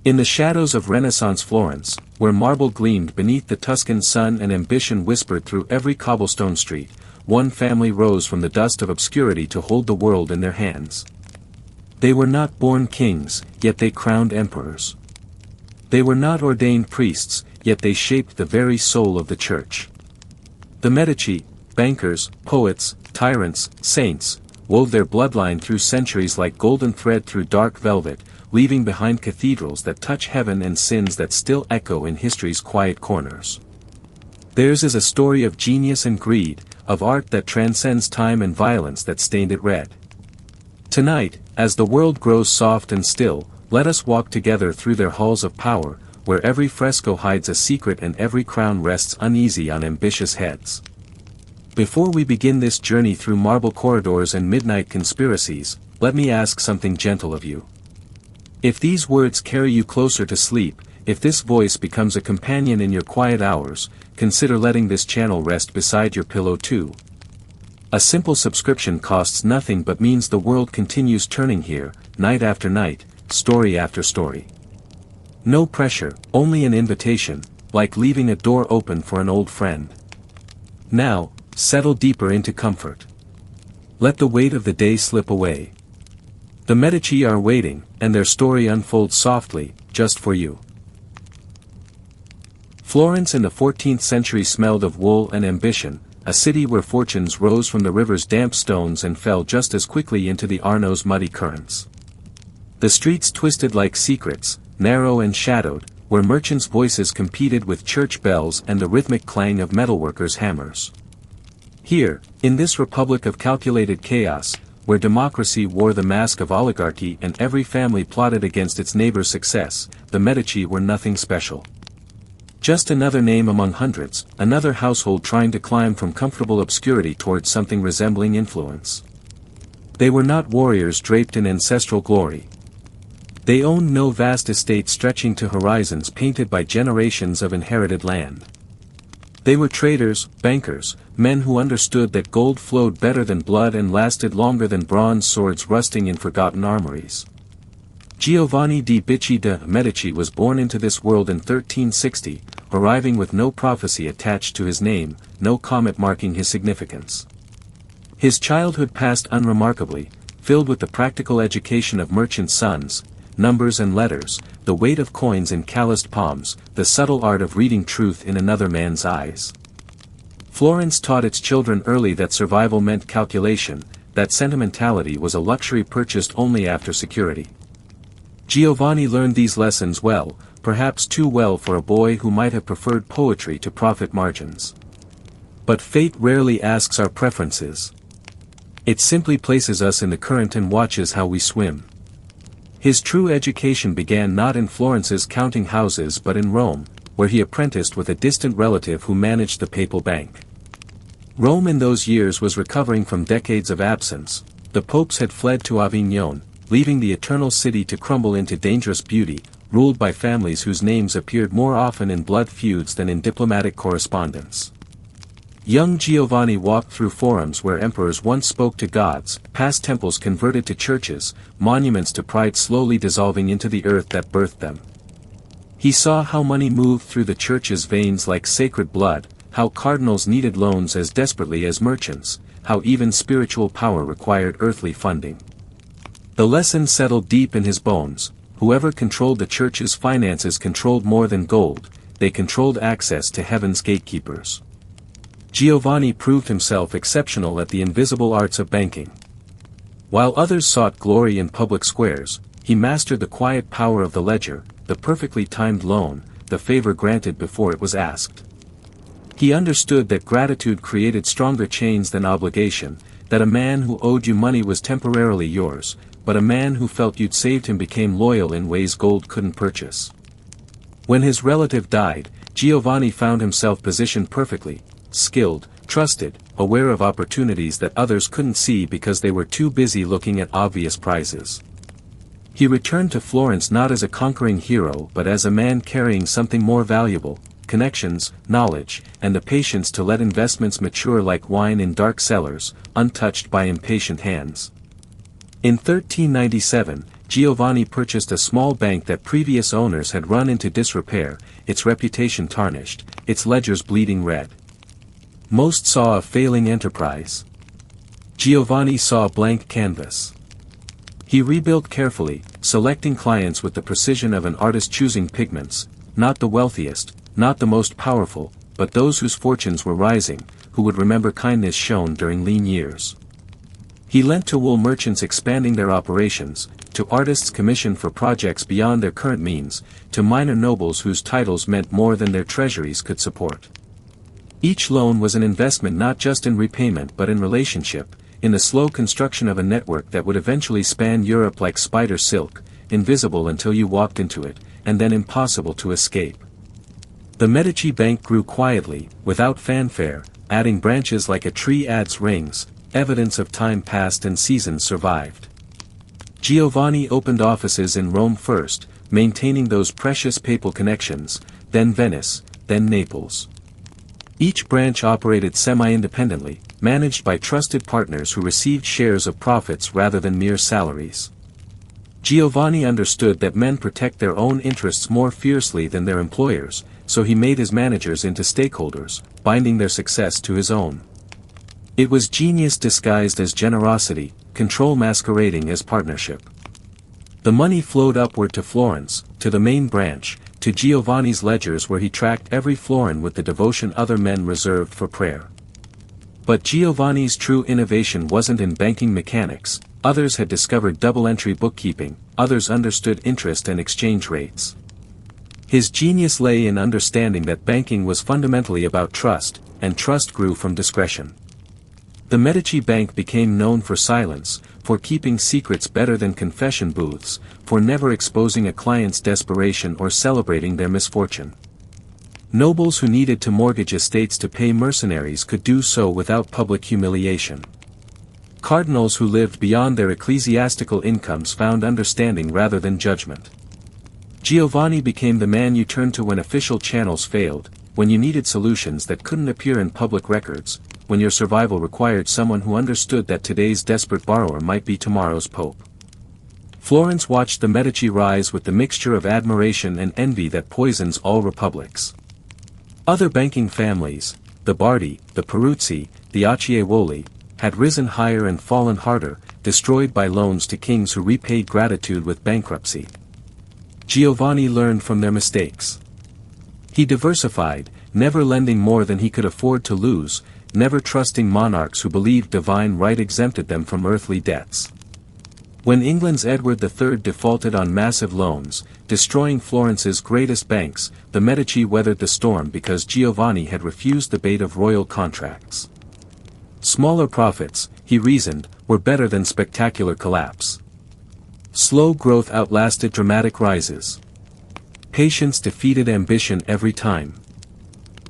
In the shadows of Renaissance Florence, where marble gleamed beneath the Tuscan sun and ambition whispered through every cobblestone street, one family rose from the dust of obscurity to hold the world in their hands. They were not born kings, yet they crowned emperors. They were not ordained priests, yet they shaped the very soul of the church. The Medici, bankers, poets, tyrants, saints, wove their bloodline through centuries like golden thread through dark velvet, leaving behind cathedrals that touch heaven and sins that still echo in history's quiet corners. Theirs is a story of genius and greed, of art that transcends time and violence that stained it red. Tonight, as the world grows soft and still, let us walk together through their halls of power, where every fresco hides a secret and every crown rests uneasy on ambitious heads. Before we begin this journey through marble corridors and midnight conspiracies, let me ask something gentle of you. If these words carry you closer to sleep, if this voice becomes a companion in your quiet hours, consider letting this channel rest beside your pillow too. A simple subscription costs nothing but means the world continues turning here, night after night, story after story. No pressure, only an invitation, like leaving a door open for an old friend. Now, settle deeper into comfort. Let the weight of the day slip away. The Medici are waiting, and their story unfolds softly, just for you. Florence in the 14th century smelled of wool and ambition, a city where fortunes rose from the river's damp stones and fell just as quickly into the Arno's muddy currents. The streets twisted like secrets, narrow and shadowed, where merchants' voices competed with church bells and the rhythmic clang of metalworkers' hammers. Here, in this republic of calculated chaos, where democracy wore the mask of oligarchy and every family plotted against its neighbor's success, the Medici were nothing special. Just another name among hundreds, another household trying to climb from comfortable obscurity towards something resembling influence. They were not warriors draped in ancestral glory. They owned no vast estate stretching to horizons painted by generations of inherited land. They were traders, bankers, men who understood that gold flowed better than blood and lasted longer than bronze swords rusting in forgotten armories. Giovanni di Bicci de' Medici was born into this world in 1360, arriving with no prophecy attached to his name, no comet marking his significance. His childhood passed unremarkably, filled with the practical education of merchant sons, numbers and letters, the weight of coins in calloused palms, the subtle art of reading truth in another man's eyes. Florence taught its children early that survival meant calculation, that sentimentality was a luxury purchased only after security. Giovanni learned these lessons well, perhaps too well for a boy who might have preferred poetry to profit margins. But fate rarely asks our preferences. It simply places us in the current and watches how we swim. His true education began not in Florence's counting houses but in Rome, where he apprenticed with a distant relative who managed the papal bank. Rome in those years was recovering from decades of absence. The popes had fled to Avignon, leaving the eternal city to crumble into dangerous beauty, ruled by families whose names appeared more often in blood feuds than in diplomatic correspondence. Young Giovanni walked through forums where emperors once spoke to gods, past temples converted to churches, monuments to pride slowly dissolving into the earth that birthed them. He saw how money moved through the church's veins like sacred blood, how cardinals needed loans as desperately as merchants, how even spiritual power required earthly funding. The lesson settled deep in his bones: whoever controlled the church's finances controlled more than gold, they controlled access to heaven's gatekeepers. Giovanni proved himself exceptional at the invisible arts of banking. While others sought glory in public squares, he mastered the quiet power of the ledger, the perfectly timed loan, the favor granted before it was asked. He understood that gratitude created stronger chains than obligation, that a man who owed you money was temporarily yours, but a man who felt you'd saved him became loyal in ways gold couldn't purchase. When his relative died, Giovanni found himself positioned perfectly, skilled, trusted, aware of opportunities that others couldn't see because they were too busy looking at obvious prizes. He returned to Florence not as a conquering hero but as a man carrying something more valuable: connections, knowledge, and the patience to let investments mature like wine in dark cellars, untouched by impatient hands. In 1397, Giovanni purchased a small bank that previous owners had run into disrepair, its reputation tarnished, its ledgers bleeding red. Most saw a failing enterprise. Giovanni saw a blank canvas. He rebuilt carefully, selecting clients with the precision of an artist choosing pigments, not the wealthiest, not the most powerful, but those whose fortunes were rising, who would remember kindness shown during lean years. He lent to wool merchants expanding their operations, to artists commissioned for projects beyond their current means, to minor nobles whose titles meant more than their treasuries could support. Each loan was an investment not just in repayment but in relationship, in the slow construction of a network that would eventually span Europe like spider silk, invisible until you walked into it, and then impossible to escape. The Medici Bank grew quietly, without fanfare, adding branches like a tree adds rings, evidence of time past and seasons survived. Giovanni opened offices in Rome first, maintaining those precious papal connections, then Venice, then Naples. Each branch operated semi-independently, managed by trusted partners who received shares of profits rather than mere salaries. Giovanni understood that men protect their own interests more fiercely than their employers, so he made his managers into stakeholders, binding their success to his own. It was genius disguised as generosity, control masquerading as partnership. The money flowed upward to Florence, to the main branch, to Giovanni's ledgers where he tracked every florin with the devotion other men reserved for prayer. But Giovanni's true innovation wasn't in banking mechanics. Others had discovered double-entry bookkeeping, others understood interest and exchange rates. His genius lay in understanding that banking was fundamentally about trust, and trust grew from discretion. The Medici Bank became known for silence, for keeping secrets better than confession booths, for never exposing a client's desperation or celebrating their misfortune. Nobles who needed to mortgage estates to pay mercenaries could do so without public humiliation. Cardinals who lived beyond their ecclesiastical incomes found understanding rather than judgment. Giovanni became the man you turned to when official channels failed, when you needed solutions that couldn't appear in public records, when your survival required someone who understood that today's desperate borrower might be tomorrow's pope. Florence watched the Medici rise with the mixture of admiration and envy that poisons all republics. Other banking families, the Bardi, the Peruzzi, the Acciaiuoli, had risen higher and fallen harder, destroyed by loans to kings who repaid gratitude with bankruptcy. Giovanni learned from their mistakes. He diversified, never lending more than he could afford to lose, never trusting monarchs who believed divine right exempted them from earthly debts. When England's Edward III defaulted on massive loans, destroying Florence's greatest banks, the Medici weathered the storm because Giovanni had refused the bait of royal contracts. Smaller profits, he reasoned, were better than spectacular collapse. Slow growth outlasted dramatic rises. Patience defeated ambition every time.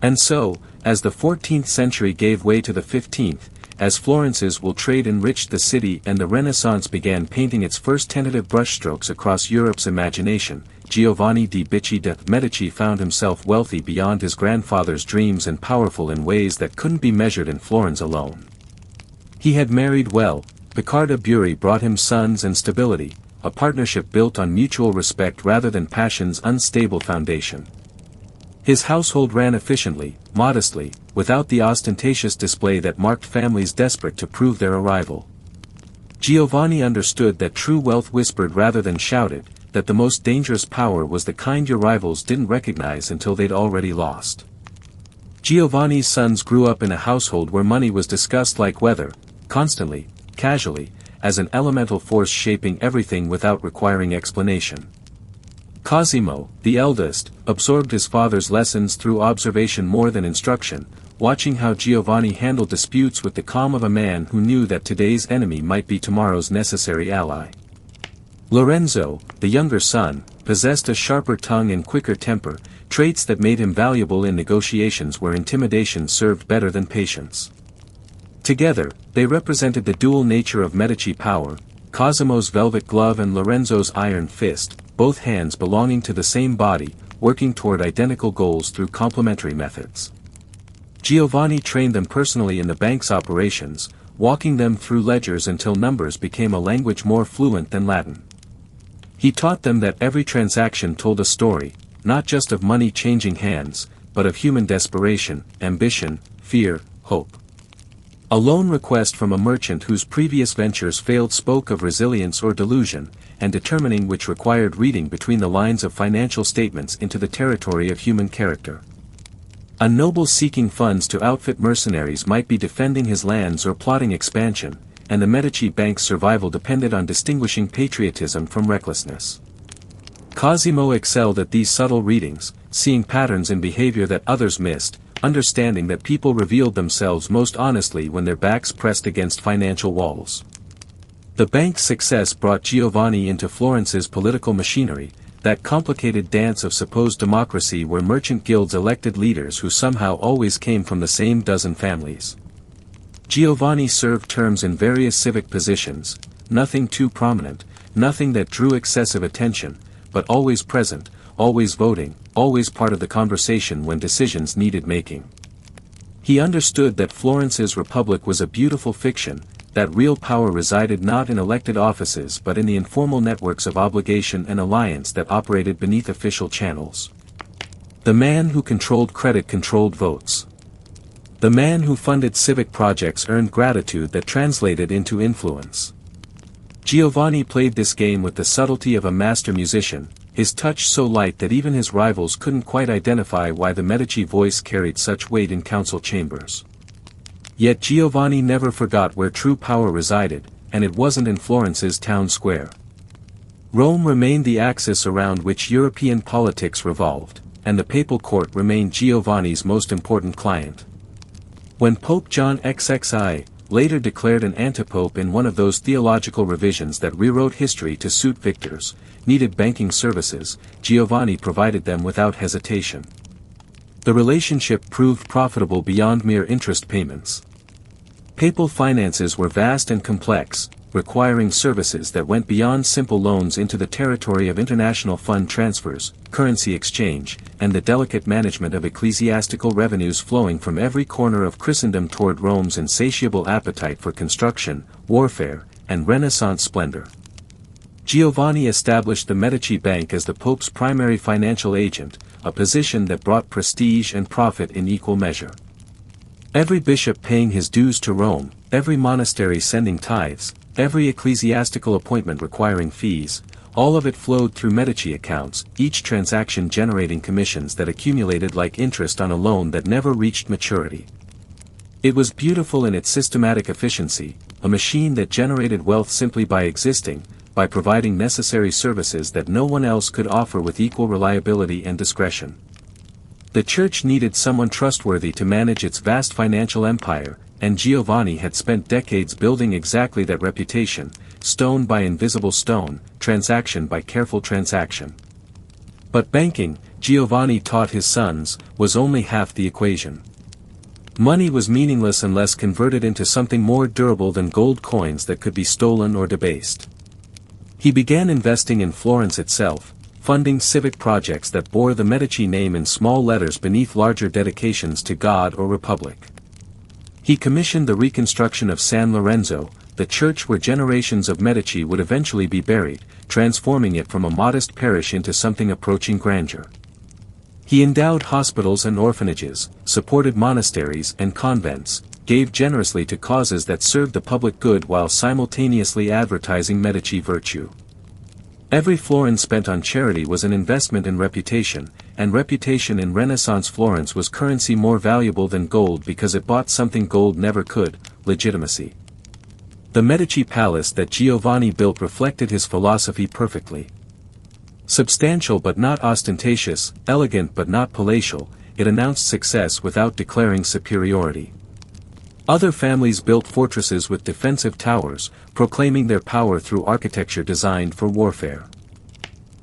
And so, as the 14th century gave way to the 15th, as Florence's will trade enriched the city and the Renaissance began painting its first tentative brushstrokes across Europe's imagination, Giovanni di Bicci de' Medici found himself wealthy beyond his grandfather's dreams and powerful in ways that couldn't be measured in Florence alone. He had married well, Piccarda Buri brought him sons and stability, a partnership built on mutual respect rather than passion's unstable foundation. His household ran efficiently, modestly, without the ostentatious display that marked families desperate to prove their arrival. Giovanni understood that true wealth whispered rather than shouted, that the most dangerous power was the kind your rivals didn't recognize until they'd already lost. Giovanni's sons grew up in a household where money was discussed like weather, constantly, casually, as an elemental force shaping everything without requiring explanation. Cosimo, the eldest, absorbed his father's lessons through observation more than instruction, watching how Giovanni handled disputes with the calm of a man who knew that today's enemy might be tomorrow's necessary ally. Lorenzo, the younger son, possessed a sharper tongue and quicker temper, traits that made him valuable in negotiations where intimidation served better than patience. Together, they represented the dual nature of Medici power, Cosimo's velvet glove and Lorenzo's iron fist, both hands belonging to the same body, working toward identical goals through complementary methods. Giovanni trained them personally in the bank's operations, walking them through ledgers until numbers became a language more fluent than Latin. He taught them that every transaction told a story, not just of money changing hands, but of human desperation, ambition, fear, hope. A loan request from a merchant whose previous ventures failed spoke of resilience or delusion, and determining which required reading between the lines of financial statements into the territory of human character. A noble seeking funds to outfit mercenaries might be defending his lands or plotting expansion, and the Medici bank's survival depended on distinguishing patriotism from recklessness. Cosimo excelled at these subtle readings, seeing patterns in behavior that others missed, understanding that people revealed themselves most honestly when their backs pressed against financial walls. The bank's success brought Giovanni into Florence's political machinery, that complicated dance of supposed democracy where merchant guilds elected leaders who somehow always came from the same dozen families. Giovanni served terms in various civic positions, nothing too prominent, nothing that drew excessive attention, but always present, always voting, always part of the conversation when decisions needed making. He understood that Florence's republic was a beautiful fiction, that real power resided not in elected offices but in the informal networks of obligation and alliance that operated beneath official channels. The man who controlled credit controlled votes. The man who funded civic projects earned gratitude that translated into influence. Giovanni played this game with the subtlety of a master musician, his touch so light that even his rivals couldn't quite identify why the Medici voice carried such weight in council chambers. Yet Giovanni never forgot where true power resided, and it wasn't in Florence's town square. Rome remained the axis around which European politics revolved, and the papal court remained Giovanni's most important client. When Pope John XXI, later declared an antipope in one of those theological revisions that rewrote history to suit victors, needed banking services, Giovanni provided them without hesitation. The relationship proved profitable beyond mere interest payments. Papal finances were vast and complex, requiring services that went beyond simple loans into the territory of international fund transfers, currency exchange, and the delicate management of ecclesiastical revenues flowing from every corner of Christendom toward Rome's insatiable appetite for construction, warfare, and Renaissance splendor. Giovanni established the Medici Bank as the Pope's primary financial agent, a position that brought prestige and profit in equal measure. Every bishop paying his dues to Rome, every monastery sending tithes, every ecclesiastical appointment requiring fees, all of it flowed through Medici accounts, each transaction generating commissions that accumulated like interest on a loan that never reached maturity. It was beautiful in its systematic efficiency, a machine that generated wealth simply by existing, by providing necessary services that no one else could offer with equal reliability and discretion. The Church needed someone trustworthy to manage its vast financial empire, and Giovanni had spent decades building exactly that reputation, stone by invisible stone, transaction by careful transaction. But banking, Giovanni taught his sons, was only half the equation. Money was meaningless unless converted into something more durable than gold coins that could be stolen or debased. He began investing in Florence itself, funding civic projects that bore the Medici name in small letters beneath larger dedications to God or Republic. He commissioned the reconstruction of San Lorenzo, the church where generations of Medici would eventually be buried, transforming it from a modest parish into something approaching grandeur. He endowed hospitals and orphanages, supported monasteries and convents, gave generously to causes that served the public good while simultaneously advertising Medici virtue. Every florin spent on charity was an investment in reputation, and reputation in Renaissance Florence was currency more valuable than gold because it bought something gold never could, legitimacy. The Medici palace that Giovanni built reflected his philosophy perfectly. Substantial but not ostentatious, elegant but not palatial, it announced success without declaring superiority. Other families built fortresses with defensive towers, proclaiming their power through architecture designed for warfare.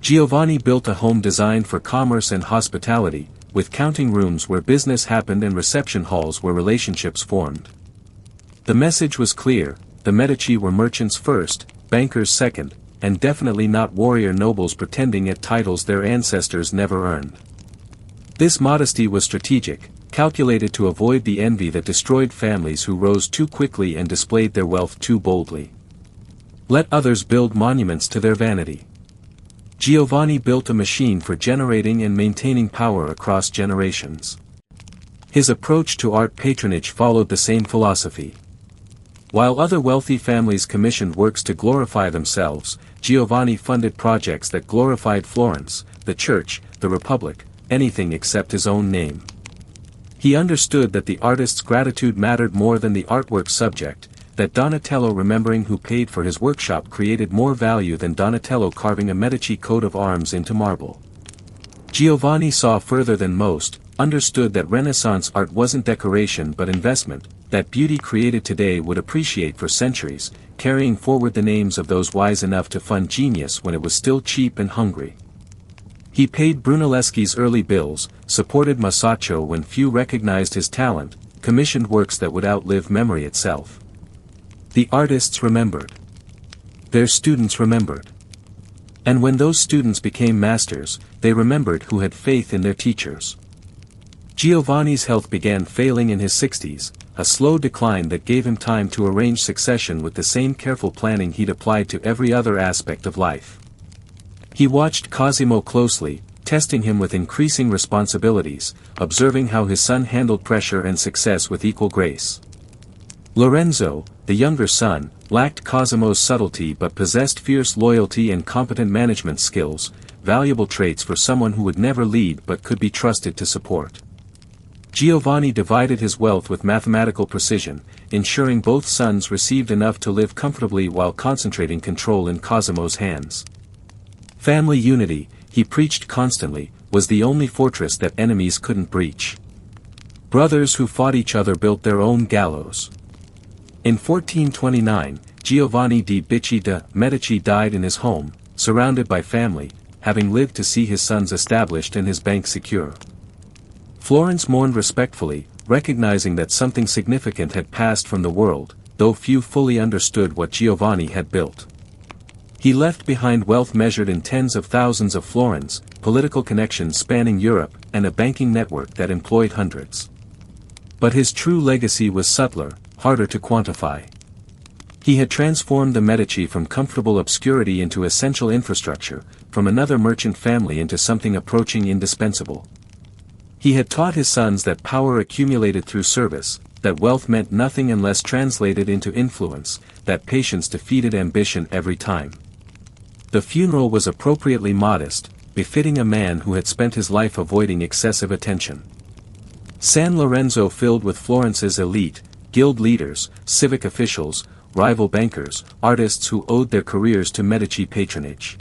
Giovanni built a home designed for commerce and hospitality, with counting rooms where business happened and reception halls where relationships formed. The message was clear: the Medici were merchants first, bankers second, and definitely not warrior nobles pretending at titles their ancestors never earned. This modesty was strategic, calculated to avoid the envy that destroyed families who rose too quickly and displayed their wealth too boldly. Let others build monuments to their vanity. Giovanni built a machine for generating and maintaining power across generations. His approach to art patronage followed the same philosophy. While other wealthy families commissioned works to glorify themselves, Giovanni funded projects that glorified Florence, the Church, the Republic, anything except his own name. He understood that the artist's gratitude mattered more than the artwork's subject, that Donatello remembering who paid for his workshop created more value than Donatello carving a Medici coat of arms into marble. Giovanni saw further than most, understood that Renaissance art wasn't decoration but investment, that beauty created today would appreciate for centuries, carrying forward the names of those wise enough to fund genius when it was still cheap and hungry. He paid Brunelleschi's early bills, supported Masaccio when few recognized his talent, commissioned works that would outlive memory itself. The artists remembered. Their students remembered. And when those students became masters, they remembered who had faith in their teachers. Giovanni's health began failing in his 60s, a slow decline that gave him time to arrange succession with the same careful planning he'd applied to every other aspect of life. He watched Cosimo closely, testing him with increasing responsibilities, observing how his son handled pressure and success with equal grace. Lorenzo, the younger son, lacked Cosimo's subtlety but possessed fierce loyalty and competent management skills, valuable traits for someone who would never lead but could be trusted to support. Giovanni divided his wealth with mathematical precision, ensuring both sons received enough to live comfortably while concentrating control in Cosimo's hands. Family unity, he preached constantly, was the only fortress that enemies couldn't breach. Brothers who fought each other built their own gallows. In 1429, Giovanni di Bicci de' Medici died in his home, surrounded by family, having lived to see his sons established and his bank secure. Florence mourned respectfully, recognizing that something significant had passed from the world, though few fully understood what Giovanni had built. He left behind wealth measured in tens of thousands of florins, political connections spanning Europe, and a banking network that employed hundreds. But his true legacy was subtler, harder to quantify. He had transformed the Medici from comfortable obscurity into essential infrastructure, from another merchant family into something approaching indispensable. He had taught his sons that power accumulated through service, that wealth meant nothing unless translated into influence, that patience defeated ambition every time. The funeral was appropriately modest, befitting a man who had spent his life avoiding excessive attention. San Lorenzo filled with Florence's elite, guild leaders, civic officials, rival bankers, artists who owed their careers to Medici patronage.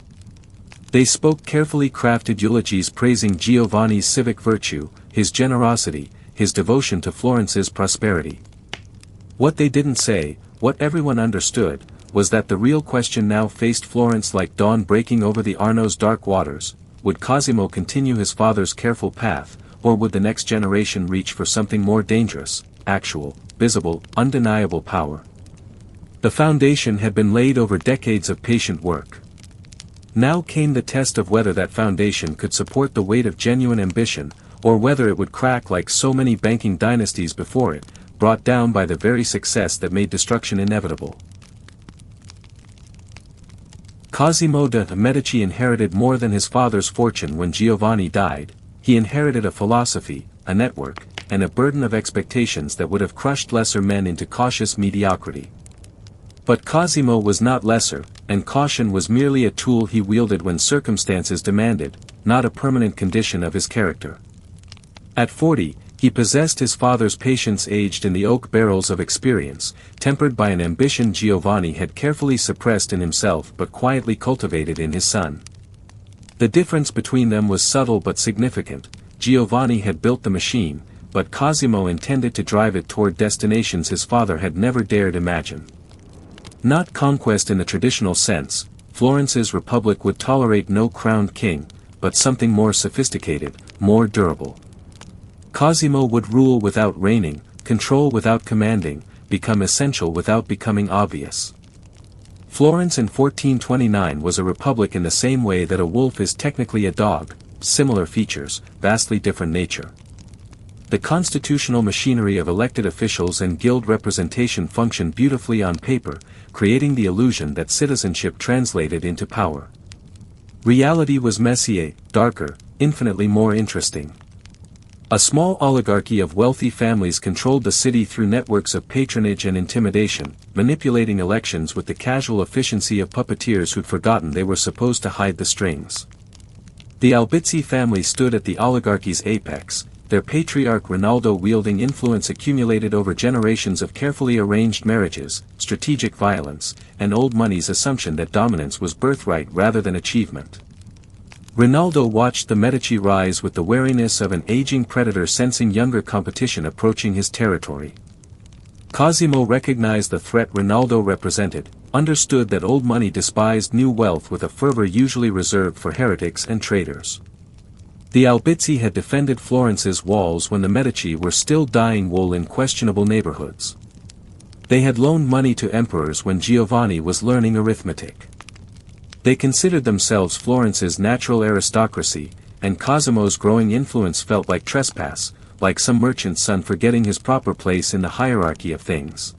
They spoke carefully crafted eulogies praising Giovanni's civic virtue, his generosity, his devotion to Florence's prosperity. What they didn't say, what everyone understood, was that the real question now faced Florence like dawn breaking over the Arno's dark waters: would Cosimo continue his father's careful path, or would the next generation reach for something more dangerous, actual, visible, undeniable power? The foundation had been laid over decades of patient work. Now came the test of whether that foundation could support the weight of genuine ambition, or whether it would crack like so many banking dynasties before it, brought down by the very success that made destruction inevitable. Cosimo de' Medici inherited more than his father's fortune when Giovanni died. He inherited a philosophy, a network, and a burden of expectations that would have crushed lesser men into cautious mediocrity. But Cosimo was not lesser, and caution was merely a tool he wielded when circumstances demanded, not a permanent condition of his character. At 40, he possessed his father's patience aged in the oak barrels of experience, tempered by an ambition Giovanni had carefully suppressed in himself but quietly cultivated in his son. The difference between them was subtle but significant. Giovanni had built the machine, but Cosimo intended to drive it toward destinations his father had never dared imagine. Not conquest in the traditional sense, Florence's republic would tolerate no crowned king, but something more sophisticated, more durable. Cosimo would rule without reigning, control without commanding, become essential without becoming obvious. Florence in 1429 was a republic in the same way that a wolf is technically a dog, similar features, vastly different nature. The constitutional machinery of elected officials and guild representation functioned beautifully on paper, creating the illusion that citizenship translated into power. Reality was messier, darker, infinitely more interesting. A small oligarchy of wealthy families controlled the city through networks of patronage and intimidation, manipulating elections with the casual efficiency of puppeteers who'd forgotten they were supposed to hide the strings. The Albizzi family stood at the oligarchy's apex, their patriarch Rinaldo wielding influence accumulated over generations of carefully arranged marriages, strategic violence, and old money's assumption that dominance was birthright rather than achievement. Rinaldo watched the Medici rise with the wariness of an aging predator sensing younger competition approaching his territory. Cosimo recognized the threat Rinaldo represented, understood that old money despised new wealth with a fervor usually reserved for heretics and traitors. The Albizzi had defended Florence's walls when the Medici were still dyeing wool in questionable neighborhoods. They had loaned money to emperors when Giovanni was learning arithmetic. They considered themselves Florence's natural aristocracy, and Cosimo's growing influence felt like trespass, like some merchant's son forgetting his proper place in the hierarchy of things.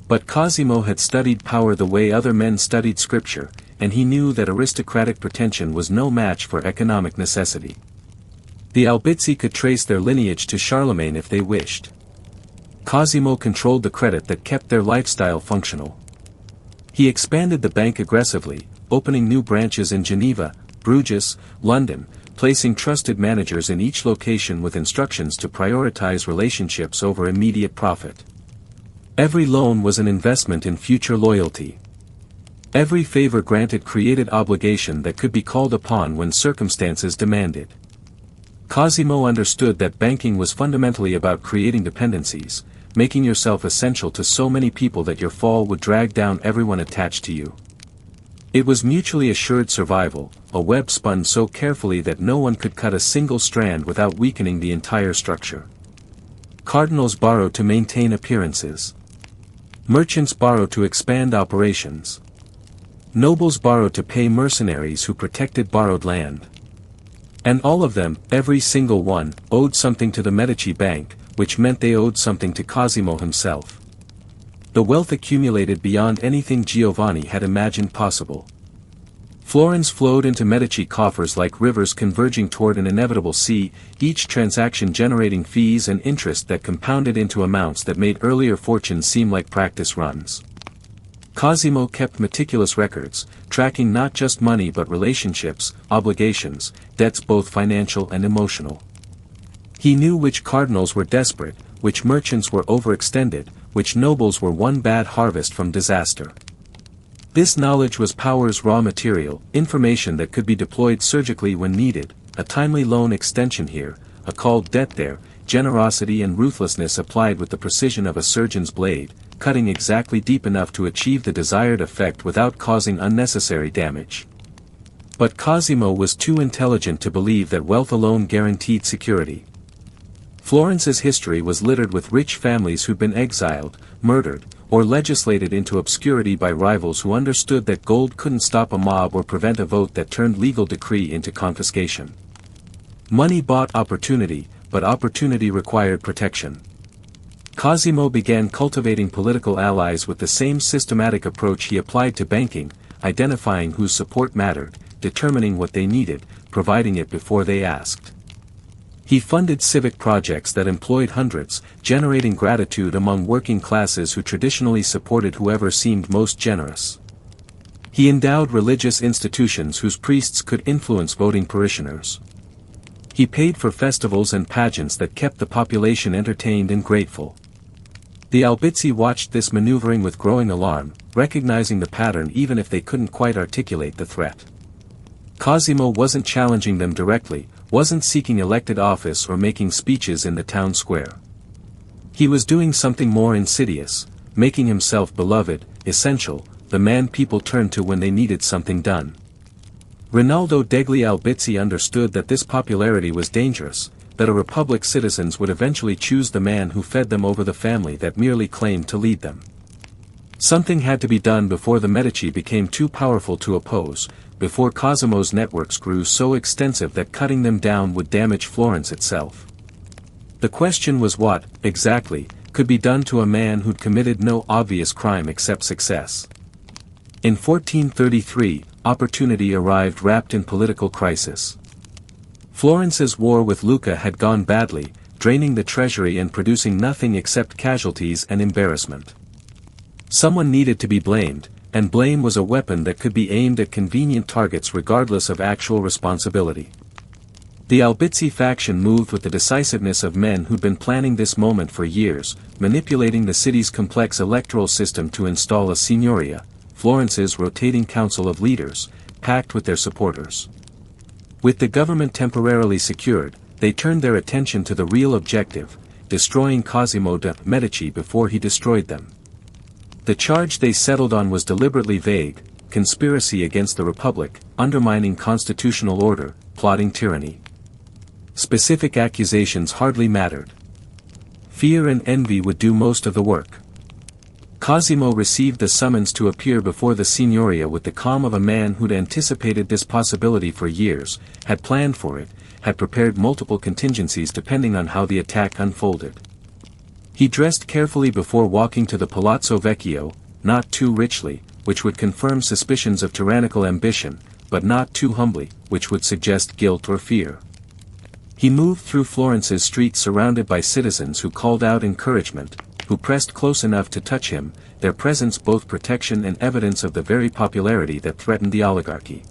But Cosimo had studied power the way other men studied scripture, and he knew that aristocratic pretension was no match for economic necessity. The Albizzi could trace their lineage to Charlemagne if they wished. Cosimo controlled the credit that kept their lifestyle functional. He expanded the bank aggressively, opening new branches in Geneva, Bruges, London, placing trusted managers in each location with instructions to prioritize relationships over immediate profit. Every loan was an investment in future loyalty. Every favor granted created obligation that could be called upon when circumstances demanded. Cosimo understood that banking was fundamentally about creating dependencies, making yourself essential to so many people that your fall would drag down everyone attached to you. It was mutually assured survival, a web spun so carefully that no one could cut a single strand without weakening the entire structure. Cardinals borrow to maintain appearances. Merchants borrow to expand operations. Nobles borrowed to pay mercenaries who protected borrowed land. And all of them, every single one, owed something to the Medici Bank, which meant they owed something to Cosimo himself. The wealth accumulated beyond anything Giovanni had imagined possible. Florence flowed into Medici coffers like rivers converging toward an inevitable sea, each transaction generating fees and interest that compounded into amounts that made earlier fortunes seem like practice runs. Cosimo kept meticulous records, tracking not just money but relationships, obligations, debts both financial and emotional. He knew which cardinals were desperate, which merchants were overextended, which nobles were one bad harvest from disaster. This knowledge was power's raw material, information that could be deployed surgically when needed, a timely loan extension here, a called debt there, generosity and ruthlessness applied with the precision of a surgeon's blade, cutting exactly deep enough to achieve the desired effect without causing unnecessary damage. But Cosimo was too intelligent to believe that wealth alone guaranteed security. Florence's history was littered with rich families who'd been exiled, murdered, or legislated into obscurity by rivals who understood that gold couldn't stop a mob or prevent a vote that turned legal decree into confiscation. Money bought opportunity, but opportunity required protection. Cosimo began cultivating political allies with the same systematic approach he applied to banking, identifying whose support mattered, determining what they needed, providing it before they asked. He funded civic projects that employed hundreds, generating gratitude among working classes who traditionally supported whoever seemed most generous. He endowed religious institutions whose priests could influence voting parishioners. He paid for festivals and pageants that kept the population entertained and grateful. The Albizzi watched this maneuvering with growing alarm, recognizing the pattern even if they couldn't quite articulate the threat. Cosimo wasn't challenging them directly, wasn't seeking elected office or making speeches in the town square. He was doing something more insidious, making himself beloved, essential, the man people turned to when they needed something done. Rinaldo degli Albizzi understood that this popularity was dangerous, that a republic's citizens would eventually choose the man who fed them over the family that merely claimed to lead them. Something had to be done before the Medici became too powerful to oppose, before Cosimo's networks grew so extensive that cutting them down would damage Florence itself. The question was what, exactly, could be done to a man who'd committed no obvious crime except success. In 1433, opportunity arrived wrapped in political crisis. Florence's war with Lucca had gone badly, draining the treasury and producing nothing except casualties and embarrassment. Someone needed to be blamed, and blame was a weapon that could be aimed at convenient targets regardless of actual responsibility. The Albizzi faction moved with the decisiveness of men who'd been planning this moment for years, manipulating the city's complex electoral system to install a signoria, Florence's rotating council of leaders, packed with their supporters. With the government temporarily secured, they turned their attention to the real objective, destroying Cosimo de' Medici before he destroyed them. The charge they settled on was deliberately vague: conspiracy against the Republic, undermining constitutional order, plotting tyranny. Specific accusations hardly mattered. Fear and envy would do most of the work. Cosimo received the summons to appear before the Signoria with the calm of a man who'd anticipated this possibility for years, had planned for it, had prepared multiple contingencies depending on how the attack unfolded. He dressed carefully before walking to the Palazzo Vecchio, not too richly, which would confirm suspicions of tyrannical ambition, but not too humbly, which would suggest guilt or fear. He moved through Florence's streets surrounded by citizens who called out encouragement, who pressed close enough to touch him, their presence both protection and evidence of the very popularity that threatened the oligarchy.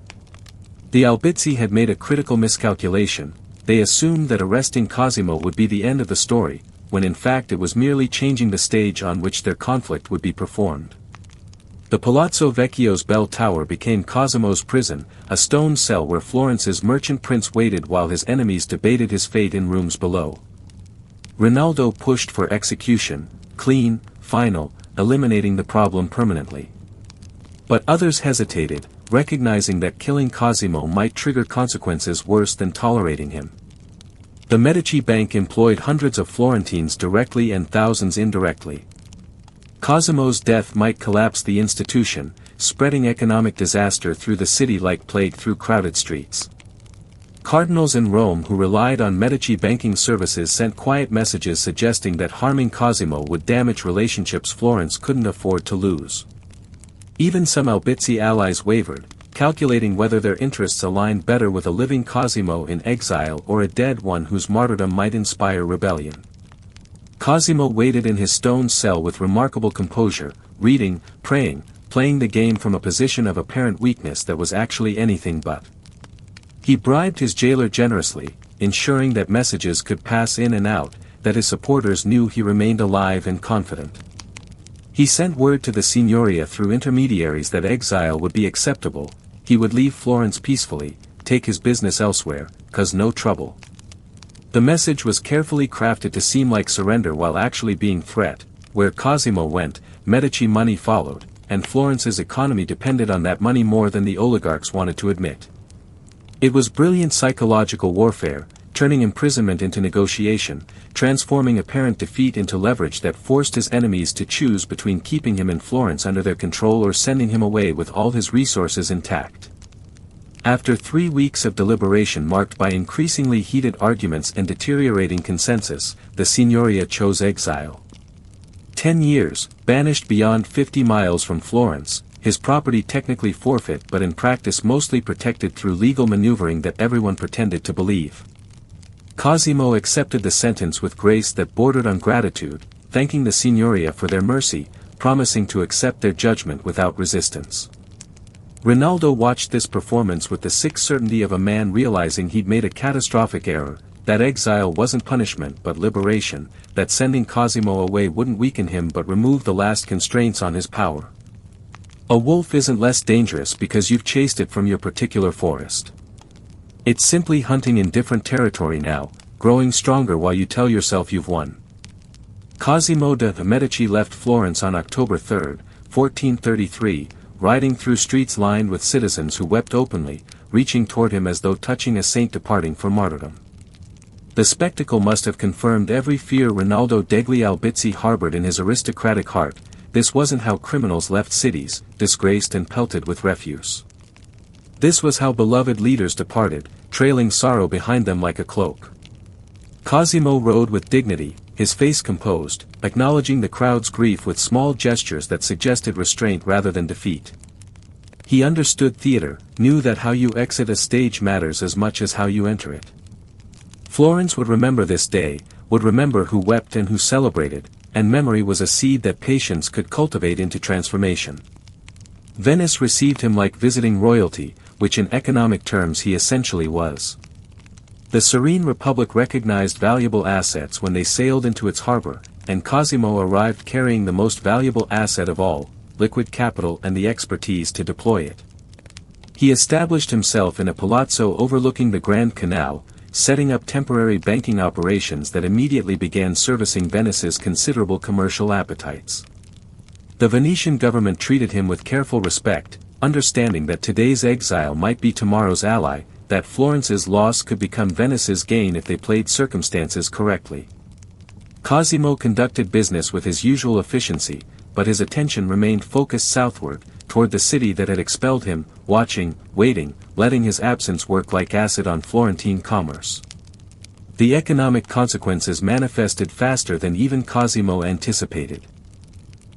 The Albizzi had made a critical miscalculation. They assumed that arresting Cosimo would be the end of the story, when in fact it was merely changing the stage on which their conflict would be performed. The Palazzo Vecchio's bell tower became Cosimo's prison, a stone cell where Florence's merchant prince waited while his enemies debated his fate in rooms below. Rinaldo pushed for execution, clean, final, eliminating the problem permanently. But others hesitated, recognizing that killing Cosimo might trigger consequences worse than tolerating him. The Medici bank employed hundreds of Florentines directly and thousands indirectly. Cosimo's death might collapse the institution, spreading economic disaster through the city like plague through crowded streets. Cardinals in Rome who relied on Medici banking services sent quiet messages suggesting that harming Cosimo would damage relationships Florence couldn't afford to lose. Even some Albizzi allies wavered, calculating whether their interests aligned better with a living Cosimo in exile or a dead one whose martyrdom might inspire rebellion. Cosimo waited in his stone cell with remarkable composure, reading, praying, playing the game from a position of apparent weakness that was actually anything but. He bribed his jailer generously, ensuring that messages could pass in and out, that his supporters knew he remained alive and confident. He sent word to the Signoria through intermediaries that exile would be acceptable, he would leave Florence peacefully, take his business elsewhere, 'cause no trouble. The message was carefully crafted to seem like surrender while actually being threat. Where Cosimo went, Medici money followed, and Florence's economy depended on that money more than the oligarchs wanted to admit. It was brilliant psychological warfare, turning imprisonment into negotiation, transforming apparent defeat into leverage that forced his enemies to choose between keeping him in Florence under their control or sending him away with all his resources intact. After 3 weeks of deliberation marked by increasingly heated arguments and deteriorating consensus, the Signoria chose exile. 10 years, banished beyond 50 miles from Florence, his property technically forfeit but in practice mostly protected through legal maneuvering that everyone pretended to believe. Cosimo accepted the sentence with grace that bordered on gratitude, thanking the Signoria for their mercy, promising to accept their judgment without resistance. Rinaldo watched this performance with the sick certainty of a man realizing he'd made a catastrophic error, that exile wasn't punishment but liberation, that sending Cosimo away wouldn't weaken him but remove the last constraints on his power. A wolf isn't less dangerous because you've chased it from your particular forest. It's simply hunting in different territory now, growing stronger while you tell yourself you've won. Cosimo de' Medici left Florence on October 3, 1433, riding through streets lined with citizens who wept openly, reaching toward him as though touching a saint departing for martyrdom. The spectacle must have confirmed every fear Rinaldo degli Albizzi harbored in his aristocratic heart. This wasn't how criminals left cities, disgraced and pelted with refuse. This was how beloved leaders departed, trailing sorrow behind them like a cloak. Cosimo rode with dignity, his face composed, acknowledging the crowd's grief with small gestures that suggested restraint rather than defeat. He understood theater, knew that how you exit a stage matters as much as how you enter it. Florence would remember this day, would remember who wept and who celebrated, and memory was a seed that patience could cultivate into transformation. Venice received him like visiting royalty, which in economic terms he essentially was. The Serene Republic recognized valuable assets when they sailed into its harbor, and Cosimo arrived carrying the most valuable asset of all, liquid capital and the expertise to deploy it. He established himself in a palazzo overlooking the Grand Canal, setting up temporary banking operations that immediately began servicing Venice's considerable commercial appetites. The Venetian government treated him with careful respect, understanding that today's exile might be tomorrow's ally, that Florence's loss could become Venice's gain if they played circumstances correctly. Cosimo conducted business with his usual efficiency, but his attention remained focused southward, toward the city that had expelled him, watching, waiting, letting his absence work like acid on Florentine commerce. The economic consequences manifested faster than even Cosimo anticipated.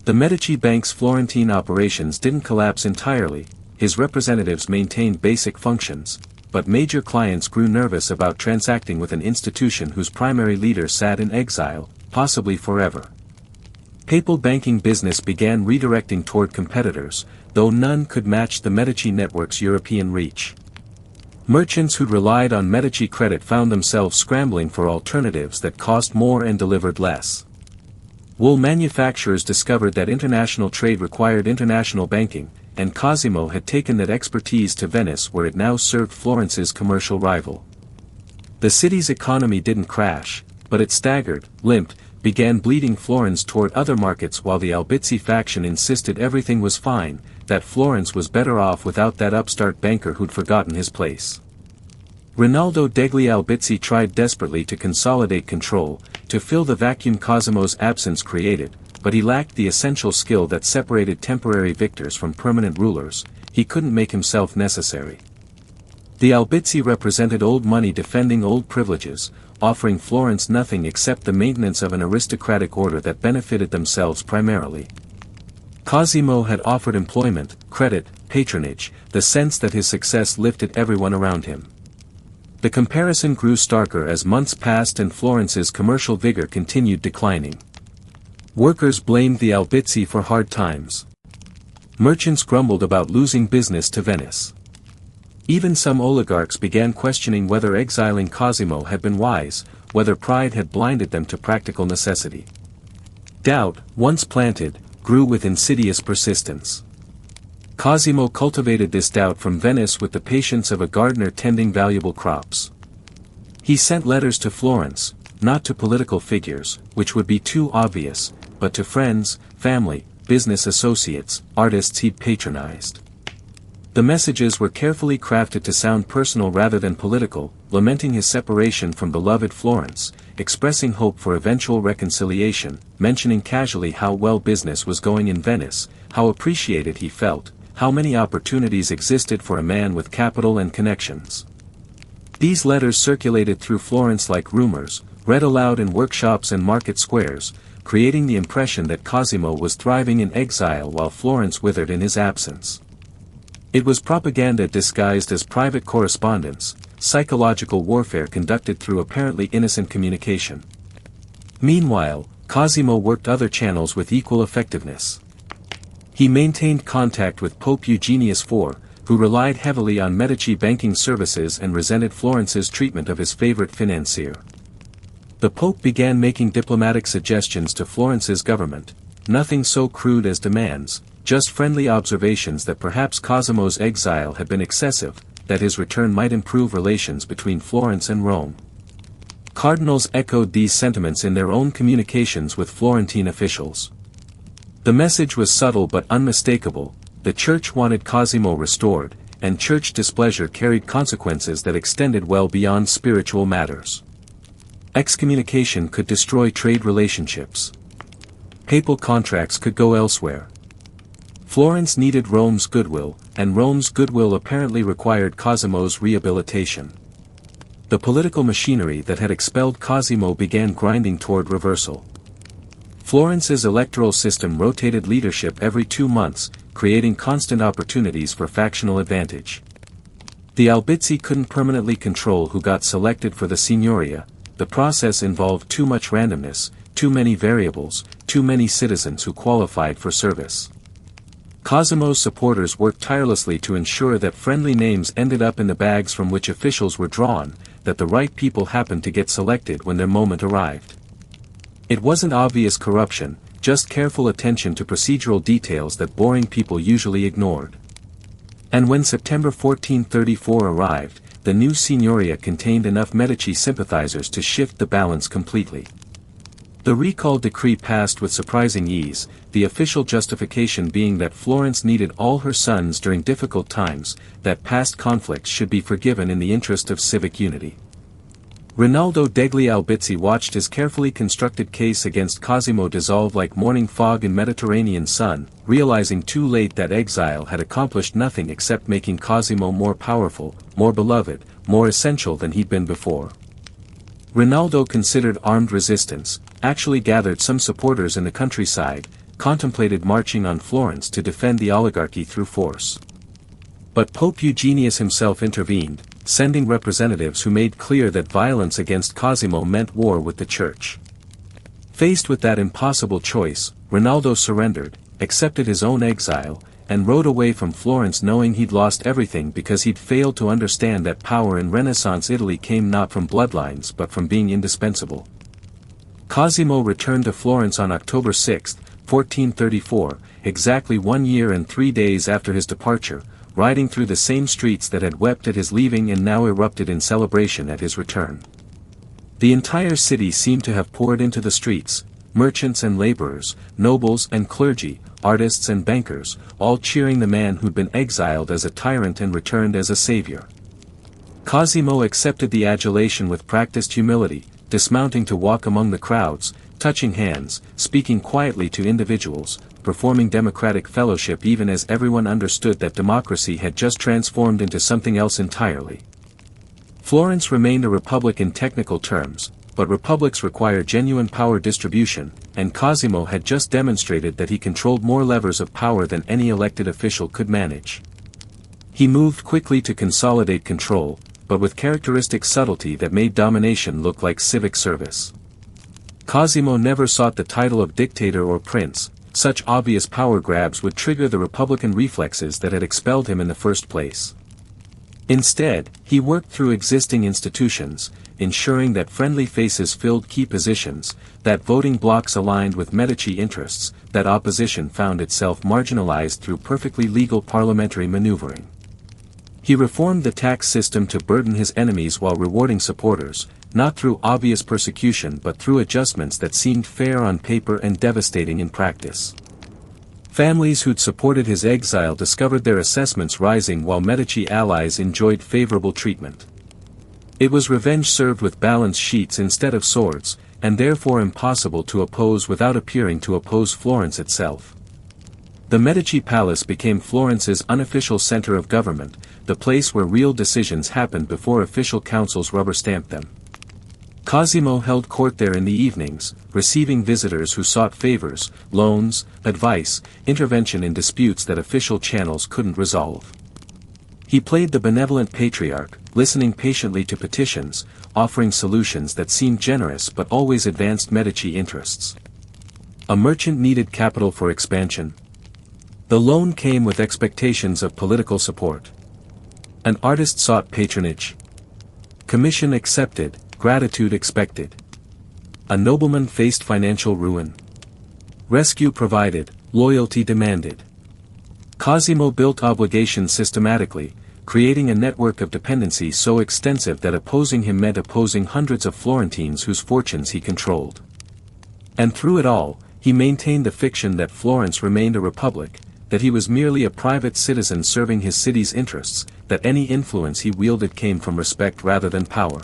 The Medici Bank's Florentine operations didn't collapse entirely, his representatives maintained basic functions, but major clients grew nervous about transacting with an institution whose primary leader sat in exile, possibly forever. Papal banking business began redirecting toward competitors, though none could match the Medici network's European reach. Merchants who'd relied on Medici credit found themselves scrambling for alternatives that cost more and delivered less. Wool manufacturers discovered that international trade required international banking, and Cosimo had taken that expertise to Venice where it now served Florence's commercial rival. The city's economy didn't crash, but it staggered, limped, began bleeding Florence toward other markets while the Albizzi faction insisted everything was fine, that Florence was better off without that upstart banker who'd forgotten his place. Rinaldo degli Albizzi tried desperately to consolidate control, to fill the vacuum Cosimo's absence created, but he lacked the essential skill that separated temporary victors from permanent rulers. He couldn't make himself necessary. The Albizzi represented old money defending old privileges, offering Florence nothing except the maintenance of an aristocratic order that benefited themselves primarily. Cosimo had offered employment, credit, patronage, the sense that his success lifted everyone around him. The comparison grew starker as months passed and Florence's commercial vigor continued declining. Workers blamed the Albizzi for hard times. Merchants grumbled about losing business to Venice. Even some oligarchs began questioning whether exiling Cosimo had been wise, whether pride had blinded them to practical necessity. Doubt, once planted, grew with insidious persistence. Cosimo cultivated this doubt from Venice with the patience of a gardener tending valuable crops. He sent letters to Florence, not to political figures, which would be too obvious, but to friends, family, business associates, artists he'd patronized. The messages were carefully crafted to sound personal rather than political, lamenting his separation from beloved Florence, expressing hope for eventual reconciliation, mentioning casually how well business was going in Venice, how appreciated he felt, how many opportunities existed for a man with capital and connections. These letters circulated through Florence like rumors, read aloud in workshops and market squares, creating the impression that Cosimo was thriving in exile while Florence withered in his absence. It was propaganda disguised as private correspondence, psychological warfare conducted through apparently innocent communication. Meanwhile, Cosimo worked other channels with equal effectiveness. He maintained contact with Pope Eugenius IV, who relied heavily on Medici banking services and resented Florence's treatment of his favorite financier. The Pope began making diplomatic suggestions to Florence's government, nothing so crude as demands, just friendly observations that perhaps Cosimo's exile had been excessive, that his return might improve relations between Florence and Rome. Cardinals echoed these sentiments in their own communications with Florentine officials. The message was subtle but unmistakable: the Church wanted Cosimo restored, and Church displeasure carried consequences that extended well beyond spiritual matters. Excommunication could destroy trade relationships. Papal contracts could go elsewhere. Florence needed Rome's goodwill, and Rome's goodwill apparently required Cosimo's rehabilitation. The political machinery that had expelled Cosimo began grinding toward reversal. Florence's electoral system rotated leadership every 2 months, creating constant opportunities for factional advantage. The Albizzi couldn't permanently control who got selected for the signoria. The process involved too much randomness, too many variables, too many citizens who qualified for service. Cosimo's supporters worked tirelessly to ensure that friendly names ended up in the bags from which officials were drawn, that the right people happened to get selected when their moment arrived. It wasn't obvious corruption, just careful attention to procedural details that boring people usually ignored. And when September 1434 arrived, the new signoria contained enough Medici sympathizers to shift the balance completely. The recall decree passed with surprising ease, the official justification being that Florence needed all her sons during difficult times, that past conflicts should be forgiven in the interest of civic unity. Rinaldo degli Albizzi watched his carefully constructed case against Cosimo dissolve like morning fog in Mediterranean sun, realizing too late that exile had accomplished nothing except making Cosimo more powerful, more beloved, more essential than he'd been before. Rinaldo considered armed resistance, actually gathered some supporters in the countryside, contemplated marching on Florence to defend the oligarchy through force. But Pope Eugenius himself intervened, sending representatives who made clear that violence against Cosimo meant war with the Church. Faced with that impossible choice, Rinaldo surrendered, accepted his own exile, and rode away from Florence knowing he'd lost everything because he'd failed to understand that power in Renaissance Italy came not from bloodlines but from being indispensable. Cosimo returned to Florence on October 6, 1434, exactly 1 year and 3 days after his departure, riding through the same streets that had wept at his leaving and now erupted in celebration at his return. The entire city seemed to have poured into the streets, merchants and laborers, nobles and clergy, artists and bankers, all cheering the man who'd been exiled as a tyrant and returned as a savior. Cosimo accepted the adulation with practiced humility, dismounting to walk among the crowds, touching hands, speaking quietly to individuals, performing democratic fellowship even as everyone understood that democracy had just transformed into something else entirely. Florence remained a republic in technical terms, but republics require genuine power distribution, and Cosimo had just demonstrated that he controlled more levers of power than any elected official could manage. He moved quickly to consolidate control, but with characteristic subtlety that made domination look like civic service. Cosimo never sought the title of dictator or prince. Such obvious power grabs would trigger the republican reflexes that had expelled him in the first place. Instead, he worked through existing institutions, ensuring that friendly faces filled key positions, that voting blocs aligned with Medici interests, that opposition found itself marginalized through perfectly legal parliamentary maneuvering. He reformed the tax system to burden his enemies while rewarding supporters, not through obvious persecution but through adjustments that seemed fair on paper and devastating in practice. Families who'd supported his exile discovered their assessments rising while Medici allies enjoyed favorable treatment. It was revenge served with balance sheets instead of swords, and therefore impossible to oppose without appearing to oppose Florence itself. The Medici Palace became Florence's unofficial center of government, the place where real decisions happened before official councils rubber-stamped them. Cosimo held court there in the evenings, receiving visitors who sought favors, loans, advice, intervention in disputes that official channels couldn't resolve. He played the benevolent patriarch, listening patiently to petitions, offering solutions that seemed generous but always advanced Medici interests. A merchant needed capital for expansion. The loan came with expectations of political support. An artist sought patronage. Commission accepted, gratitude expected. A nobleman faced financial ruin. Rescue provided, loyalty demanded. Cosimo built obligations systematically, creating a network of dependency so extensive that opposing him meant opposing hundreds of Florentines whose fortunes he controlled. And through it all, he maintained the fiction that Florence remained a republic, that he was merely a private citizen serving his city's interests, that any influence he wielded came from respect rather than power.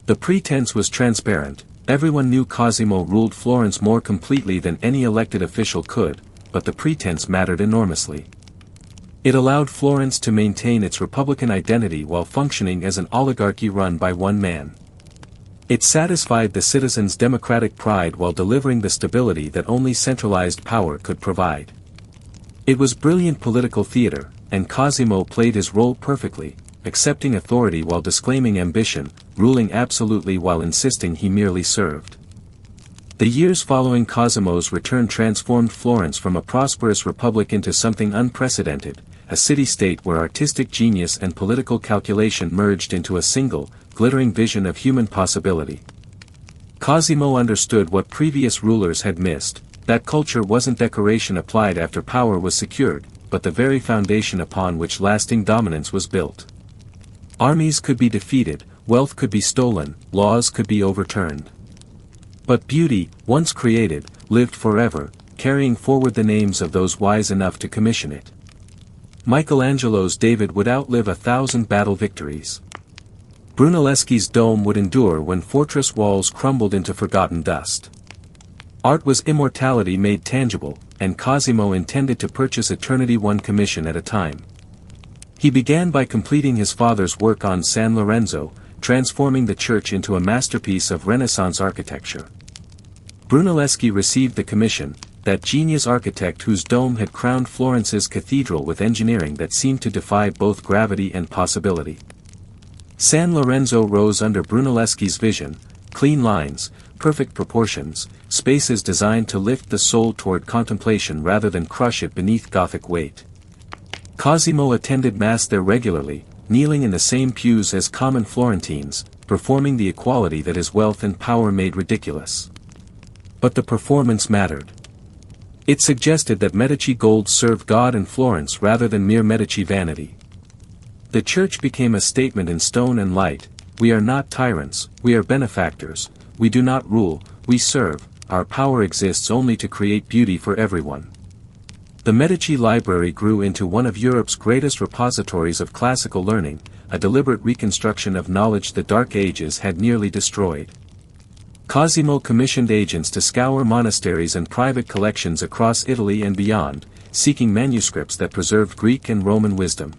The pretense was transparent, everyone knew Cosimo ruled Florence more completely than any elected official could, but the pretense mattered enormously. It allowed Florence to maintain its republican identity while functioning as an oligarchy run by one man. It satisfied the citizens' democratic pride while delivering the stability that only centralized power could provide. It was brilliant political theater, and Cosimo played his role perfectly, accepting authority while disclaiming ambition, ruling absolutely while insisting he merely served. The years following Cosimo's return transformed Florence from a prosperous republic into something unprecedented, a city-state where artistic genius and political calculation merged into a single, glittering vision of human possibility. Cosimo understood what previous rulers had missed, that culture wasn't decoration applied after power was secured, but the very foundation upon which lasting dominance was built. Armies could be defeated, wealth could be stolen, laws could be overturned. But beauty, once created, lived forever, carrying forward the names of those wise enough to commission it. Michelangelo's David would outlive 1,000 battle victories. Brunelleschi's dome would endure when fortress walls crumbled into forgotten dust. Art was immortality made tangible, and Cosimo intended to purchase eternity one commission at a time. He began by completing his father's work on San Lorenzo, transforming the church into a masterpiece of Renaissance architecture. Brunelleschi received the commission, that genius architect whose dome had crowned Florence's cathedral with engineering that seemed to defy both gravity and possibility. San Lorenzo rose under Brunelleschi's vision: clean lines, perfect proportions, spaces designed to lift the soul toward contemplation rather than crush it beneath Gothic weight. Cosimo attended Mass there regularly, kneeling in the same pews as common Florentines, performing the equality that his wealth and power made ridiculous. But the performance mattered. It suggested that Medici gold served God and Florence rather than mere Medici vanity. The church became a statement in stone and light: we are not tyrants, we are benefactors, we do not rule, we serve, our power exists only to create beauty for everyone. The Medici Library grew into one of Europe's greatest repositories of classical learning, a deliberate reconstruction of knowledge the Dark Ages had nearly destroyed. Cosimo commissioned agents to scour monasteries and private collections across Italy and beyond, seeking manuscripts that preserved Greek and Roman wisdom.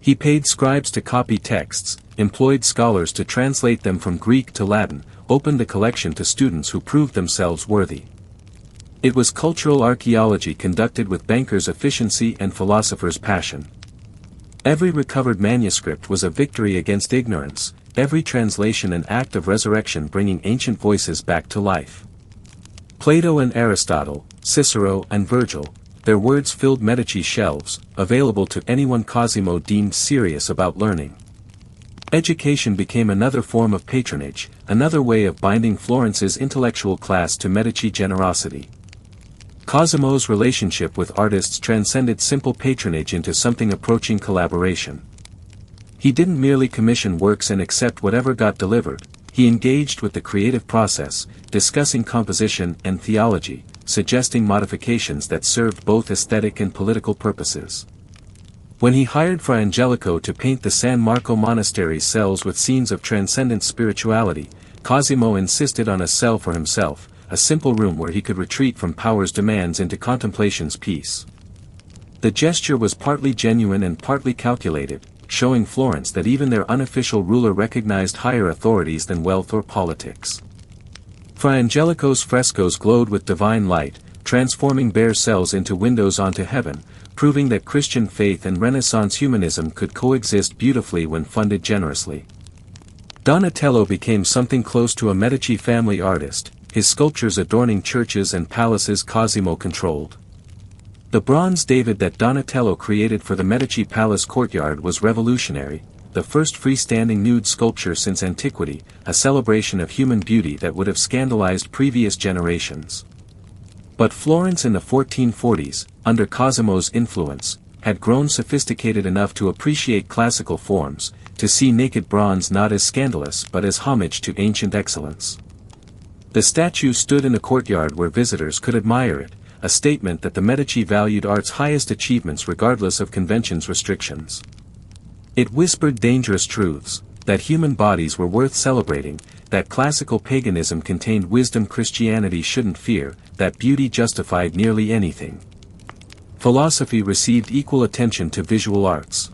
He paid scribes to copy texts, employed scholars to translate them from Greek to Latin, opened the collection to students who proved themselves worthy. It was cultural archaeology conducted with bankers' efficiency and philosophers' passion. Every recovered manuscript was a victory against ignorance, every translation an act of resurrection bringing ancient voices back to life. Plato and Aristotle, Cicero and Virgil, their words filled Medici's shelves, available to anyone Cosimo deemed serious about learning. Education became another form of patronage, another way of binding Florence's intellectual class to Medici generosity. Cosimo's relationship with artists transcended simple patronage into something approaching collaboration. He didn't merely commission works and accept whatever got delivered, he engaged with the creative process, discussing composition and theology, suggesting modifications that served both aesthetic and political purposes. When he hired Fra Angelico to paint the San Marco monastery's cells with scenes of transcendent spirituality, Cosimo insisted on a cell for himself, a simple room where he could retreat from power's demands into contemplation's peace. The gesture was partly genuine and partly calculated, showing Florence that even their unofficial ruler recognized higher authorities than wealth or politics. Fra Angelico's frescoes glowed with divine light, transforming bare cells into windows onto heaven, proving that Christian faith and Renaissance humanism could coexist beautifully when funded generously. Donatello became something close to a Medici family artist, his sculptures adorning churches and palaces Cosimo controlled. The bronze David that Donatello created for the Medici palace courtyard was revolutionary, the first freestanding nude sculpture since antiquity, a celebration of human beauty that would have scandalized previous generations. But Florence in the 1440s, under Cosimo's influence, had grown sophisticated enough to appreciate classical forms, to see naked bronze not as scandalous but as homage to ancient excellence. The statue stood in a courtyard where visitors could admire it, a statement that the Medici valued art's highest achievements regardless of convention's restrictions. It whispered dangerous truths, that human bodies were worth celebrating, that classical paganism contained wisdom Christianity shouldn't fear, that beauty justified nearly anything. Philosophy received equal attention to visual arts.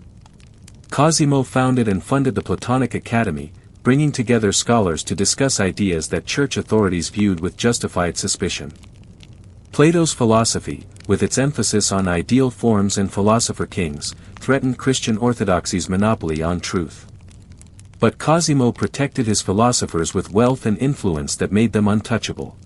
Cosimo founded and funded the Platonic Academy, bringing together scholars to discuss ideas that church authorities viewed with justified suspicion. Plato's philosophy, with its emphasis on ideal forms and philosopher kings, threatened Christian orthodoxy's monopoly on truth. But Cosimo protected his philosophers with wealth and influence that made them untouchable.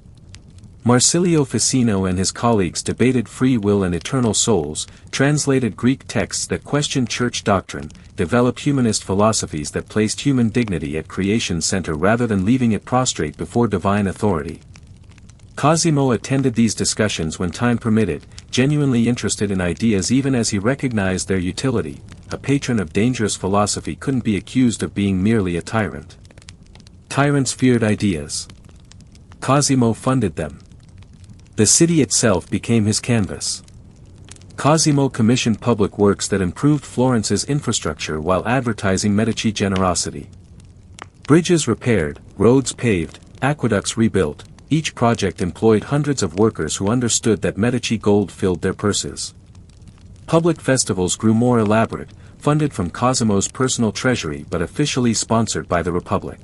Marsilio Ficino and his colleagues debated free will and eternal souls, translated Greek texts that questioned church doctrine, developed humanist philosophies that placed human dignity at creation's center rather than leaving it prostrate before divine authority. Cosimo attended these discussions when time permitted, genuinely interested in ideas even as he recognized their utility. A patron of dangerous philosophy couldn't be accused of being merely a tyrant. Tyrants feared ideas. Cosimo funded them. The city itself became his canvas. Cosimo commissioned public works that improved Florence's infrastructure while advertising Medici generosity. Bridges repaired, roads paved, aqueducts rebuilt, each project employed hundreds of workers who understood that Medici gold filled their purses. Public festivals grew more elaborate, funded from Cosimo's personal treasury but officially sponsored by the Republic.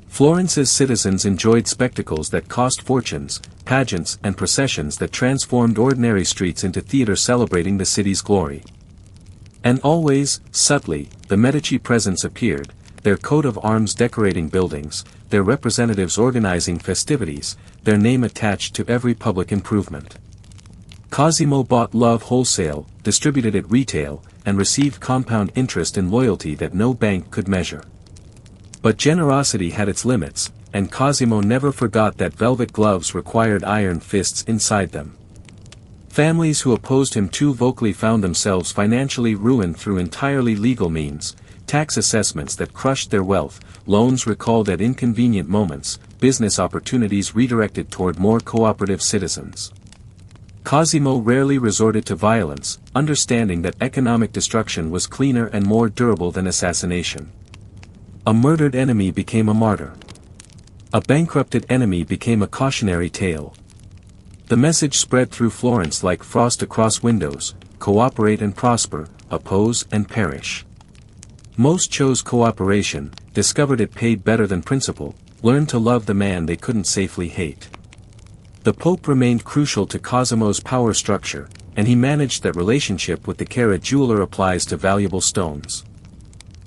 Florence's citizens enjoyed spectacles that cost fortunes, pageants and processions that transformed ordinary streets into theater celebrating the city's glory. And always, subtly, the Medici presence appeared, their coat of arms decorating buildings, their representatives organizing festivities, their name attached to every public improvement. Cosimo bought love wholesale, distributed it retail, and received compound interest and loyalty that no bank could measure. But generosity had its limits, and Cosimo never forgot that velvet gloves required iron fists inside them. Families who opposed him too vocally found themselves financially ruined through entirely legal means, tax assessments that crushed their wealth, loans recalled at inconvenient moments, business opportunities redirected toward more cooperative citizens. Cosimo rarely resorted to violence, understanding that economic destruction was cleaner and more durable than assassination. A murdered enemy became a martyr. A bankrupted enemy became a cautionary tale. The message spread through Florence like frost across windows: cooperate and prosper, oppose and perish. Most chose cooperation, discovered it paid better than principle, learned to love the man they couldn't safely hate. The Pope remained crucial to Cosimo's power structure, and he managed that relationship with the care a jeweler applies to valuable stones.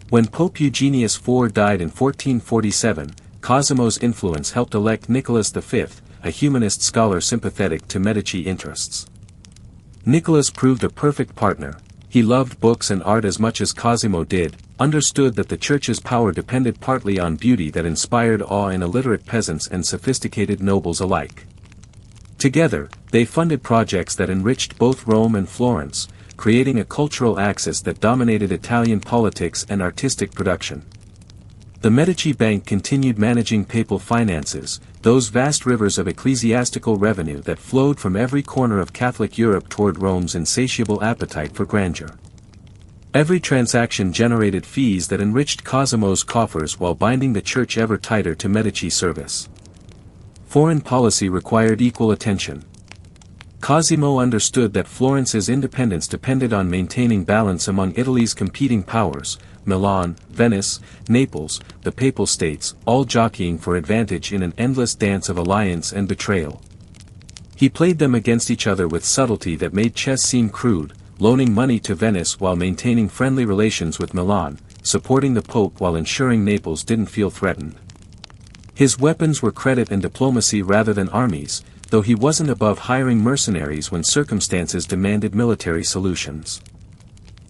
When Pope Eugenius IV died in 1447, Cosimo's influence helped elect Nicholas V, a humanist scholar sympathetic to Medici interests. Nicholas proved a perfect partner. He loved books and art as much as Cosimo did, understood that the Church's power depended partly on beauty that inspired awe in illiterate peasants and sophisticated nobles alike. Together, they funded projects that enriched both Rome and Florence, creating a cultural axis that dominated Italian politics and artistic production. The Medici Bank continued managing papal finances, those vast rivers of ecclesiastical revenue that flowed from every corner of Catholic Europe toward Rome's insatiable appetite for grandeur. Every transaction generated fees that enriched Cosimo's coffers while binding the Church ever tighter to Medici service. Foreign policy required equal attention. Cosimo understood that Florence's independence depended on maintaining balance among Italy's competing powers: Milan, Venice, Naples, the Papal States, all jockeying for advantage in an endless dance of alliance and betrayal. He played them against each other with subtlety that made chess seem crude, loaning money to Venice while maintaining friendly relations with Milan, supporting the Pope while ensuring Naples didn't feel threatened. His weapons were credit and diplomacy rather than armies, though he wasn't above hiring mercenaries when circumstances demanded military solutions.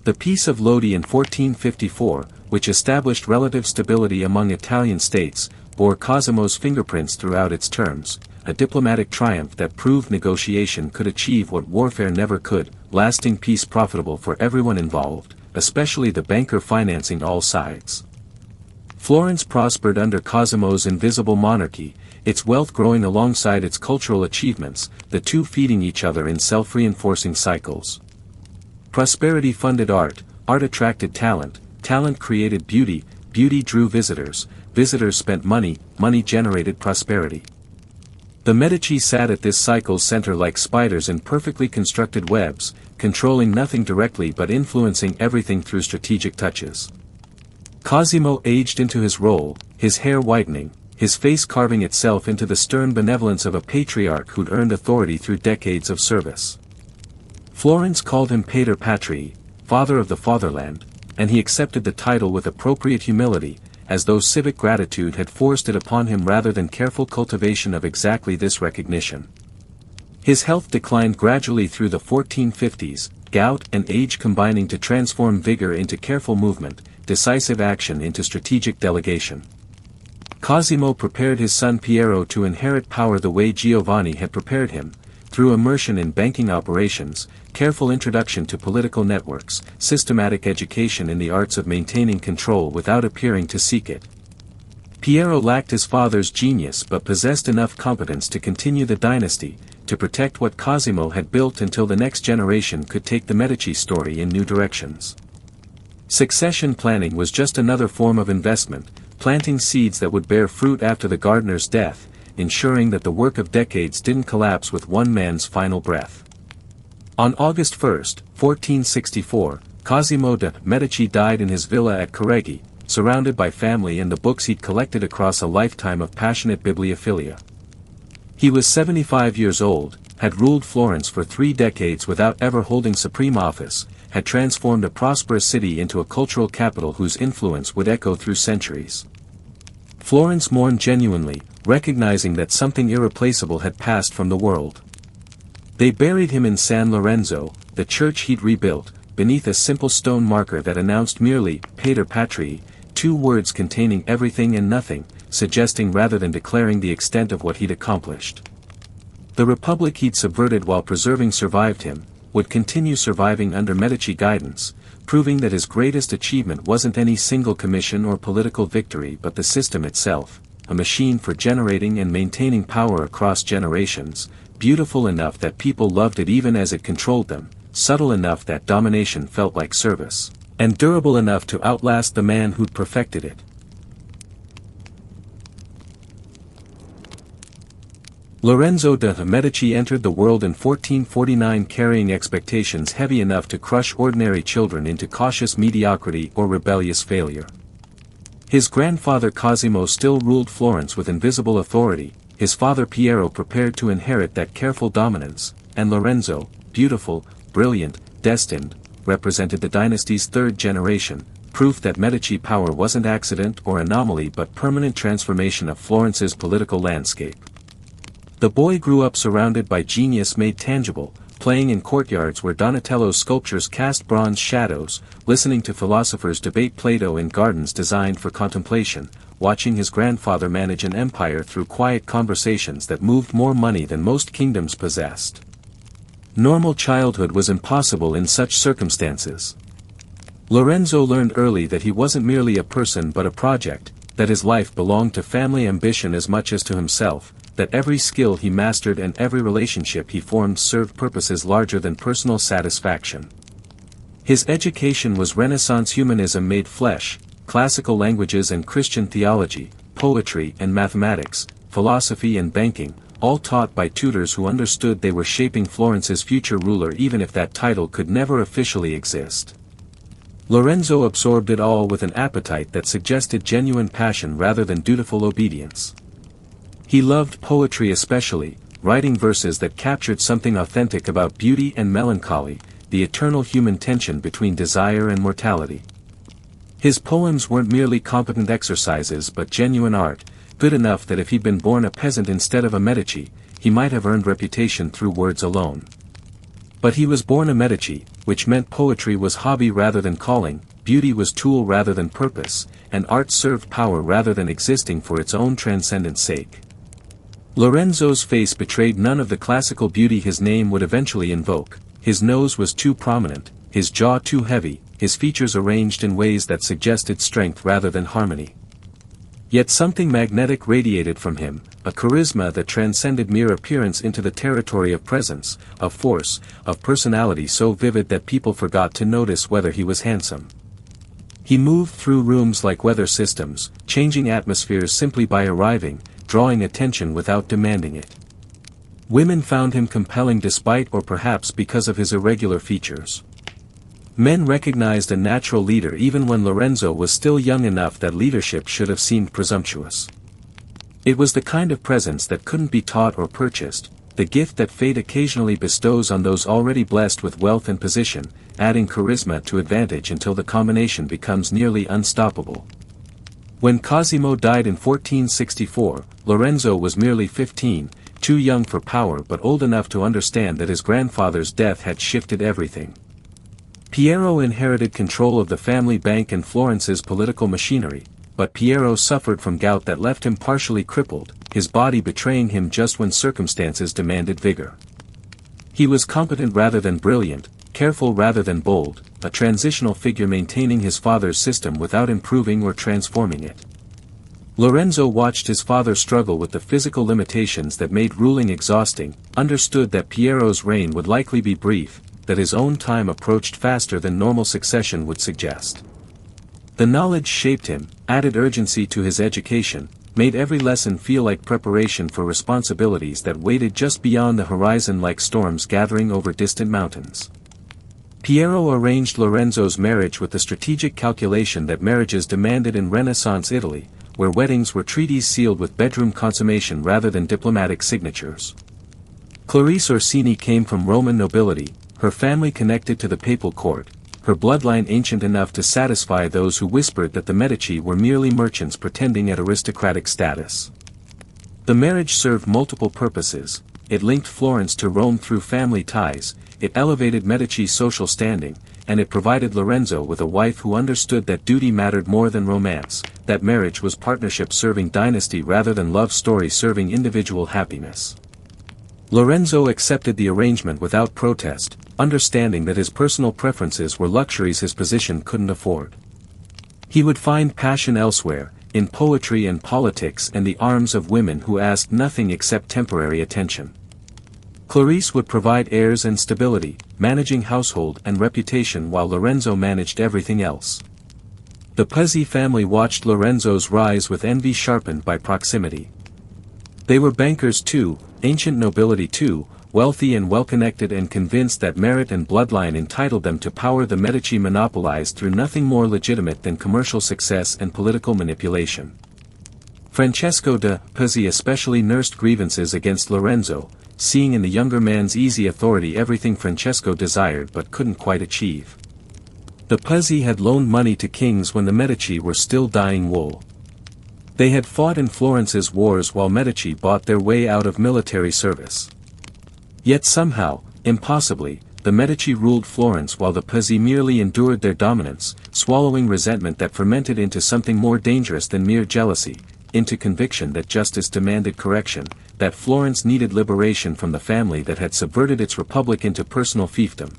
The Peace of Lodi in 1454, which established relative stability among Italian states, bore Cosimo's fingerprints throughout its terms, a diplomatic triumph that proved negotiation could achieve what warfare never could: lasting peace profitable for everyone involved, especially the banker financing all sides. Florence prospered under Cosimo's invisible monarchy, its wealth growing alongside its cultural achievements, the two feeding each other in self-reinforcing cycles. Prosperity funded art, art attracted talent, talent created beauty, beauty drew visitors, visitors spent money, money generated prosperity. The Medici sat at this cycle's center like spiders in perfectly constructed webs, controlling nothing directly but influencing everything through strategic touches. Cosimo aged into his role, his hair whitening, his face carving itself into the stern benevolence of a patriarch who'd earned authority through decades of service. Florence called him Pater Patrii, father of the fatherland, and he accepted the title with appropriate humility, as though civic gratitude had forced it upon him rather than careful cultivation of exactly this recognition. His health declined gradually through the 1450s, gout and age combining to transform vigor into careful movement, decisive action into strategic delegation. Cosimo prepared his son Piero to inherit power the way Giovanni had prepared him, through immersion in banking operations, careful introduction to political networks, systematic education in the arts of maintaining control without appearing to seek it. Piero lacked his father's genius but possessed enough competence to continue the dynasty, to protect what Cosimo had built until the next generation could take the Medici story in new directions. Succession planning was just another form of investment, planting seeds that would bear fruit after the gardener's death, ensuring that the work of decades didn't collapse with one man's final breath. On August 1, 1464, Cosimo de' Medici died in his villa at Careggi, surrounded by family and the books he'd collected across a lifetime of passionate bibliophilia. He was 75 years old, had ruled Florence for 3 decades without ever holding supreme office, had transformed a prosperous city into a cultural capital whose influence would echo through centuries. Florence mourned genuinely, recognizing that something irreplaceable had passed from the world. They buried him in San Lorenzo, the church he'd rebuilt, beneath a simple stone marker that announced merely, Pater Patrii, 2 words containing everything and nothing, suggesting rather than declaring the extent of what he'd accomplished. The republic he'd subverted while preserving survived him, would continue surviving under Medici guidance, proving that his greatest achievement wasn't any single commission or political victory but the system itself, a machine for generating and maintaining power across generations, beautiful enough that people loved it even as it controlled them, subtle enough that domination felt like service, and durable enough to outlast the man who'd perfected it. Lorenzo de' Medici entered the world in 1449 carrying expectations heavy enough to crush ordinary children into cautious mediocrity or rebellious failure. His grandfather Cosimo still ruled Florence with invisible authority, his father Piero prepared to inherit that careful dominance, and Lorenzo, beautiful, brilliant, destined, represented the dynasty's 3rd generation, proof that Medici power wasn't accident or anomaly but permanent transformation of Florence's political landscape. The boy grew up surrounded by genius made tangible, playing in courtyards where Donatello's sculptures cast bronze shadows, listening to philosophers debate Plato in gardens designed for contemplation, watching his grandfather manage an empire through quiet conversations that moved more money than most kingdoms possessed. Normal childhood was impossible in such circumstances. Lorenzo learned early that he wasn't merely a person but a project, that his life belonged to family ambition as much as to himself, that every skill he mastered and every relationship he formed served purposes larger than personal satisfaction. His education was Renaissance humanism made flesh, classical languages and Christian theology, poetry and mathematics, philosophy and banking, all taught by tutors who understood they were shaping Florence's future ruler even if that title could never officially exist. Lorenzo absorbed it all with an appetite that suggested genuine passion rather than dutiful obedience. He loved poetry especially, writing verses that captured something authentic about beauty and melancholy, the eternal human tension between desire and mortality. His poems weren't merely competent exercises but genuine art, good enough that if he'd been born a peasant instead of a Medici, he might have earned reputation through words alone. But he was born a Medici, which meant poetry was hobby rather than calling, beauty was tool rather than purpose, and art served power rather than existing for its own transcendent sake. Lorenzo's face betrayed none of the classical beauty his name would eventually invoke. His nose was too prominent, his jaw too heavy, his features arranged in ways that suggested strength rather than harmony. Yet something magnetic radiated from him, a charisma that transcended mere appearance into the territory of presence, of force, of personality so vivid that people forgot to notice whether he was handsome. He moved through rooms like weather systems, changing atmospheres simply by arriving, drawing attention without demanding it. Women found him compelling despite or perhaps because of his irregular features. Men recognized a natural leader even when Lorenzo was still young enough that leadership should have seemed presumptuous. It was the kind of presence that couldn't be taught or purchased, the gift that fate occasionally bestows on those already blessed with wealth and position, adding charisma to advantage until the combination becomes nearly unstoppable. When Cosimo died in 1464, Lorenzo was merely 15, too young for power but old enough to understand that his grandfather's death had shifted everything. Piero inherited control of the family bank and Florence's political machinery, but Piero suffered from gout that left him partially crippled, his body betraying him just when circumstances demanded vigor. He was competent rather than brilliant, careful rather than bold, a transitional figure maintaining his father's system without improving or transforming it. Lorenzo watched his father struggle with the physical limitations that made ruling exhausting, understood that Piero's reign would likely be brief, that his own time approached faster than normal succession would suggest. The knowledge shaped him, added urgency to his education, made every lesson feel like preparation for responsibilities that waited just beyond the horizon like storms gathering over distant mountains. Piero arranged Lorenzo's marriage with the strategic calculation that marriages demanded in Renaissance Italy, where weddings were treaties sealed with bedroom consummation rather than diplomatic signatures. Clarice Orsini came from Roman nobility, her family connected to the papal court, her bloodline ancient enough to satisfy those who whispered that the Medici were merely merchants pretending at aristocratic status. The marriage served multiple purposes. It linked Florence to Rome through family ties, it elevated Medici's social standing, and it provided Lorenzo with a wife who understood that duty mattered more than romance, that marriage was partnership serving dynasty rather than love story serving individual happiness. Lorenzo accepted the arrangement without protest, understanding that his personal preferences were luxuries his position couldn't afford. He would find passion elsewhere, in poetry and politics and the arms of women who asked nothing except temporary attention. Clarice would provide heirs and stability, managing household and reputation while Lorenzo managed everything else. The Pazzi family watched Lorenzo's rise with envy sharpened by proximity. They were bankers too, ancient nobility too, wealthy and well-connected and convinced that merit and bloodline entitled them to power the Medici monopolized through nothing more legitimate than commercial success and political manipulation. Francesco de' Pazzi especially nursed grievances against Lorenzo, seeing in the younger man's easy authority everything Francesco desired but couldn't quite achieve. The Pazzi had loaned money to kings when the Medici were still dyeing wool. They had fought in Florence's wars while Medici bought their way out of military service. Yet somehow, impossibly, the Medici ruled Florence while the Pazzi merely endured their dominance, swallowing resentment that fermented into something more dangerous than mere jealousy, into conviction that justice demanded correction, that Florence needed liberation from the family that had subverted its republic into personal fiefdom.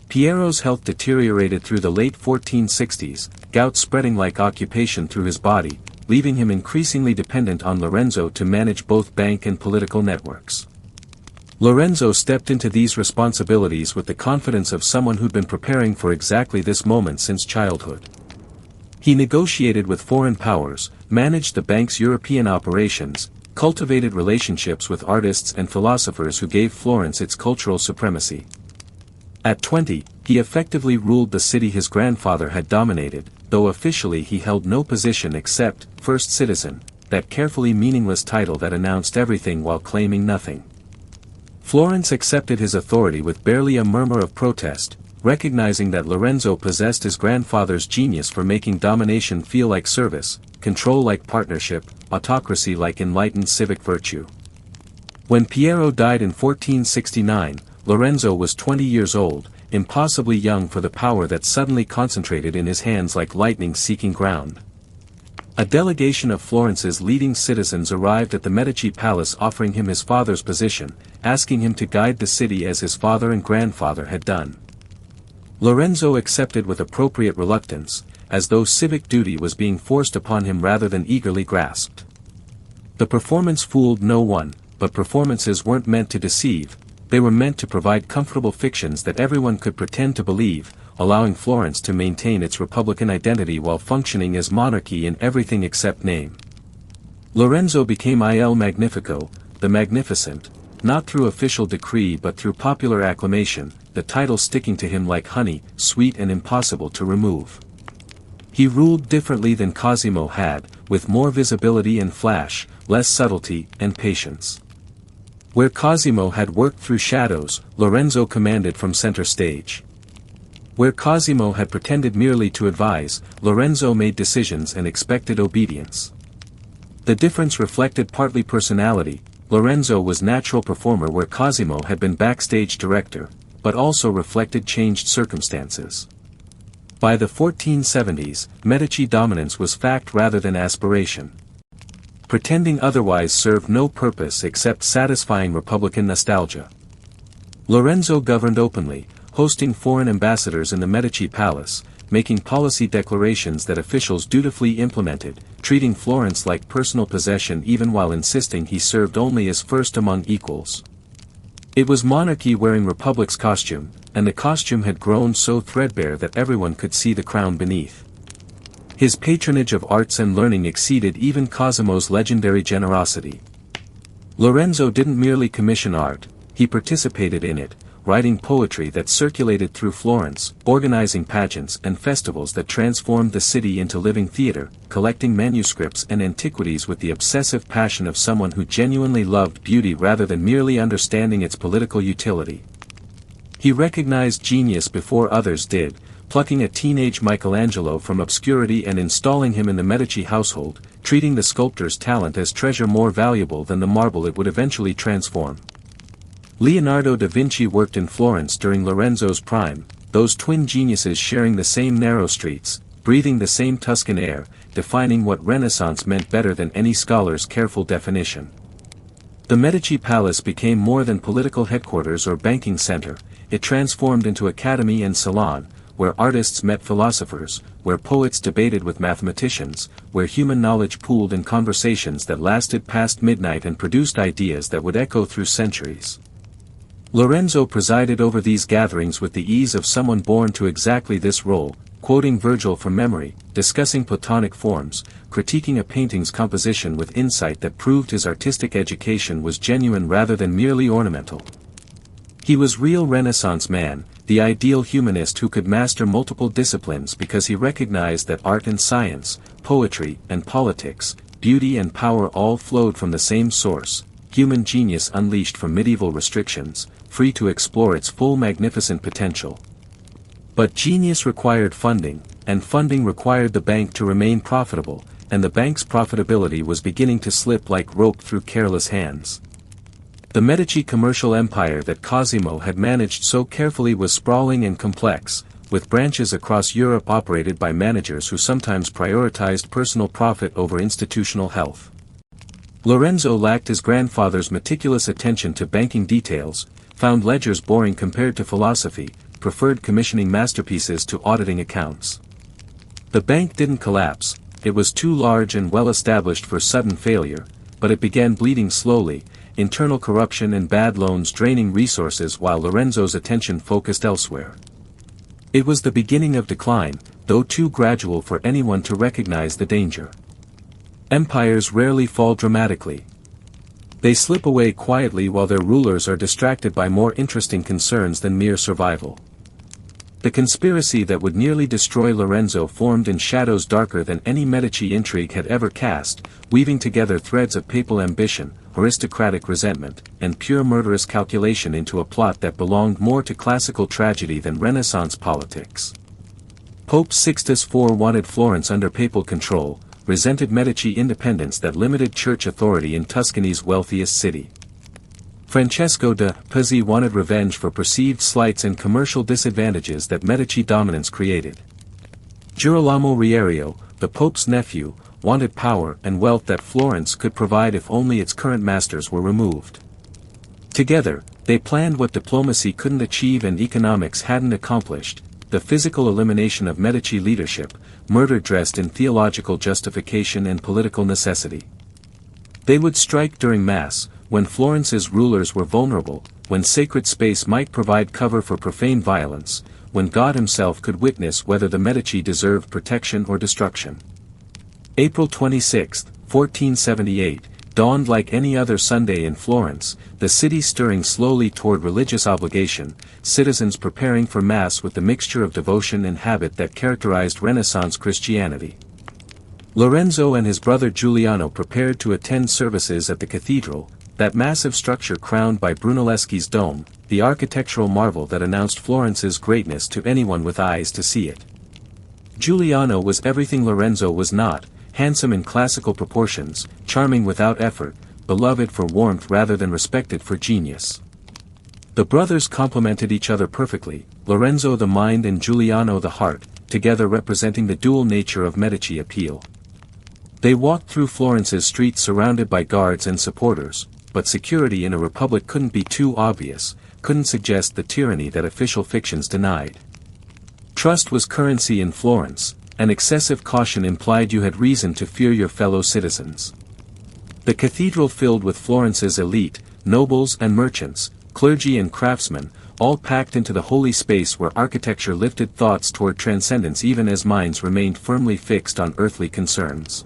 Piero's health deteriorated through the late 1460s, gout spreading like occupation through his body, leaving him increasingly dependent on Lorenzo to manage both bank and political networks. Lorenzo stepped into these responsibilities with the confidence of someone who'd been preparing for exactly this moment since childhood. He negotiated with foreign powers, managed the bank's European operations, cultivated relationships with artists and philosophers who gave Florence its cultural supremacy. At 20, he effectively ruled the city his grandfather had dominated, though officially he held no position except first citizen, that carefully meaningless title that announced everything while claiming nothing. Florence accepted his authority with barely a murmur of protest, recognizing that Lorenzo possessed his grandfather's genius for making domination feel like service, control like partnership, autocracy like enlightened civic virtue. When Piero died in 1469, Lorenzo was 20 years old, impossibly young for the power that suddenly concentrated in his hands like lightning seeking ground. A delegation of Florence's leading citizens arrived at the Medici palace offering him his father's position, asking him to guide the city as his father and grandfather had done. Lorenzo accepted with appropriate reluctance, as though civic duty was being forced upon him rather than eagerly grasped. The performance fooled no one, but performances weren't meant to deceive, they were meant to provide comfortable fictions that everyone could pretend to believe, allowing Florence to maintain its republican identity while functioning as monarchy in everything except name. Lorenzo became Il Magnifico, the Magnificent, not through official decree but through popular acclamation, the title sticking to him like honey, sweet and impossible to remove. He ruled differently than Cosimo had, with more visibility and flash, less subtlety and patience. Where Cosimo had worked through shadows, Lorenzo commanded from center stage. Where Cosimo had pretended merely to advise, Lorenzo made decisions and expected obedience. The difference reflected partly personality. Lorenzo was natural performer where Cosimo had been backstage director, but also reflected changed circumstances. By the 1470s, Medici dominance was fact rather than aspiration. Pretending otherwise served no purpose except satisfying Republican nostalgia. Lorenzo governed openly, hosting foreign ambassadors in the Medici palace, making policy declarations that officials dutifully implemented, treating Florence like personal possession even while insisting he served only as first among equals. It was monarchy wearing republic's costume, and the costume had grown so threadbare that everyone could see the crown beneath. His patronage of arts and learning exceeded even Cosimo's legendary generosity. Lorenzo didn't merely commission art, he participated in it, writing poetry that circulated through Florence, organizing pageants and festivals that transformed the city into living theater, collecting manuscripts and antiquities with the obsessive passion of someone who genuinely loved beauty rather than merely understanding its political utility. He recognized genius before others did, plucking a teenage Michelangelo from obscurity and installing him in the Medici household, treating the sculptor's talent as treasure more valuable than the marble it would eventually transform. Leonardo da Vinci worked in Florence during Lorenzo's prime, those twin geniuses sharing the same narrow streets, breathing the same Tuscan air, defining what Renaissance meant better than any scholar's careful definition. The Medici Palace became more than political headquarters or banking center, it transformed into academy and salon, where artists met philosophers, where poets debated with mathematicians, where human knowledge pooled in conversations that lasted past midnight and produced ideas that would echo through centuries. Lorenzo presided over these gatherings with the ease of someone born to exactly this role, quoting Virgil from memory, discussing Platonic forms, critiquing a painting's composition with insight that proved his artistic education was genuine rather than merely ornamental. He was real Renaissance man, the ideal humanist who could master multiple disciplines because he recognized that art and science, poetry and politics, beauty and power all flowed from the same source, human genius unleashed from medieval restrictions, free to explore its full magnificent potential. But genius required funding, and funding required the bank to remain profitable, and the bank's profitability was beginning to slip like rope through careless hands. The Medici commercial empire that Cosimo had managed so carefully was sprawling and complex, with branches across Europe operated by managers who sometimes prioritized personal profit over institutional health. Lorenzo lacked his grandfather's meticulous attention to banking details, found ledgers boring compared to philosophy, preferred commissioning masterpieces to auditing accounts. The bank didn't collapse, it was too large and well established for sudden failure, but it began bleeding slowly, internal corruption and bad loans draining resources while Lorenzo's attention focused elsewhere. It was the beginning of decline, though too gradual for anyone to recognize the danger. Empires rarely fall dramatically. They slip away quietly while their rulers are distracted by more interesting concerns than mere survival. The conspiracy that would nearly destroy Lorenzo formed in shadows darker than any Medici intrigue had ever cast, weaving together threads of papal ambition, aristocratic resentment, and pure murderous calculation into a plot that belonged more to classical tragedy than Renaissance politics. Pope Sixtus IV wanted Florence under papal control, resented Medici independence that limited church authority in Tuscany's wealthiest city. Francesco de' Pazzi wanted revenge for perceived slights and commercial disadvantages that Medici dominance created. Girolamo Riario, the Pope's nephew, wanted power and wealth that Florence could provide if only its current masters were removed. Together, they planned what diplomacy couldn't achieve and economics hadn't accomplished, the physical elimination of Medici leadership, murder dressed in theological justification and political necessity. They would strike during Mass, when Florence's rulers were vulnerable, when sacred space might provide cover for profane violence, when God himself could witness whether the Medici deserved protection or destruction. April 26, 1478, dawned like any other Sunday in Florence, the city stirring slowly toward religious obligation, citizens preparing for Mass with the mixture of devotion and habit that characterized Renaissance Christianity. Lorenzo and his brother Giuliano prepared to attend services at the cathedral, that massive structure crowned by Brunelleschi's dome, the architectural marvel that announced Florence's greatness to anyone with eyes to see it. Giuliano was everything Lorenzo was not, handsome in classical proportions, charming without effort, beloved for warmth rather than respected for genius. The brothers complemented each other perfectly, Lorenzo the mind and Giuliano the heart, together representing the dual nature of Medici appeal. They walked through Florence's streets surrounded by guards and supporters, but security in a republic couldn't be too obvious, couldn't suggest the tyranny that official fictions denied. Trust was currency in Florence, and excessive caution implied you had reason to fear your fellow citizens. The cathedral filled with Florence's elite, nobles and merchants, clergy and craftsmen, all packed into the holy space where architecture lifted thoughts toward transcendence even as minds remained firmly fixed on earthly concerns.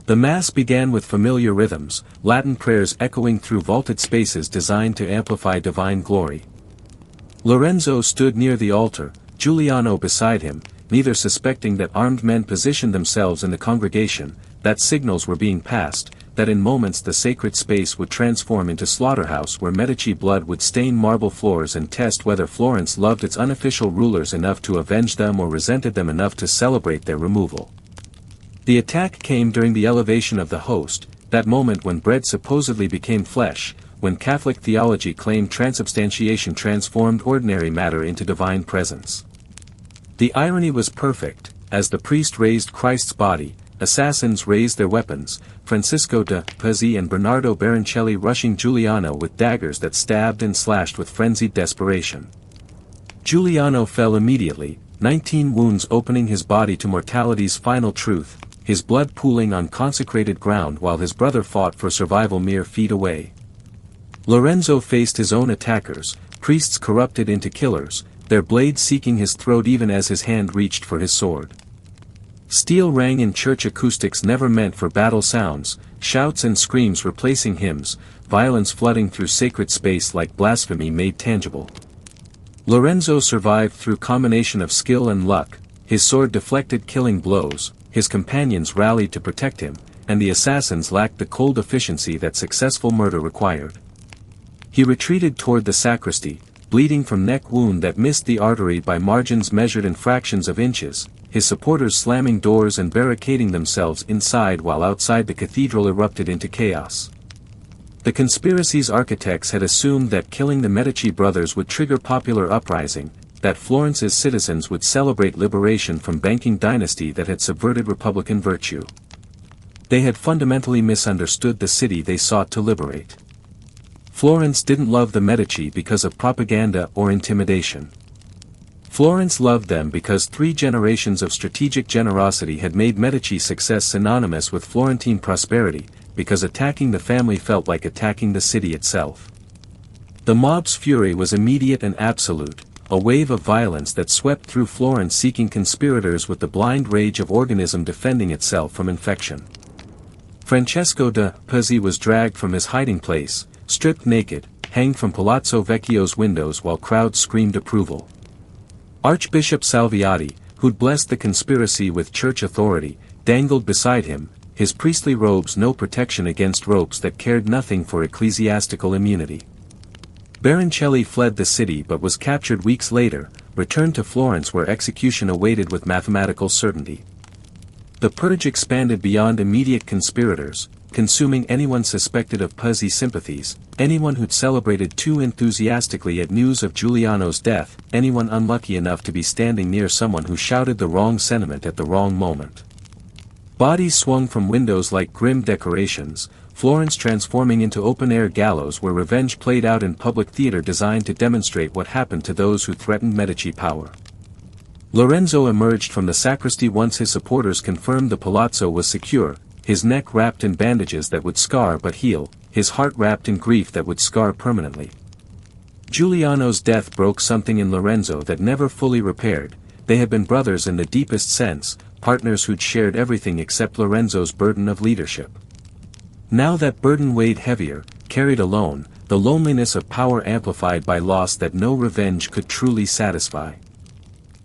The Mass began with familiar rhythms, Latin prayers echoing through vaulted spaces designed to amplify divine glory. Lorenzo stood near the altar, Giuliano beside him, neither suspecting that armed men positioned themselves in the congregation, that signals were being passed, that in moments the sacred space would transform into slaughterhouse where Medici blood would stain marble floors and test whether Florence loved its unofficial rulers enough to avenge them or resented them enough to celebrate their removal. The attack came during the elevation of the host, that moment when bread supposedly became flesh, when Catholic theology claimed transubstantiation transformed ordinary matter into divine presence. The irony was perfect, as the priest raised Christ's body, assassins raised their weapons, Francisco de Pazzi and Bernardo Baroncelli rushing Giuliano with daggers that stabbed and slashed with frenzied desperation. Giuliano fell immediately, 19 wounds opening his body to mortality's final truth, his blood pooling on consecrated ground while his brother fought for survival mere feet away. Lorenzo faced his own attackers, priests corrupted into killers, their blades seeking his throat even as his hand reached for his sword. Steel rang in church acoustics never meant for battle sounds, shouts and screams replacing hymns, violence flooding through sacred space like blasphemy made tangible. Lorenzo survived through combination of skill and luck, his sword deflected killing blows, his companions rallied to protect him, and the assassins lacked the cold efficiency that successful murder required. He retreated toward the sacristy, bleeding from neck wound that missed the artery by margins measured in fractions of inches, his supporters slamming doors and barricading themselves inside while outside the cathedral erupted into chaos. The conspiracy's architects had assumed that killing the Medici brothers would trigger popular uprising, that Florence's citizens would celebrate liberation from banking dynasty that had subverted republican virtue. They had fundamentally misunderstood the city they sought to liberate. Florence didn't love the Medici because of propaganda or intimidation. Florence loved them because 3 generations of strategic generosity had made Medici success synonymous with Florentine prosperity, because attacking the family felt like attacking the city itself. The mob's fury was immediate and absolute, a wave of violence that swept through Florence seeking conspirators with the blind rage of organism defending itself from infection. Francesco de' Pazzi was dragged from his hiding place, stripped naked, hanged from Palazzo Vecchio's windows while crowds screamed approval. Archbishop Salviati, who'd blessed the conspiracy with church authority, dangled beside him, his priestly robes no protection against ropes that cared nothing for ecclesiastical immunity. Baroncelli fled the city but was captured weeks later, returned to Florence where execution awaited with mathematical certainty. The purge expanded beyond immediate conspirators, consuming anyone suspected of Pazzi sympathies, anyone who'd celebrated too enthusiastically at news of Giuliano's death, anyone unlucky enough to be standing near someone who shouted the wrong sentiment at the wrong moment. Bodies swung from windows like grim decorations, Florence transforming into open-air gallows where revenge played out in public theater designed to demonstrate what happened to those who threatened Medici power. Lorenzo emerged from the sacristy once his supporters confirmed the palazzo was secure, his neck wrapped in bandages that would scar but heal, his heart wrapped in grief that would scar permanently. Giuliano's death broke something in Lorenzo that never fully repaired. They had been brothers in the deepest sense, partners who'd shared everything except Lorenzo's burden of leadership. Now that burden weighed heavier, carried alone, the loneliness of power amplified by loss that no revenge could truly satisfy.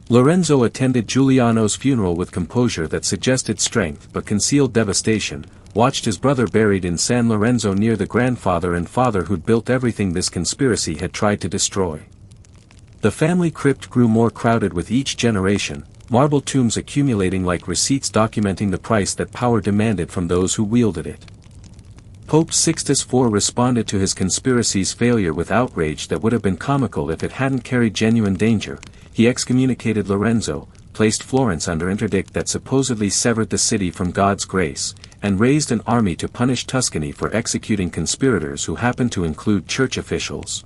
Lorenzo attended Giuliano's funeral with composure that suggested strength but concealed devastation, watched his brother buried in San Lorenzo near the grandfather and father who'd built everything this conspiracy had tried to destroy. The family crypt grew more crowded with each generation, marble tombs accumulating like receipts documenting the price that power demanded from those who wielded it. Pope Sixtus IV responded to his conspiracy's failure with outrage that would have been comical if it hadn't carried genuine danger. He excommunicated Lorenzo, placed Florence under interdict that supposedly severed the city from God's grace, and raised an army to punish Tuscany for executing conspirators who happened to include church officials.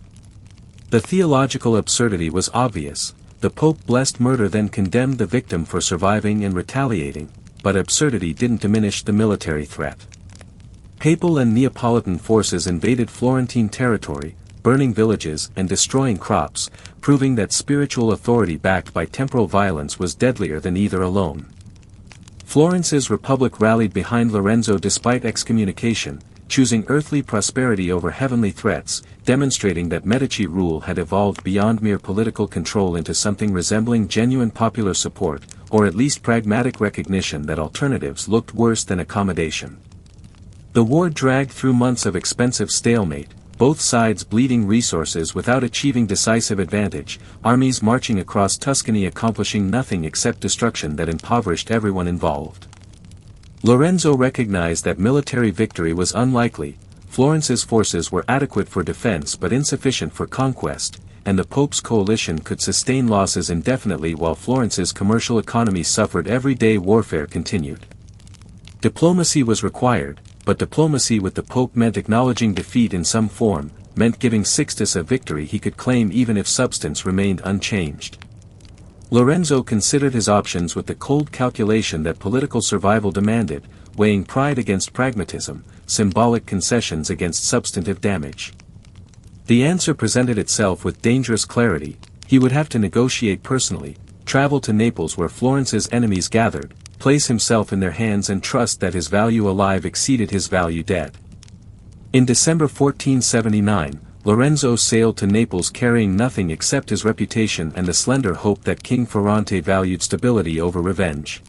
The theological absurdity was obvious. The Pope blessed murder then condemned the victim for surviving and retaliating, but absurdity didn't diminish the military threat. Papal and Neapolitan forces invaded Florentine territory, burning villages and destroying crops, proving that spiritual authority backed by temporal violence was deadlier than either alone. Florence's republic rallied behind Lorenzo despite excommunication, choosing earthly prosperity over heavenly threats, demonstrating that Medici rule had evolved beyond mere political control into something resembling genuine popular support, or at least pragmatic recognition that alternatives looked worse than accommodation. The war dragged through months of expensive stalemate, both sides bleeding resources without achieving decisive advantage, armies marching across Tuscany accomplishing nothing except destruction that impoverished everyone involved. Lorenzo recognized that military victory was unlikely. Florence's forces were adequate for defense but insufficient for conquest, and the Pope's coalition could sustain losses indefinitely while Florence's commercial economy suffered. Everyday warfare continued. Diplomacy was required, but diplomacy with the Pope meant acknowledging defeat in some form, meant giving Sixtus a victory he could claim even if substance remained unchanged. Lorenzo considered his options with the cold calculation that political survival demanded, weighing pride against pragmatism, symbolic concessions against substantive damage. The answer presented itself with dangerous clarity. He would have to negotiate personally, travel to Naples where Florence's enemies gathered, place himself in their hands and trust that his value alive exceeded his value dead. In December 1479, Lorenzo sailed to Naples carrying nothing except his reputation and the slender hope that King Ferrante valued stability over revenge.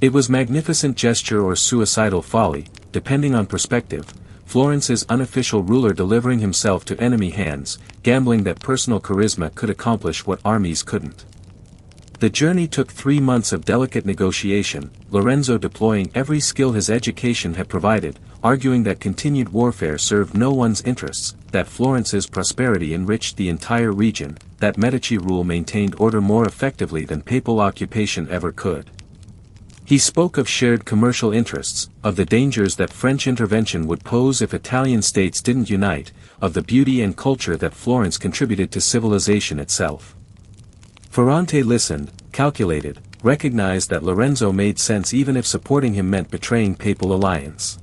It was magnificent gesture or suicidal folly, depending on perspective, Florence's unofficial ruler delivering himself to enemy hands, gambling that personal charisma could accomplish what armies couldn't. The journey took 3 months of delicate negotiation, Lorenzo deploying every skill his education had provided, arguing that continued warfare served no one's interests, that Florence's prosperity enriched the entire region, that Medici rule maintained order more effectively than papal occupation ever could. He spoke of shared commercial interests, of the dangers that French intervention would pose if Italian states didn't unite, of the beauty and culture that Florence contributed to civilization itself. Ferrante listened, calculated, recognized that Lorenzo made sense even if supporting him meant betraying papal alliance.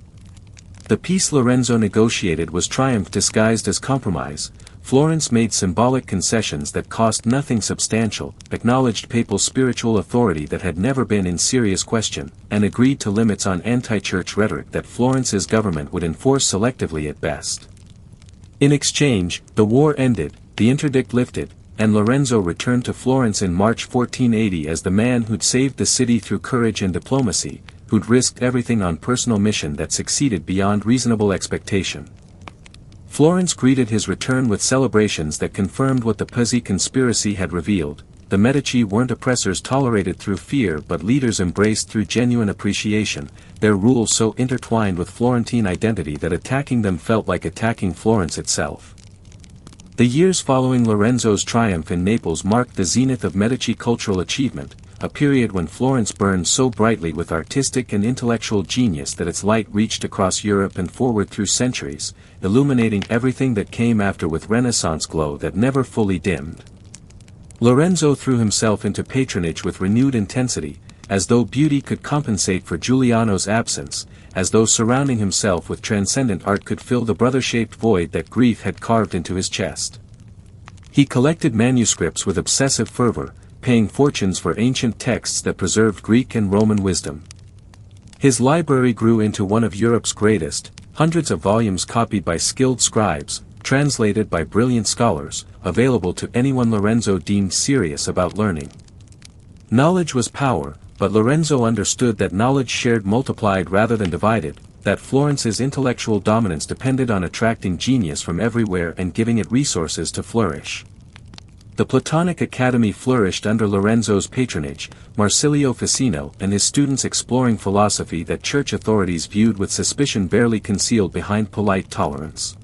The peace Lorenzo negotiated was triumph disguised as compromise. Florence made symbolic concessions that cost nothing substantial, acknowledged papal spiritual authority that had never been in serious question, and agreed to limits on anti-church rhetoric that Florence's government would enforce selectively at best. In exchange, the war ended, the interdict lifted, and Lorenzo returned to Florence in March 1480 as the man who'd saved the city through courage and diplomacy, who'd risked everything on personal mission that succeeded beyond reasonable expectation. Florence greeted his return with celebrations that confirmed what the Pazzi Conspiracy had revealed. The Medici weren't oppressors tolerated through fear but leaders embraced through genuine appreciation, their rule so intertwined with Florentine identity that attacking them felt like attacking Florence itself. The years following Lorenzo's triumph in Naples marked the zenith of Medici cultural achievement, a period when Florence burned so brightly with artistic and intellectual genius that its light reached across Europe and forward through centuries, illuminating everything that came after with Renaissance glow that never fully dimmed. Lorenzo threw himself into patronage with renewed intensity, as though beauty could compensate for Giuliano's absence, as though surrounding himself with transcendent art could fill the brother-shaped void that grief had carved into his chest. He collected manuscripts with obsessive fervor, paying fortunes for ancient texts that preserved Greek and Roman wisdom. His library grew into one of Europe's greatest, hundreds of volumes copied by skilled scribes, translated by brilliant scholars, available to anyone Lorenzo deemed serious about learning. Knowledge was power, but Lorenzo understood that knowledge shared multiplied rather than divided. that Florence's intellectual dominance depended on attracting genius from everywhere and giving it resources to flourish. The Platonic Academy flourished under Lorenzo's patronage, Marsilio Ficino and his students exploring philosophy that church authorities viewed with suspicion barely concealed behind polite tolerance.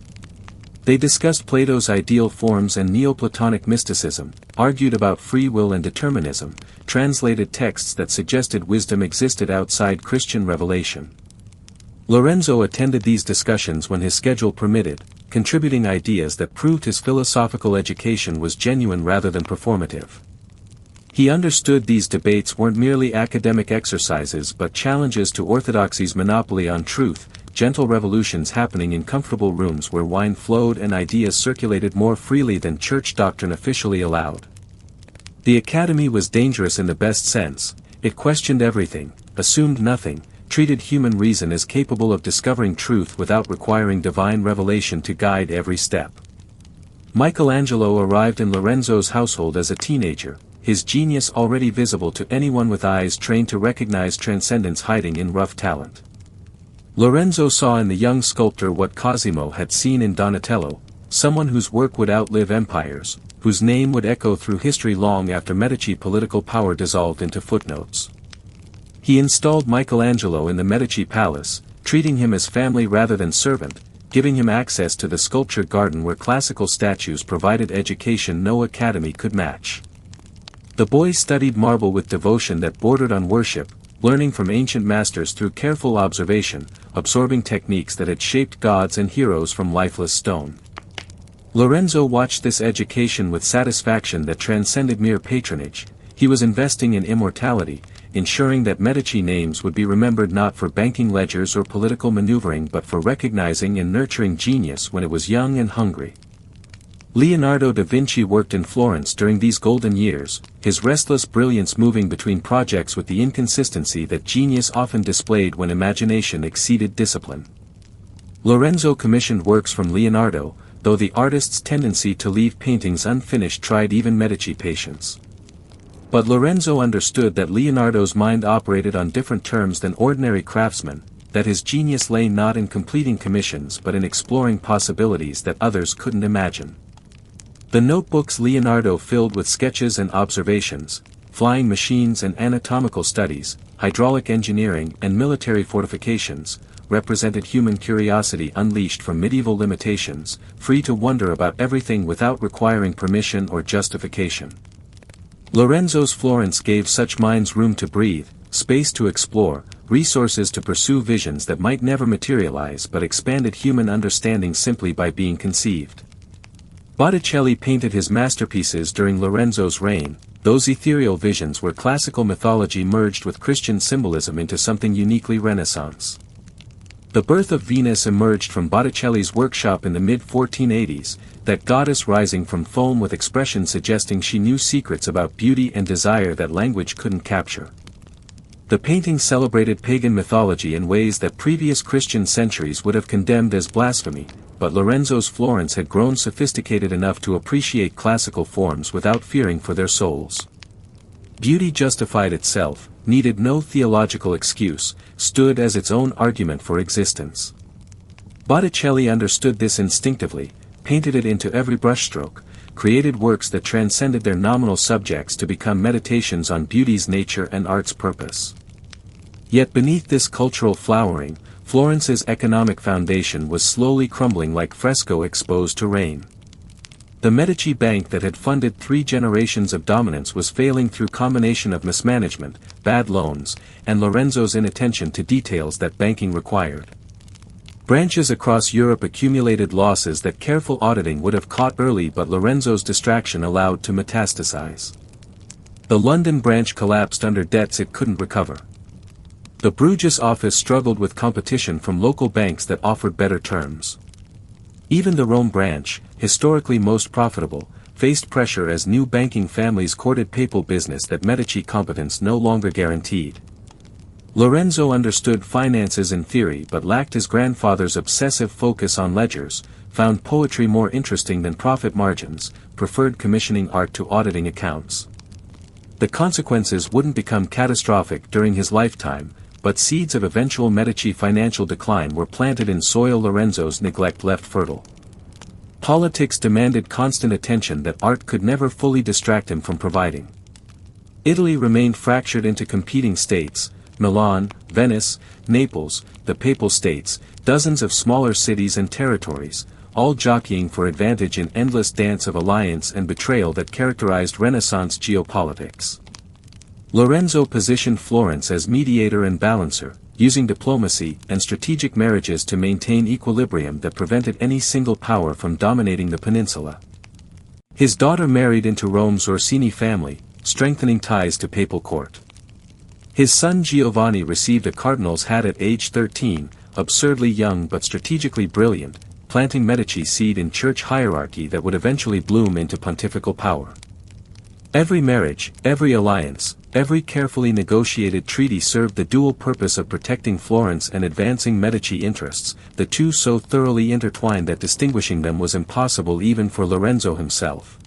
They discussed Plato's ideal forms and Neoplatonic mysticism, argued about free will and determinism, translated texts that suggested wisdom existed outside Christian revelation. Lorenzo attended these discussions when his schedule permitted, contributing ideas that proved his philosophical education was genuine rather than performative. He understood these debates weren't merely academic exercises but challenges to orthodoxy's monopoly on truth, gentle revolutions happening in comfortable rooms where wine flowed and ideas circulated more freely than church doctrine officially allowed. The academy was dangerous in the best sense. It questioned everything, assumed nothing, treated human reason as capable of discovering truth without requiring divine revelation to guide every step. Michelangelo arrived in Lorenzo's household as a teenager, his genius already visible to anyone with eyes trained to recognize transcendence hiding in rough talent. Lorenzo saw in the young sculptor what Cosimo had seen in Donatello, someone whose work would outlive empires, whose name would echo through history long after Medici political power dissolved into footnotes. He installed Michelangelo in the Medici palace, treating him as family rather than servant, giving him access to the sculpture garden where classical statues provided education no academy could match. The boy studied marble with devotion that bordered on worship, learning from ancient masters through careful observation, absorbing techniques that had shaped gods and heroes from lifeless stone. Lorenzo watched this education with satisfaction that transcended mere patronage. He was investing in immortality, ensuring that Medici names would be remembered not for banking ledgers or political maneuvering but for recognizing and nurturing genius when it was young and hungry. Leonardo da Vinci worked in Florence during these golden years, his restless brilliance moving between projects with the inconsistency that genius often displayed when imagination exceeded discipline. Lorenzo commissioned works from Leonardo, though the artist's tendency to leave paintings unfinished tried even Medici patience. But Lorenzo understood that Leonardo's mind operated on different terms than ordinary craftsmen, that his genius lay not in completing commissions but in exploring possibilities that others couldn't imagine. The notebooks Leonardo filled with sketches and observations, flying machines and anatomical studies, hydraulic engineering and military fortifications, represented human curiosity unleashed from medieval limitations, free to wonder about everything without requiring permission or justification. Lorenzo's Florence gave such minds room to breathe, space to explore, resources to pursue visions that might never materialize but expanded human understanding simply by being conceived. Botticelli painted his masterpieces during Lorenzo's reign, those ethereal visions where classical mythology merged with Christian symbolism into something uniquely Renaissance. The birth of Venus emerged from Botticelli's workshop in the mid-1480s, that goddess rising from foam with expression suggesting she knew secrets about beauty and desire that language couldn't capture. The painting celebrated pagan mythology in ways that previous Christian centuries would have condemned as blasphemy, but Lorenzo's Florence had grown sophisticated enough to appreciate classical forms without fearing for their souls. Beauty justified itself, needed no theological excuse, stood as its own argument for existence. Botticelli understood this instinctively, painted it into every brushstroke, created works that transcended their nominal subjects to become meditations on beauty's nature and art's purpose. Yet beneath this cultural flowering, Florence's economic foundation was slowly crumbling like fresco exposed to rain. The Medici bank that had funded 3 generations of dominance was failing through combination of mismanagement, bad loans, and Lorenzo's inattention to details that banking required. Branches across Europe accumulated losses that careful auditing would have caught early but Lorenzo's distraction allowed to metastasize. The London branch collapsed under debts it couldn't recover. The Bruges office struggled with competition from local banks that offered better terms. Even the Rome branch, historically most profitable, faced pressure as new banking families courted papal business that Medici competence no longer guaranteed. Lorenzo understood finances in theory but lacked his grandfather's obsessive focus on ledgers, found poetry more interesting than profit margins, preferred commissioning art to auditing accounts. The consequences wouldn't become catastrophic during his lifetime, but seeds of eventual Medici financial decline were planted in soil Lorenzo's neglect left fertile. Politics demanded constant attention that art could never fully distract him from providing. Italy remained fractured into competing states: Milan, Venice, Naples, the Papal States, dozens of smaller cities and territories, all jockeying for advantage in endless dance of alliance and betrayal that characterized Renaissance geopolitics. Lorenzo positioned Florence as mediator and balancer, using diplomacy and strategic marriages to maintain equilibrium that prevented any single power from dominating the peninsula. His daughter married into Rome's Orsini family, strengthening ties to papal court. His son Giovanni received a cardinal's hat at age 13, absurdly young but strategically brilliant, planting Medici's seed in church hierarchy that would eventually bloom into pontifical power. Every marriage, every alliance, every carefully negotiated treaty served the dual purpose of protecting Florence and advancing Medici interests, the two so thoroughly intertwined that distinguishing them was impossible even for Lorenzo himself.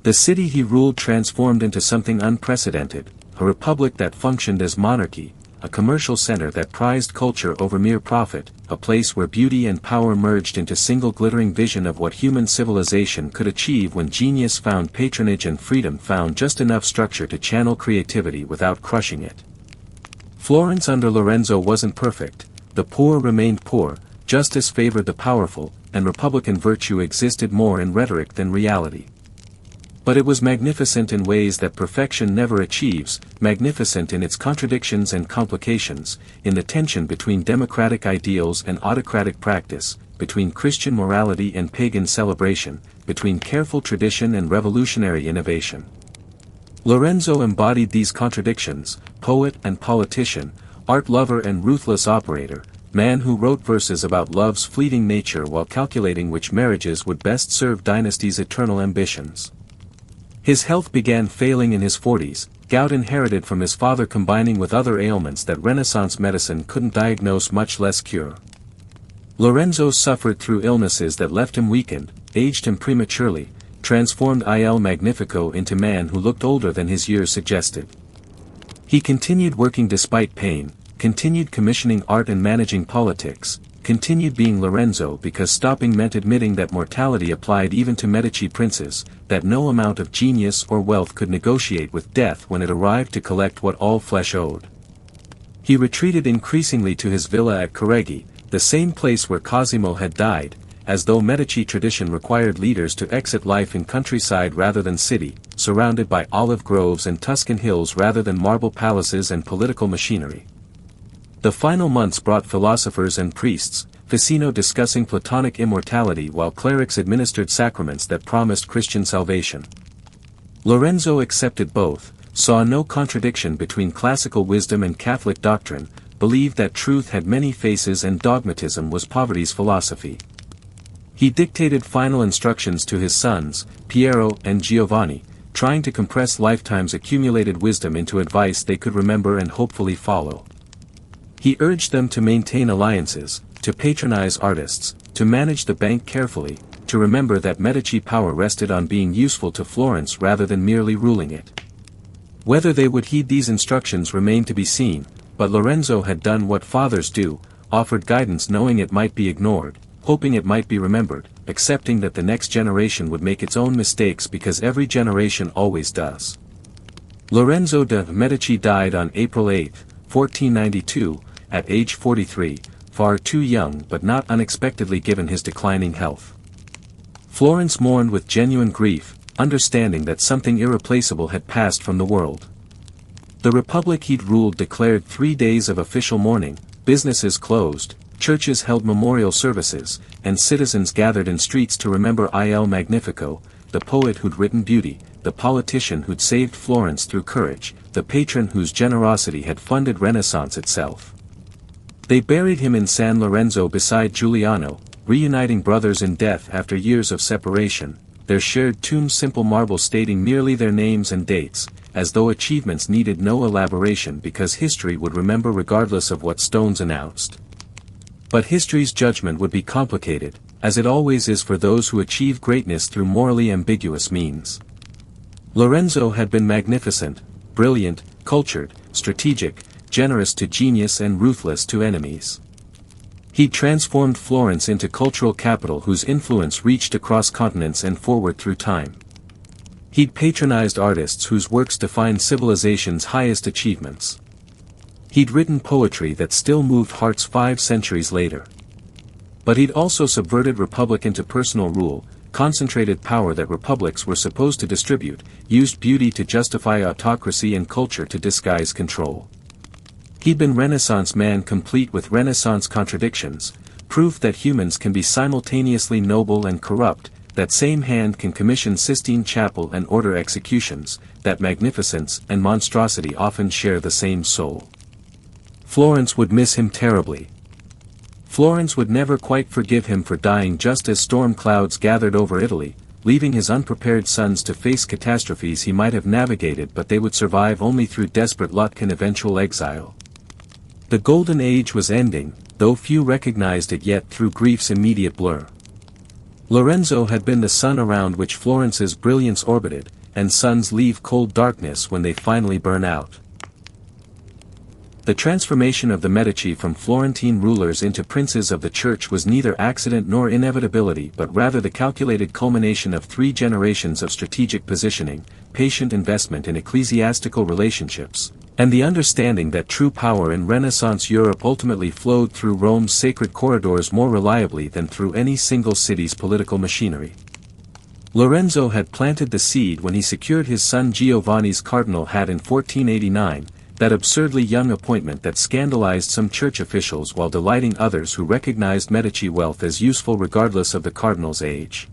The city he ruled transformed into something unprecedented, a republic that functioned as monarchy, a commercial center that prized culture over mere profit, a place where beauty and power merged into single glittering vision of what human civilization could achieve when genius found patronage and freedom found just enough structure to channel creativity without crushing it. Florence under Lorenzo wasn't perfect, the poor remained poor, justice favored the powerful, and republican virtue existed more in rhetoric than reality. But it was magnificent in ways that perfection never achieves, magnificent in its contradictions and complications, in the tension between democratic ideals and autocratic practice, between Christian morality and pagan celebration, between careful tradition and revolutionary innovation. Lorenzo embodied these contradictions: poet and politician, art lover and ruthless operator, man who wrote verses about love's fleeting nature while calculating which marriages would best serve dynasty's eternal ambitions. His health began failing in his 40s, gout inherited from his father combining with other ailments that Renaissance medicine couldn't diagnose much less cure. Lorenzo suffered through illnesses that left him weakened, aged him prematurely, transformed Il Magnifico into man who looked older than his years suggested. He continued working despite pain, continued commissioning art and managing politics, continued being Lorenzo because stopping meant admitting that mortality applied even to Medici princes, that no amount of genius or wealth could negotiate with death when it arrived to collect what all flesh owed. He retreated increasingly to his villa at Careggi, the same place where Cosimo had died, as though Medici tradition required leaders to exit life in countryside rather than city, surrounded by olive groves and Tuscan hills rather than marble palaces and political machinery. The final months brought philosophers and priests, Ficino discussing Platonic immortality while clerics administered sacraments that promised Christian salvation. Lorenzo accepted both, saw no contradiction between classical wisdom and Catholic doctrine, believed that truth had many faces and dogmatism was poverty's philosophy. He dictated final instructions to his sons, Piero and Giovanni, trying to compress lifetime's accumulated wisdom into advice they could remember and hopefully follow. He urged them to maintain alliances, to patronize artists, to manage the bank carefully, to remember that Medici power rested on being useful to Florence rather than merely ruling it. Whether they would heed these instructions remained to be seen, but Lorenzo had done what fathers do, offered guidance knowing it might be ignored, hoping it might be remembered, accepting that the next generation would make its own mistakes because every generation always does. Lorenzo de' Medici died on April 8, 1492, at age 43, far too young but not unexpectedly given his declining health. Florence mourned with genuine grief, understanding that something irreplaceable had passed from the world. The republic he'd ruled declared 3 days of official mourning, businesses closed, churches held memorial services, and citizens gathered in streets to remember Il Magnifico, the poet who'd written beauty, the politician who'd saved Florence through courage, the patron whose generosity had funded Renaissance itself. They buried him in San Lorenzo beside Giuliano, reuniting brothers in death after years of separation, their shared tomb simple marble stating merely their names and dates, as though achievements needed no elaboration because history would remember regardless of what stones announced. But history's judgment would be complicated, as it always is for those who achieve greatness through morally ambiguous means. Lorenzo had been magnificent, brilliant, cultured, strategic, generous to genius and ruthless to enemies. He'd transformed Florence into cultural capital whose influence reached across continents and forward through time. He'd patronized artists whose works define civilization's highest achievements. He'd written poetry that still moved hearts 5 centuries later. But he'd also subverted republic into personal rule, concentrated power that republics were supposed to distribute, used beauty to justify autocracy and culture to disguise control. He'd been Renaissance man complete with Renaissance contradictions, proof that humans can be simultaneously noble and corrupt, that same hand can commission Sistine Chapel and order executions, that magnificence and monstrosity often share the same soul. Florence would miss him terribly. Florence would never quite forgive him for dying just as storm clouds gathered over Italy, leaving his unprepared sons to face catastrophes he might have navigated, but they would survive only through desperate luck and eventual exile. The Golden Age was ending, though few recognized it yet through grief's immediate blur. Lorenzo had been the sun around which Florence's brilliance orbited, and suns leave cold darkness when they finally burn out. The transformation of the Medici from Florentine rulers into princes of the church was neither accident nor inevitability but rather the calculated culmination of 3 generations of strategic positioning, patient investment in ecclesiastical relationships, and the understanding that true power in Renaissance Europe ultimately flowed through Rome's sacred corridors more reliably than through any single city's political machinery. Lorenzo had planted the seed when he secured his son Giovanni's cardinal hat in 1489, that absurdly young appointment that scandalized some church officials while delighting others who recognized Medici wealth as useful regardless of the cardinal's age.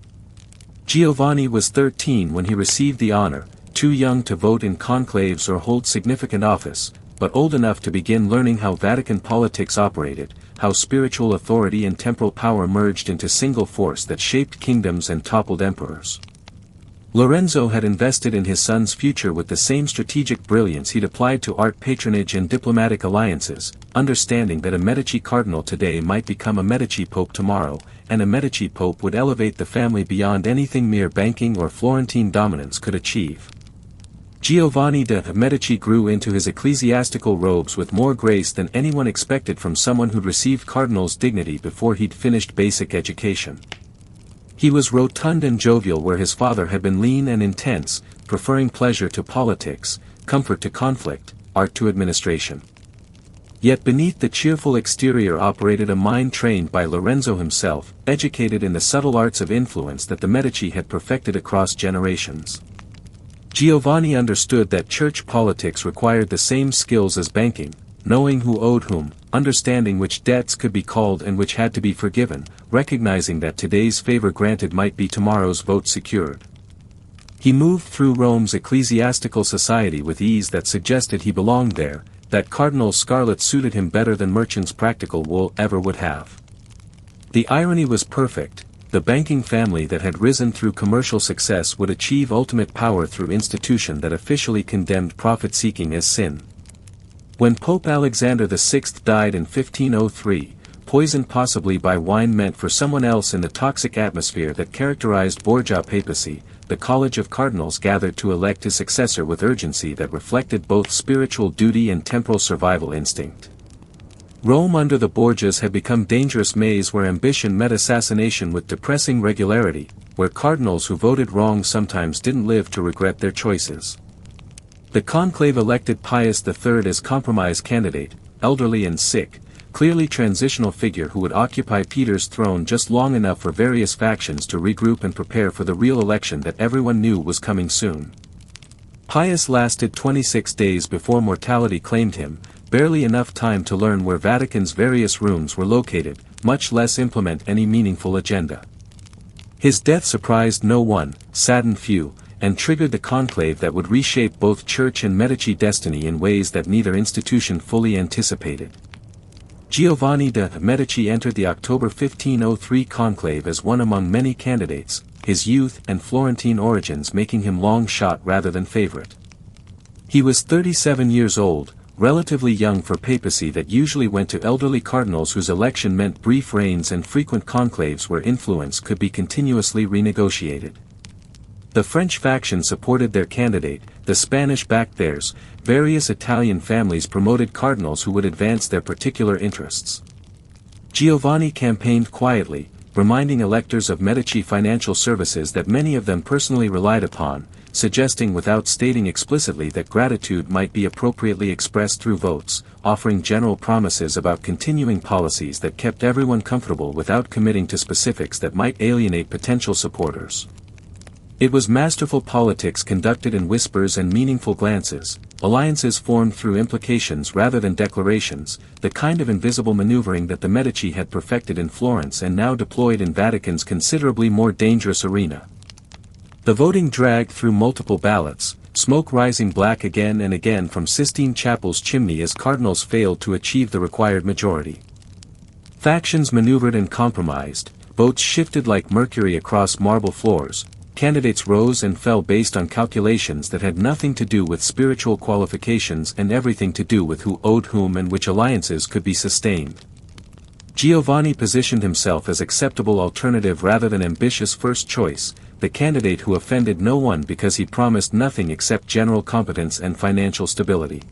Giovanni was 13 when he received the honor, too young to vote in conclaves or hold significant office, but old enough to begin learning how Vatican politics operated, how spiritual authority and temporal power merged into single force that shaped kingdoms and toppled emperors. Lorenzo had invested in his son's future with the same strategic brilliance he'd applied to art patronage and diplomatic alliances, understanding that a Medici cardinal today might become a Medici pope tomorrow, and a Medici pope would elevate the family beyond anything mere banking or Florentine dominance could achieve. Giovanni de' Medici grew into his ecclesiastical robes with more grace than anyone expected from someone who'd received cardinal's dignity before he'd finished basic education. He was rotund and jovial where his father had been lean and intense, preferring pleasure to politics, comfort to conflict, art to administration. Yet beneath the cheerful exterior operated a mind trained by Lorenzo himself, educated in the subtle arts of influence that the Medici had perfected across generations. Giovanni understood that church politics required the same skills as banking, knowing who owed whom, understanding which debts could be called and which had to be forgiven, recognizing that today's favor granted might be tomorrow's vote secured. He moved through Rome's ecclesiastical society with ease that suggested he belonged there, that cardinal's scarlet suited him better than merchant's practical wool ever would have. The irony was perfect. The banking family that had risen through commercial success would achieve ultimate power through institution that officially condemned profit-seeking as sin. When Pope Alexander VI died in 1503, poisoned possibly by wine meant for someone else in the toxic atmosphere that characterized Borgia papacy, the College of Cardinals gathered to elect his successor with urgency that reflected both spiritual duty and temporal survival instinct. Rome under the Borgias had become dangerous maze where ambition met assassination with depressing regularity, where cardinals who voted wrong sometimes didn't live to regret their choices. The conclave elected Pius III as compromise candidate, elderly and sick, clearly transitional figure who would occupy Peter's throne just long enough for various factions to regroup and prepare for the real election that everyone knew was coming soon. Pius lasted 26 days before mortality claimed him, barely enough time to learn where Vatican's various rooms were located, much less implement any meaningful agenda. His death surprised no one, saddened few, and triggered the conclave that would reshape both Church and Medici destiny in ways that neither institution fully anticipated. Giovanni de' Medici entered the October 1503 conclave as one among many candidates, his youth and Florentine origins making him long shot rather than favorite. He was 37 years old, relatively young for papacy that usually went to elderly cardinals whose election meant brief reigns and frequent conclaves where influence could be continuously renegotiated. The French faction supported their candidate, the Spanish backed theirs, various Italian families promoted cardinals who would advance their particular interests. Giovanni campaigned quietly, reminding electors of Medici financial services that many of them personally relied upon, suggesting without stating explicitly that gratitude might be appropriately expressed through votes, offering general promises about continuing policies that kept everyone comfortable without committing to specifics that might alienate potential supporters. It was masterful politics conducted in whispers and meaningful glances, alliances formed through implications rather than declarations, the kind of invisible maneuvering that the Medici had perfected in Florence and now deployed in Vatican's considerably more dangerous arena. The voting dragged through multiple ballots, smoke rising black again and again from Sistine Chapel's chimney as cardinals failed to achieve the required majority. Factions maneuvered and compromised, votes shifted like mercury across marble floors, candidates rose and fell based on calculations that had nothing to do with spiritual qualifications and everything to do with who owed whom and which alliances could be sustained. Giovanni positioned himself as acceptable alternative rather than ambitious first choice, the candidate who offended no one because he promised nothing except general competence and financial stability.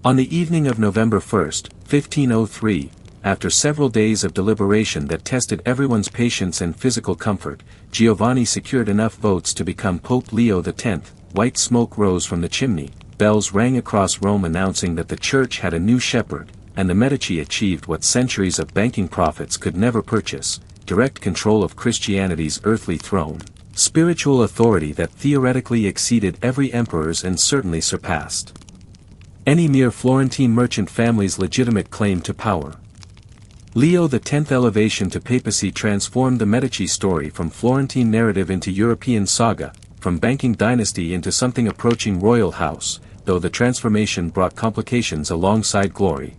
On the evening of November 1, 1503, after several days of deliberation that tested everyone's patience and physical comfort, Giovanni secured enough votes to become Pope Leo X. White smoke rose from the chimney, bells rang across Rome announcing that the Church had a new shepherd, and the Medici achieved what centuries of banking profits could never purchase: direct control of Christianity's earthly throne, spiritual authority that theoretically exceeded every emperor's and certainly surpassed any mere Florentine merchant family's legitimate claim to power. Leo X's elevation to papacy transformed the Medici story from Florentine narrative into European saga, from banking dynasty into something approaching royal house, though the transformation brought complications alongside glory.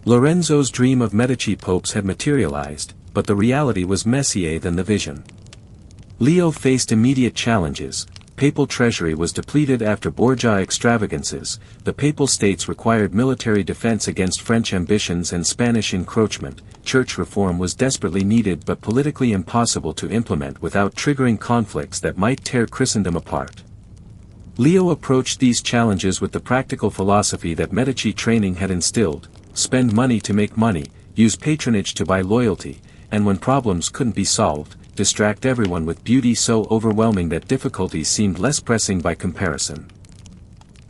Lorenzo's dream of Medici popes had materialized, but the reality was messier than the vision. Leo faced immediate challenges. Papal treasury was depleted after Borgia extravagances, the Papal States required military defense against French ambitions and Spanish encroachment, church reform was desperately needed but politically impossible to implement without triggering conflicts that might tear Christendom apart. Leo approached these challenges with the practical philosophy that Medici training had instilled: spend money to make money, use patronage to buy loyalty, and when problems couldn't be solved, distract everyone with beauty so overwhelming that difficulties seemed less pressing by comparison.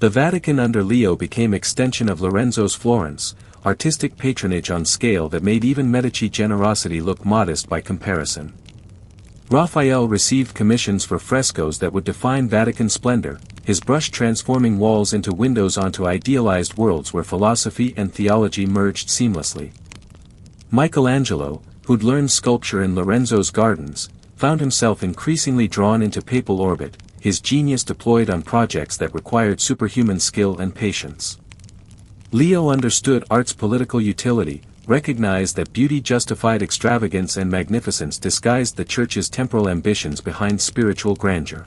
The Vatican under Leo became extension of Lorenzo's Florence, artistic patronage on scale that made even Medici generosity look modest by comparison. Raphael received commissions for frescoes that would define Vatican splendor, his brush transforming walls into windows onto idealized worlds where philosophy and theology merged seamlessly. Michelangelo, who'd learned sculpture in Lorenzo's gardens, found himself increasingly drawn into papal orbit, his genius deployed on projects that required superhuman skill and patience. Leo understood art's political utility, recognized that beauty justified extravagance and magnificence disguised the Church's temporal ambitions behind spiritual grandeur.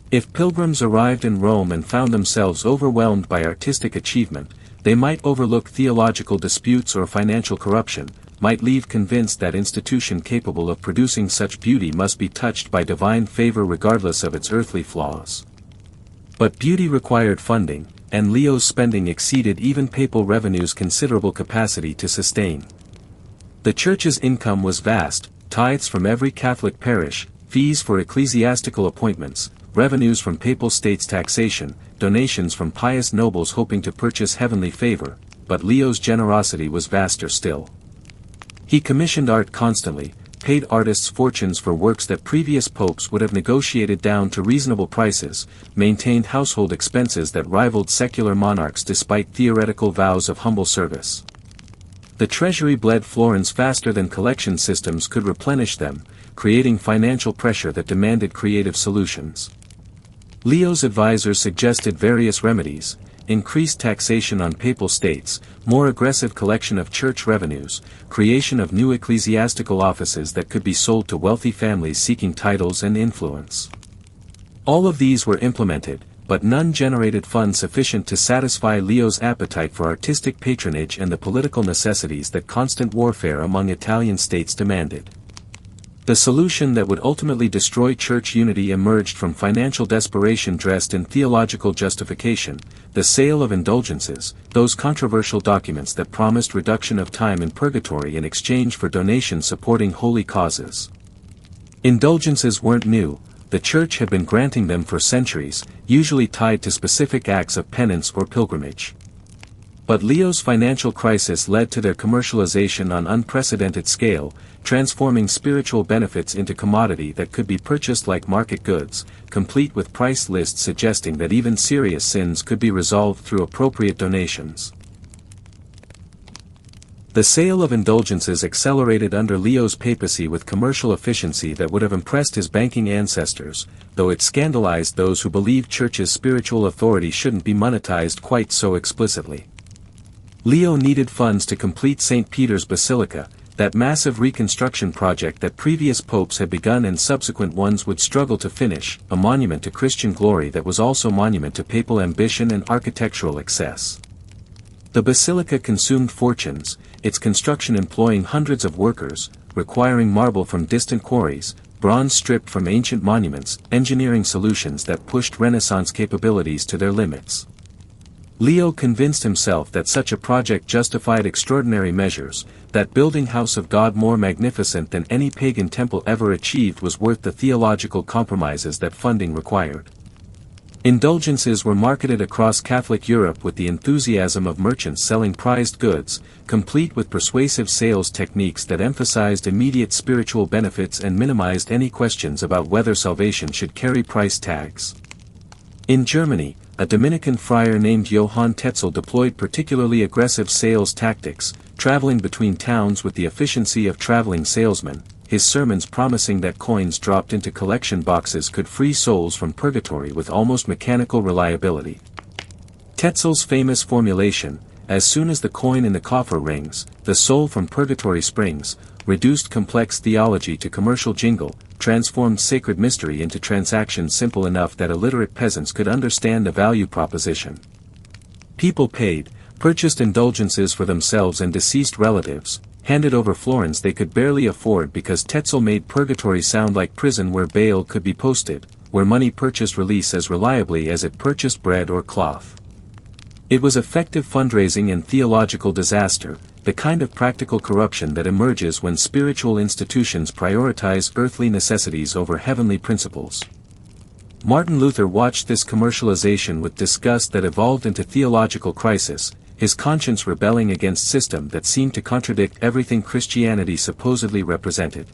If pilgrims arrived in Rome and found themselves overwhelmed by artistic achievement, they might overlook theological disputes or financial corruption, might leave convinced that institution capable of producing such beauty must be touched by divine favor regardless of its earthly flaws. But beauty required funding, and Leo's spending exceeded even papal revenue's considerable capacity to sustain. The Church's income was vast: tithes from every Catholic parish, fees for ecclesiastical appointments, revenues from papal states taxation, donations from pious nobles hoping to purchase heavenly favor, but Leo's generosity was vaster still. He commissioned art constantly, paid artists fortunes for works that previous popes would have negotiated down to reasonable prices, maintained household expenses that rivaled secular monarchs despite theoretical vows of humble service. The treasury bled Florence faster than collection systems could replenish them, creating financial pressure that demanded creative solutions. Leo's advisors suggested various remedies: increased taxation on papal states, more aggressive collection of church revenues, creation of new ecclesiastical offices that could be sold to wealthy families seeking titles and influence. All of these were implemented, but none generated funds sufficient to satisfy Leo's appetite for artistic patronage and the political necessities that constant warfare among Italian states demanded. The solution that would ultimately destroy church unity emerged from financial desperation dressed in theological justification, the sale of indulgences, those controversial documents that promised reduction of time in purgatory in exchange for donations supporting holy causes. Indulgences weren't new, the church had been granting them for centuries, usually tied to specific acts of penance or pilgrimage. But Leo's financial crisis led to their commercialization on unprecedented scale, transforming spiritual benefits into commodity that could be purchased like market goods, complete with price lists suggesting that even serious sins could be resolved through appropriate donations. The sale of indulgences accelerated under Leo's papacy with commercial efficiency that would have impressed his banking ancestors, though it scandalized those who believed church's spiritual authority shouldn't be monetized quite so explicitly. Leo needed funds to complete St. Peter's Basilica, that massive reconstruction project that previous popes had begun and subsequent ones would struggle to finish, a monument to Christian glory that was also monument to papal ambition and architectural excess. The basilica consumed fortunes, its construction employing hundreds of workers, requiring marble from distant quarries, bronze stripped from ancient monuments, engineering solutions that pushed Renaissance capabilities to their limits. Leo convinced himself that such a project justified extraordinary measures, that building House of God more magnificent than any pagan temple ever achieved was worth the theological compromises that funding required. Indulgences were marketed across Catholic Europe with the enthusiasm of merchants selling prized goods, complete with persuasive sales techniques that emphasized immediate spiritual benefits and minimized any questions about whether salvation should carry price tags. In Germany, a Dominican friar named Johann Tetzel deployed particularly aggressive sales tactics, traveling between towns with the efficiency of traveling salesmen, his sermons promising that coins dropped into collection boxes could free souls from purgatory with almost mechanical reliability. Tetzel's famous formulation, "As soon as the coin in the coffer rings, the soul from purgatory springs," reduced complex theology to commercial jingle, transformed sacred mystery into transactions simple enough that illiterate peasants could understand the value proposition. People paid, purchased indulgences for themselves and deceased relatives, handed over florins they could barely afford because Tetzel made purgatory sound like prison where bail could be posted, where money purchased release as reliably as it purchased bread or cloth. It was effective fundraising and theological disaster, the kind of practical corruption that emerges when spiritual institutions prioritize earthly necessities over heavenly principles. Martin Luther watched this commercialization with disgust that evolved into theological crisis, his conscience rebelling against system that seemed to contradict everything Christianity supposedly represented.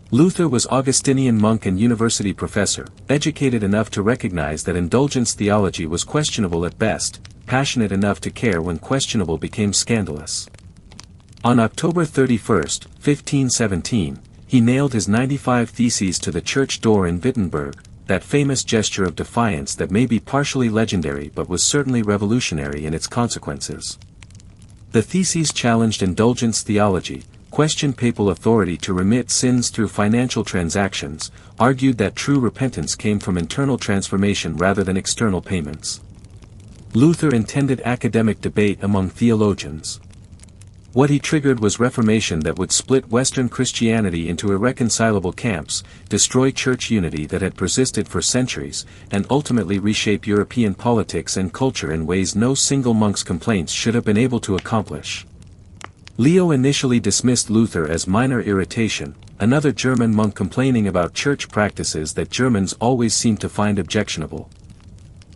Luther was Augustinian monk and university professor, educated enough to recognize that indulgence theology was questionable at best, passionate enough to care when questionable became scandalous. On October 31, 1517, he nailed his 95 Theses to the church door in Wittenberg, that famous gesture of defiance that may be partially legendary but was certainly revolutionary in its consequences. The Theses challenged indulgence theology, questioned papal authority to remit sins through financial transactions, argued that true repentance came from internal transformation rather than external payments. Luther intended academic debate among theologians. What he triggered was reformation that would split Western Christianity into irreconcilable camps, destroy church unity that had persisted for centuries, and ultimately reshape European politics and culture in ways no single monk's complaints should have been able to accomplish. Leo initially dismissed Luther as minor irritation, another German monk complaining about church practices that Germans always seemed to find objectionable.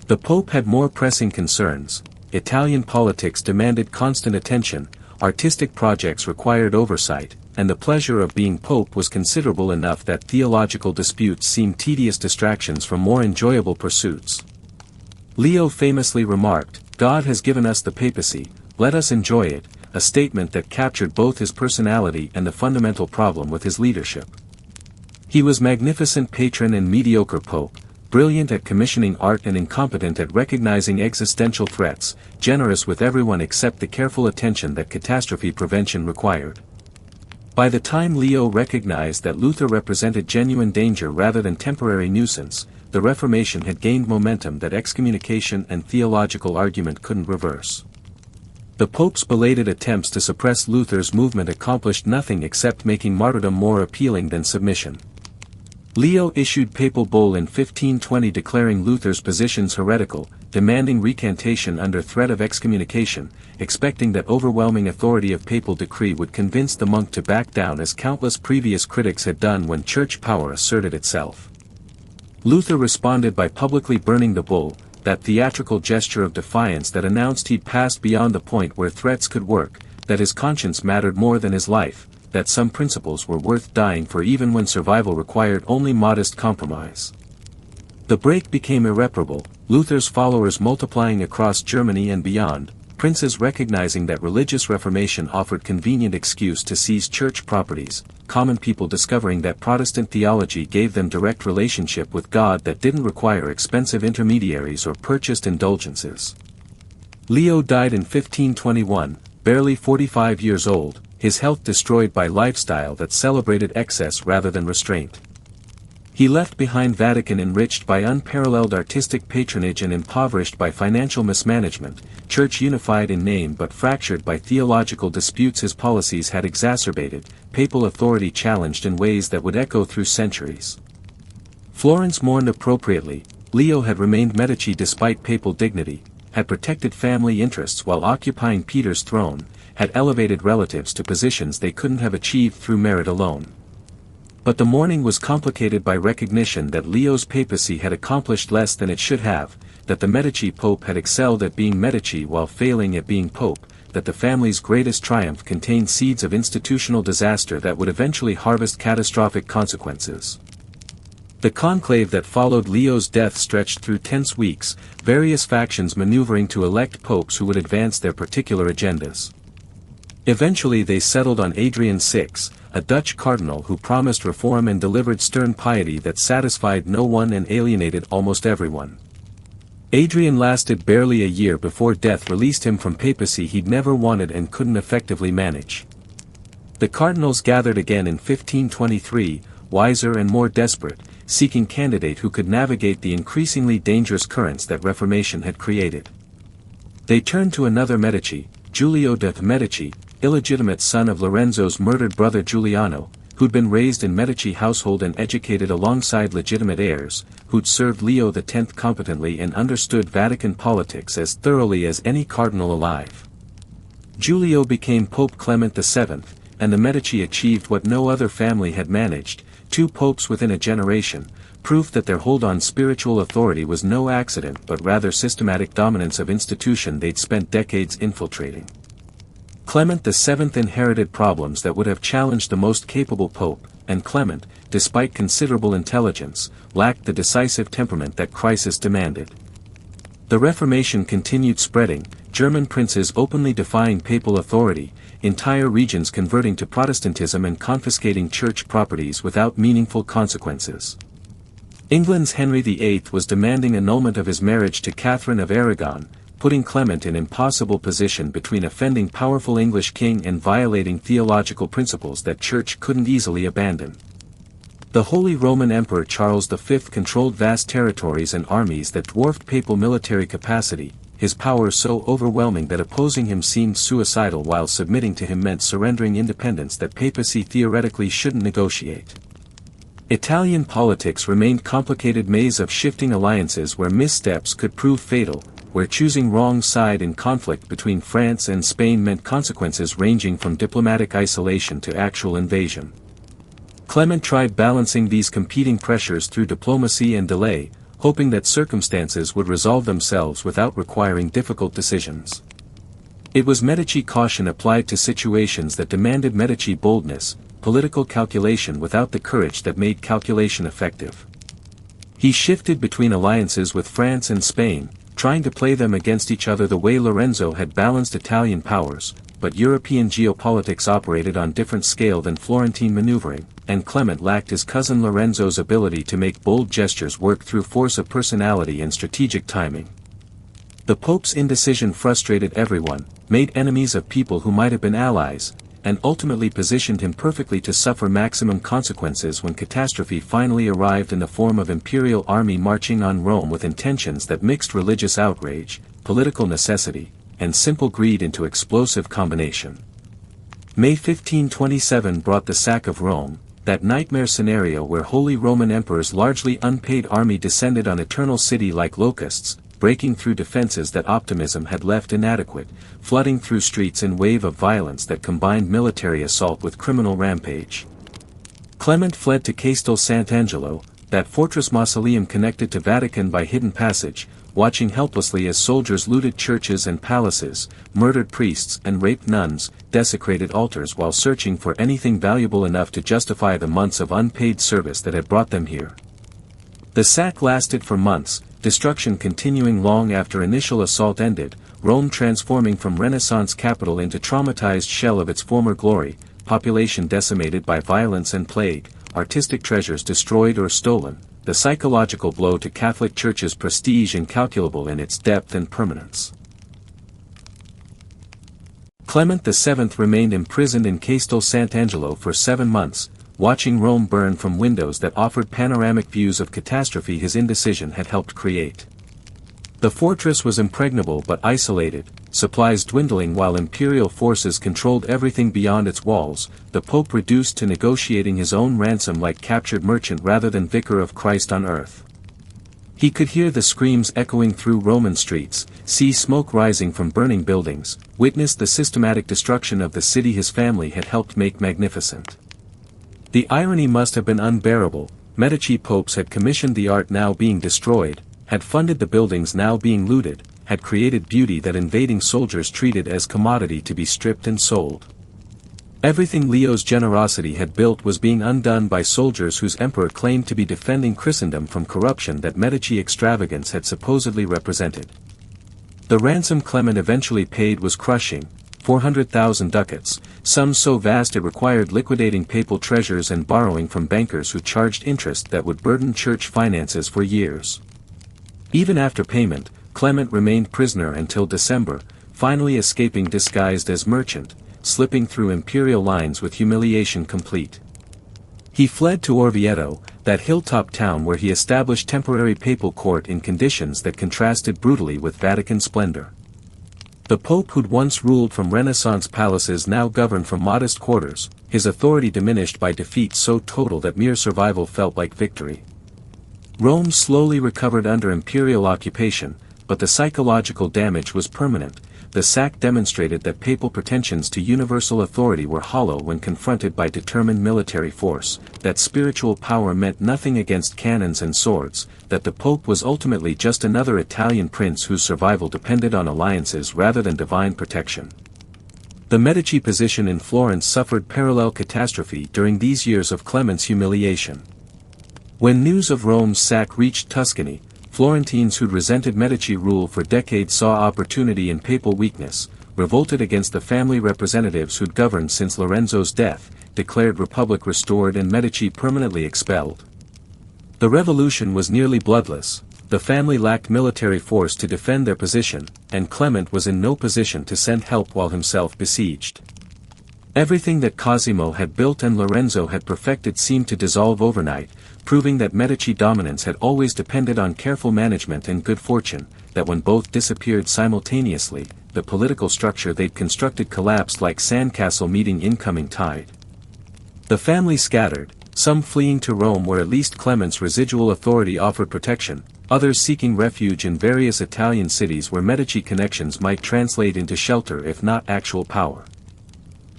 The Pope had more pressing concerns. Italian politics demanded constant attention, artistic projects required oversight, and the pleasure of being Pope was considerable enough that theological disputes seemed tedious distractions from more enjoyable pursuits. Leo famously remarked, "God has given us the papacy, let us enjoy it," a statement that captured both his personality and the fundamental problem with his leadership. He was magnificent patron and mediocre Pope, brilliant at commissioning art and incompetent at recognizing existential threats, generous with everyone except the careful attention that catastrophe prevention required. By the time Leo recognized that Luther represented genuine danger rather than temporary nuisance, the Reformation had gained momentum that excommunication and theological argument couldn't reverse. The Pope's belated attempts to suppress Luther's movement accomplished nothing except making martyrdom more appealing than submission. Leo issued papal bull in 1520 declaring Luther's positions heretical, demanding recantation under threat of excommunication, expecting that overwhelming authority of papal decree would convince the monk to back down as countless previous critics had done when church power asserted itself. Luther responded by publicly burning the bull, that theatrical gesture of defiance that announced he'd passed beyond the point where threats could work, that his conscience mattered more than his life, that some principles were worth dying for even when survival required only modest compromise. The break became irreparable, Luther's followers multiplying across Germany and beyond, princes recognizing that religious reformation offered convenient excuse to seize church properties, common people discovering that Protestant theology gave them direct relationship with God that didn't require expensive intermediaries or purchased indulgences. Leo died in 1521, barely 45 years old, his health destroyed by lifestyle that celebrated excess rather than restraint. He left behind Vatican enriched by unparalleled artistic patronage and impoverished by financial mismanagement, church unified in name but fractured by theological disputes his policies had exacerbated, papal authority challenged in ways that would echo through centuries. Florence mourned appropriately, Leo had remained Medici despite papal dignity, had protected family interests while occupying Peter's throne, had elevated relatives to positions they couldn't have achieved through merit alone. But the mourning was complicated by recognition that Leo's papacy had accomplished less than it should have, that the Medici Pope had excelled at being Medici while failing at being Pope, that the family's greatest triumph contained seeds of institutional disaster that would eventually harvest catastrophic consequences. The conclave that followed Leo's death stretched through tense weeks, various factions maneuvering to elect popes who would advance their particular agendas. Eventually they settled on Adrian VI, a Dutch cardinal who promised reform and delivered stern piety that satisfied no one and alienated almost everyone. Adrian lasted barely a year before death released him from papacy he'd never wanted and couldn't effectively manage. The cardinals gathered again in 1523, wiser and more desperate, seeking a candidate who could navigate the increasingly dangerous currents that Reformation had created. They turned to another Medici, Giulio de' Medici, illegitimate son of Lorenzo's murdered brother Giuliano, who'd been raised in Medici household and educated alongside legitimate heirs, who'd served Leo X competently and understood Vatican politics as thoroughly as any cardinal alive. Giulio became Pope Clement VII, and the Medici achieved what no other family had managed, 2 popes within a generation, proof that their hold on spiritual authority was no accident but rather systematic dominance of institution they'd spent decades infiltrating. Clement VII inherited problems that would have challenged the most capable pope, and Clement, despite considerable intelligence, lacked the decisive temperament that crisis demanded. The Reformation continued spreading, German princes openly defying papal authority, entire regions converting to Protestantism and confiscating church properties without meaningful consequences. England's Henry VIII was demanding annulment of his marriage to Catherine of Aragon, putting Clement in an impossible position between offending powerful English king and violating theological principles that church couldn't easily abandon. The Holy Roman Emperor Charles V controlled vast territories and armies that dwarfed papal military capacity, his power so overwhelming that opposing him seemed suicidal while submitting to him meant surrendering independence that papacy theoretically shouldn't negotiate. Italian politics remained a complicated maze of shifting alliances where missteps could prove fatal, where choosing wrong side in conflict between France and Spain meant consequences ranging from diplomatic isolation to actual invasion. Clement tried balancing these competing pressures through diplomacy and delay, hoping that circumstances would resolve themselves without requiring difficult decisions. It was Medici caution applied to situations that demanded Medici boldness, political calculation without the courage that made calculation effective. He shifted between alliances with France and Spain, trying to play them against each other the way Lorenzo had balanced Italian powers, but European geopolitics operated on different scale than Florentine maneuvering, and Clement lacked his cousin Lorenzo's ability to make bold gestures work through force of personality and strategic timing. The Pope's indecision frustrated everyone, made enemies of people who might have been allies, and ultimately positioned him perfectly to suffer maximum consequences when catastrophe finally arrived in the form of imperial army marching on Rome with intentions that mixed religious outrage, political necessity, and simple greed into explosive combination. May 1527 brought the sack of Rome, that nightmare scenario where Holy Roman Emperor's largely unpaid army descended on Eternal City like locusts, breaking through defenses that optimism had left inadequate, flooding through streets in wave of violence that combined military assault with criminal rampage. Clement fled to Castel Sant'Angelo, that fortress mausoleum connected to Vatican by hidden passage, watching helplessly as soldiers looted churches and palaces, murdered priests and raped nuns, desecrated altars while searching for anything valuable enough to justify the months of unpaid service that had brought them here. The sack lasted for months, destruction continuing long after initial assault ended, Rome transforming from Renaissance capital into traumatized shell of its former glory, population decimated by violence and plague, artistic treasures destroyed or stolen, the psychological blow to Catholic Church's prestige incalculable in its depth and permanence. Clement VII remained imprisoned in Castel Sant'Angelo for 7 months, watching Rome burn from windows that offered panoramic views of catastrophe his indecision had helped create. The fortress was impregnable but isolated, supplies dwindling while imperial forces controlled everything beyond its walls, the Pope reduced to negotiating his own ransom like captured merchant rather than vicar of Christ on earth. He could hear the screams echoing through Roman streets, see smoke rising from burning buildings, witness the systematic destruction of the city his family had helped make magnificent. The irony must have been unbearable. Medici popes had commissioned the art now being destroyed, had funded the buildings now being looted, had created beauty that invading soldiers treated as commodity to be stripped and sold. Everything Leo's generosity had built was being undone by soldiers whose emperor claimed to be defending Christendom from corruption that Medici extravagance had supposedly represented. The ransom Clement eventually paid was crushing, 400,000 ducats, sum so vast it required liquidating papal treasures and borrowing from bankers who charged interest that would burden church finances for years. Even after payment, Clement remained prisoner until December, finally escaping disguised as merchant, slipping through imperial lines with humiliation complete. He fled to Orvieto, that hilltop town where he established temporary papal court in conditions that contrasted brutally with Vatican splendor. The Pope who'd once ruled from Renaissance palaces now governed from modest quarters, his authority diminished by defeat so total that mere survival felt like victory. Rome slowly recovered under imperial occupation, but the psychological damage was permanent. The sack demonstrated that papal pretensions to universal authority were hollow when confronted by determined military force, that spiritual power meant nothing against cannons and swords, that the Pope was ultimately just another Italian prince whose survival depended on alliances rather than divine protection. The Medici position in Florence suffered parallel catastrophe during these years of Clement's humiliation. When news of Rome's sack reached Tuscany, Florentines who'd resented Medici rule for decades saw opportunity in papal weakness, revolted against the family representatives who'd governed since Lorenzo's death, declared republic restored and Medici permanently expelled. The revolution was nearly bloodless, the family lacked military force to defend their position, and Clement was in no position to send help while himself besieged. Everything that Cosimo had built and Lorenzo had perfected seemed to dissolve overnight, proving that Medici dominance had always depended on careful management and good fortune, that when both disappeared simultaneously, the political structure they'd constructed collapsed like sandcastle meeting incoming tide. The family scattered, some fleeing to Rome where at least Clement's residual authority offered protection, others seeking refuge in various Italian cities where Medici connections might translate into shelter if not actual power.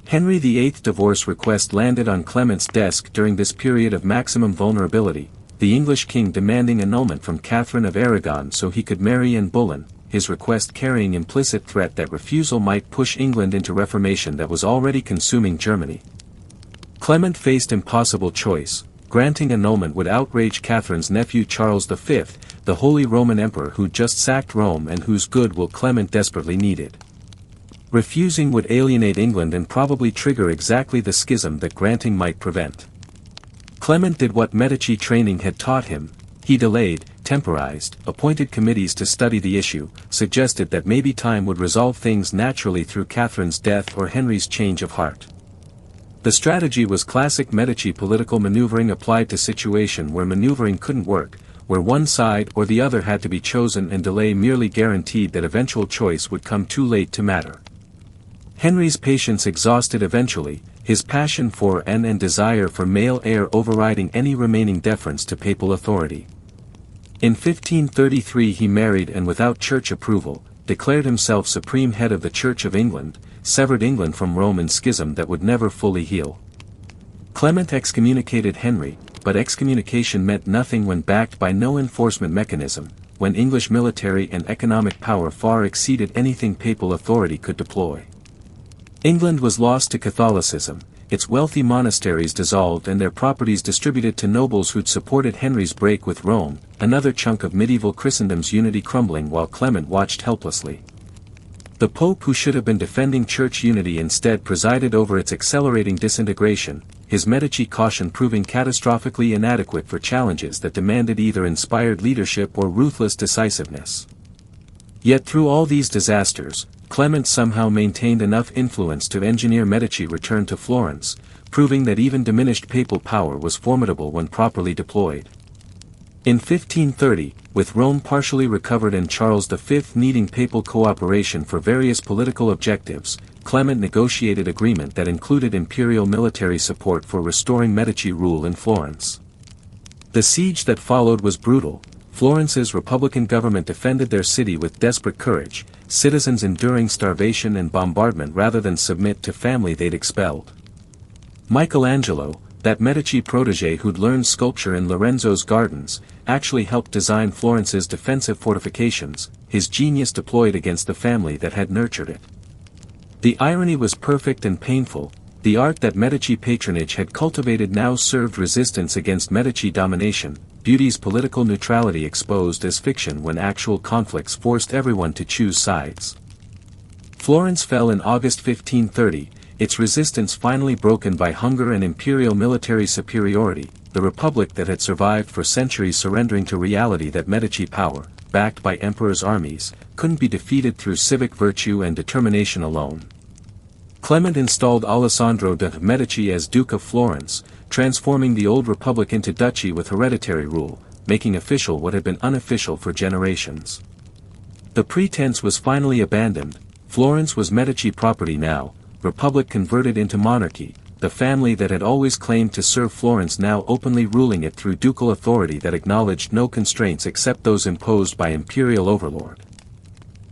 Henry VIII's divorce request landed on Clement's desk during this period of maximum vulnerability, the English king demanding annulment from Catherine of Aragon so he could marry Anne Boleyn, his request carrying implicit threat that refusal might push England into reformation that was already consuming Germany. Clement faced impossible choice. Granting annulment would outrage Catherine's nephew Charles V, the Holy Roman Emperor who'd just sacked Rome and whose goodwill Clement desperately needed. Refusing would alienate England and probably trigger exactly the schism that granting might prevent. Clement did what Medici training had taught him. He delayed, temporized, appointed committees to study the issue, suggested that maybe time would resolve things naturally through Catherine's death or Henry's change of heart. The strategy was classic Medici political maneuvering applied to situation where maneuvering couldn't work, where one side or the other had to be chosen and delay merely guaranteed that eventual choice would come too late to matter. Henry's patience exhausted eventually, his passion for and desire for male heir overriding any remaining deference to papal authority. In 1533 he married and without church approval, declared himself supreme head of the Church of England, severed England from Rome in schism that would never fully heal. Clement excommunicated Henry, but excommunication meant nothing when backed by no enforcement mechanism, when English military and economic power far exceeded anything papal authority could deploy. England was lost to Catholicism, its wealthy monasteries dissolved and their properties distributed to nobles who'd supported Henry's break with Rome, another chunk of medieval Christendom's unity crumbling while Clement watched helplessly. The Pope who should have been defending church unity instead presided over its accelerating disintegration, his Medici caution proving catastrophically inadequate for challenges that demanded either inspired leadership or ruthless decisiveness. Yet through all these disasters, Clement somehow maintained enough influence to engineer Medici return to Florence, proving that even diminished papal power was formidable when properly deployed. In 1530, with Rome partially recovered and Charles V needing papal cooperation for various political objectives, Clement negotiated agreement that included imperial military support for restoring Medici rule in Florence. The siege that followed was brutal. Florence's Republican government defended their city with desperate courage, citizens enduring starvation and bombardment rather than submit to family they'd expelled. Michelangelo, that Medici protégé who'd learned sculpture in Lorenzo's gardens, actually helped design Florence's defensive fortifications, his genius deployed against the family that had nurtured it. The irony was perfect and painful. The art that Medici patronage had cultivated now served resistance against Medici domination, beauty's political neutrality exposed as fiction when actual conflicts forced everyone to choose sides. Florence fell in August 1530, its resistance finally broken by hunger and imperial military superiority, the republic that had survived for centuries surrendering to reality that Medici power, backed by emperors' armies, couldn't be defeated through civic virtue and determination alone. Clement installed Alessandro de' Medici as Duke of Florence, transforming the old republic into duchy with hereditary rule, making official what had been unofficial for generations. The pretense was finally abandoned. Florence was Medici property now, republic converted into monarchy, the family that had always claimed to serve Florence now openly ruling it through ducal authority that acknowledged no constraints except those imposed by imperial overlord.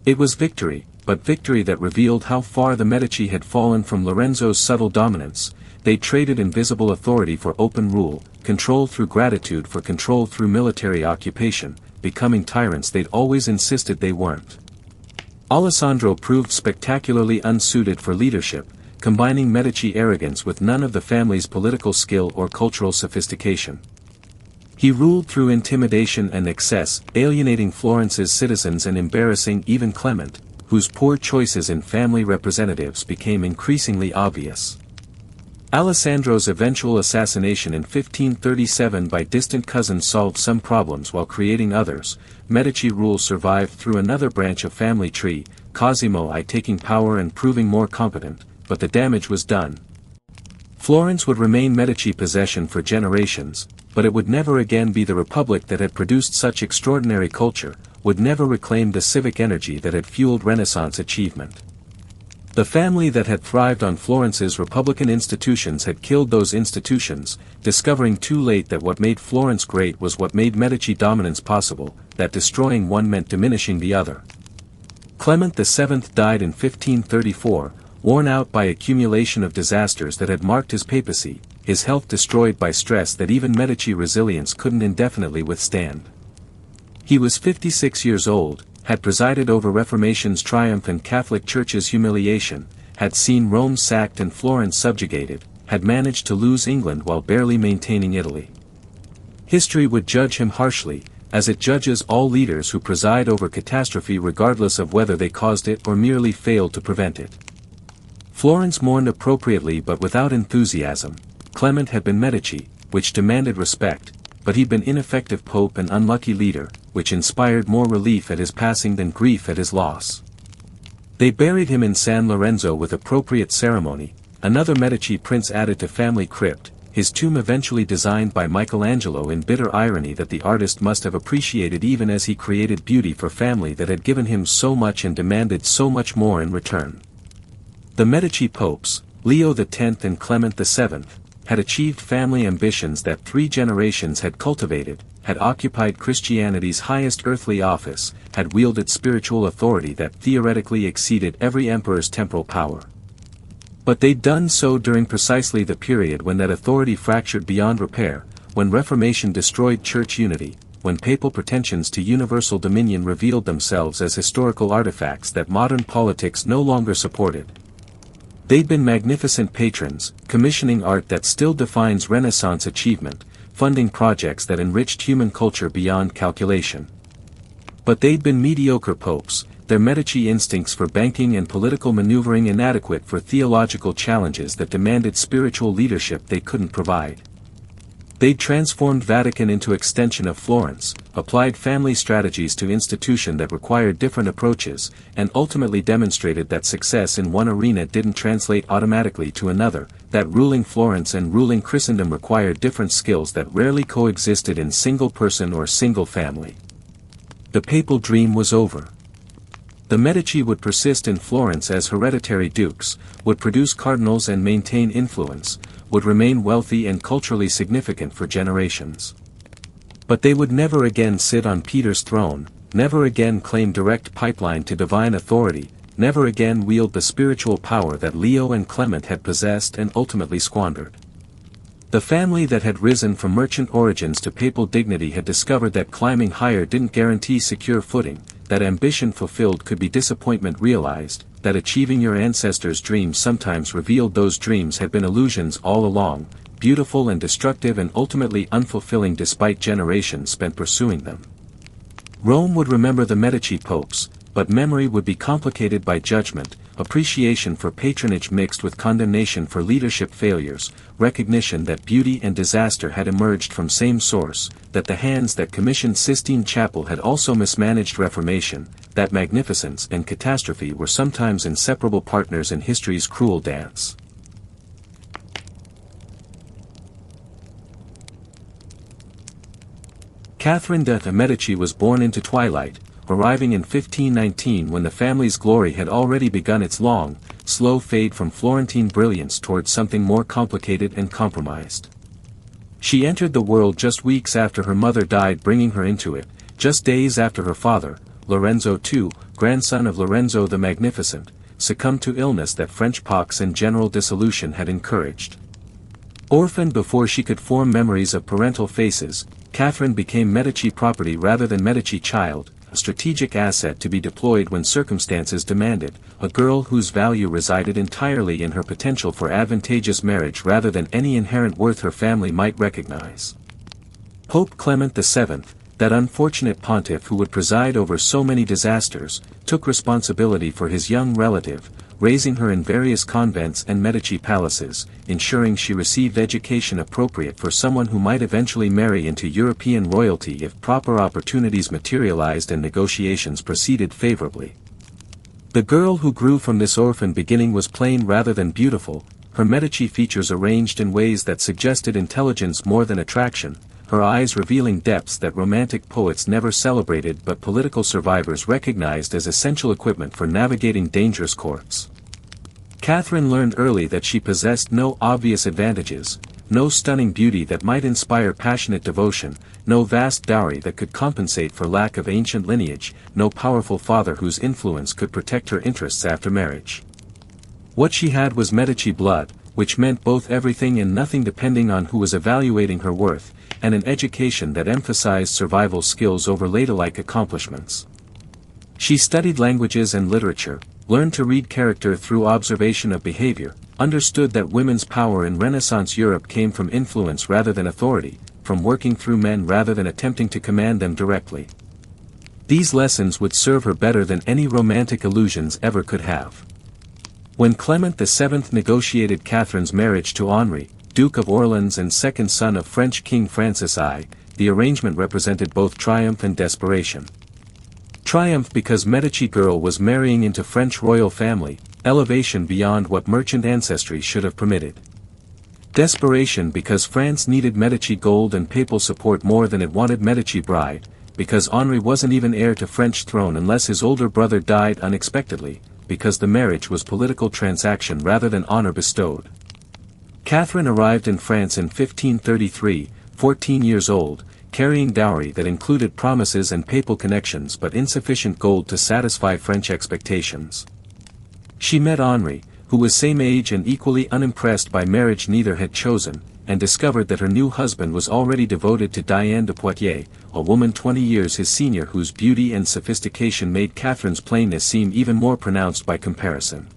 It was victory, but victory that revealed how far the Medici had fallen from Lorenzo's subtle dominance. They traded invisible authority for open rule, control through gratitude for control through military occupation, becoming tyrants they'd always insisted they weren't. Alessandro proved spectacularly unsuited for leadership, combining Medici arrogance with none of the family's political skill or cultural sophistication. He ruled through intimidation and excess, alienating Florence's citizens and embarrassing even Clement, whose poor choices in family representatives became increasingly obvious. Alessandro's eventual assassination in 1537 by distant cousins solved some problems while creating others. Medici rule survived through another branch of family tree, Cosimo I taking power and proving more competent, but the damage was done. Florence would remain Medici possession for generations, but it would never again be the republic that had produced such extraordinary culture, would never reclaim the civic energy that had fueled Renaissance achievement. The family that had thrived on Florence's republican institutions had killed those institutions, discovering too late that what made Florence great was what made Medici dominance possible, that destroying one meant diminishing the other. Clement VII died in 1534, worn out by accumulation of disasters that had marked his papacy, his health destroyed by stress that even Medici resilience couldn't indefinitely withstand. He was 56 years old, had presided over Reformation's triumph and Catholic Church's humiliation, had seen Rome sacked and Florence subjugated, had managed to lose England while barely maintaining Italy. History would judge him harshly, as it judges all leaders who preside over catastrophe regardless of whether they caused it or merely failed to prevent it. Florence mourned appropriately but without enthusiasm. Clement had been Medici, which demanded respect, but he'd been ineffective pope and unlucky leader, which inspired more relief at his passing than grief at his loss. They buried him in San Lorenzo with appropriate ceremony, another Medici prince added to family crypt, his tomb eventually designed by Michelangelo in bitter irony that the artist must have appreciated even as he created beauty for family that had given him so much and demanded so much more in return. The Medici popes, Leo X and Clement VII, had achieved family ambitions that 3 generations had cultivated, had occupied Christianity's highest earthly office, had wielded spiritual authority that theoretically exceeded every emperor's temporal power. But they'd done so during precisely the period when that authority fractured beyond repair, when Reformation destroyed church unity, when papal pretensions to universal dominion revealed themselves as historical artifacts that modern politics no longer supported. They'd been magnificent patrons, commissioning art that still defines Renaissance achievement, funding projects that enriched human culture beyond calculation. But they'd been mediocre popes, their Medici instincts for banking and political maneuvering inadequate for theological challenges that demanded spiritual leadership they couldn't provide. They'd transformed Vatican into extension of Florence, applied family strategies to institution that required different approaches, and ultimately demonstrated that success in one arena didn't translate automatically to another, that ruling Florence and ruling Christendom required different skills that rarely coexisted in single person or single family. The papal dream was over. The Medici would persist in Florence as hereditary dukes, would produce cardinals and maintain influence, would remain wealthy and culturally significant for generations. But they would never again sit on Peter's throne, never again claim direct pipeline to divine authority, never again wield the spiritual power that Leo and Clement had possessed and ultimately squandered. The family that had risen from merchant origins to papal dignity had discovered that climbing higher didn't guarantee secure footing, that ambition fulfilled could be disappointment realized, that achieving your ancestors' dreams sometimes revealed those dreams had been illusions all along, beautiful and destructive and ultimately unfulfilling despite generations spent pursuing them. Rome would remember the Medici popes, but memory would be complicated by judgment, appreciation for patronage mixed with condemnation for leadership failures, recognition that beauty and disaster had emerged from same source, that the hands that commissioned Sistine Chapel had also mismanaged Reformation, that magnificence and catastrophe were sometimes inseparable partners in history's cruel dance. Catherine de' Medici was born into Twilight, arriving in 1519 when the family's glory had already begun its long, slow fade from Florentine brilliance towards something more complicated and compromised. She entered the world just weeks after her mother died, bringing her into it, just days after her father, Lorenzo II, grandson of Lorenzo the Magnificent, succumbed to illness that French pox and general dissolution had encouraged. Orphaned before she could form memories of parental faces, Catherine became Medici property rather than Medici child, a strategic asset to be deployed when circumstances demanded, a girl whose value resided entirely in her potential for advantageous marriage rather than any inherent worth her family might recognize. Pope Clement VII, that unfortunate pontiff who would preside over so many disasters, took responsibility for his young relative, raising her in various convents and Medici palaces, ensuring she received education appropriate for someone who might eventually marry into European royalty if proper opportunities materialized and negotiations proceeded favorably. The girl who grew from this orphan beginning was plain rather than beautiful, her Medici features arranged in ways that suggested intelligence more than attraction, her eyes revealing depths that romantic poets never celebrated but political survivors recognized as essential equipment for navigating dangerous courts. Catherine learned early that she possessed no obvious advantages, no stunning beauty that might inspire passionate devotion, no vast dowry that could compensate for lack of ancient lineage, no powerful father whose influence could protect her interests after marriage. What she had was Medici blood, which meant both everything and nothing depending on who was evaluating her worth, and an education that emphasized survival skills over ladylike accomplishments. She studied languages and literature, learned to read character through observation of behavior, understood that women's power in Renaissance Europe came from influence rather than authority, from working through men rather than attempting to command them directly. These lessons would serve her better than any romantic illusions ever could have. When Clement VII negotiated Catherine's marriage to Henri, Duke of Orleans and second son of French King Francis I, the arrangement represented both triumph and desperation. Triumph because Medici girl was marrying into French royal family, elevation beyond what merchant ancestry should have permitted. Desperation because France needed Medici gold and papal support more than it wanted Medici bride, because Henri wasn't even heir to French throne unless his older brother died unexpectedly, because the marriage was political transaction rather than honor bestowed. Catherine arrived in France in 1533, 14 years old, carrying dowry that included promises and papal connections but insufficient gold to satisfy French expectations. She met Henri, who was same age and equally unimpressed by marriage neither had chosen, and discovered that her new husband was already devoted to Diane de Poitiers, a woman 20 years his senior whose beauty and sophistication made Catherine's plainness seem even more pronounced by comparison.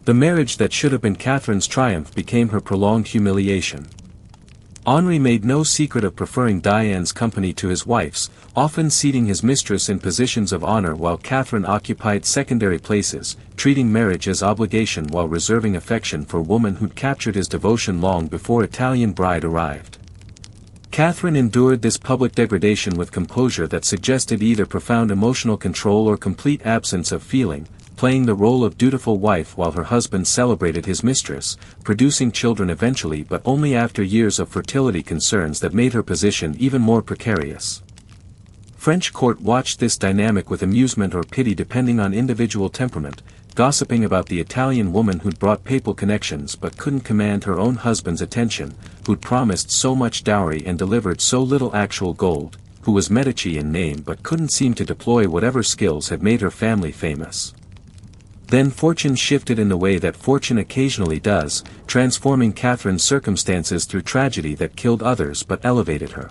The marriage that should have been Catherine's triumph became her prolonged humiliation. Henri made no secret of preferring Diane's company to his wife's, often seating his mistress in positions of honor while Catherine occupied secondary places, treating marriage as obligation while reserving affection for woman who'd captured his devotion long before Italian bride arrived. Catherine endured this public degradation with composure that suggested either profound emotional control or complete absence of feeling, playing the role of dutiful wife while her husband celebrated his mistress, producing children eventually but only after years of fertility concerns that made her position even more precarious. French court watched this dynamic with amusement or pity depending on individual temperament, gossiping about the Italian woman who'd brought papal connections but couldn't command her own husband's attention, who'd promised so much dowry and delivered so little actual gold, who was Medici in name but couldn't seem to deploy whatever skills had made her family famous. Then fortune shifted in the way that fortune occasionally does, transforming Catherine's circumstances through tragedy that killed others but elevated her.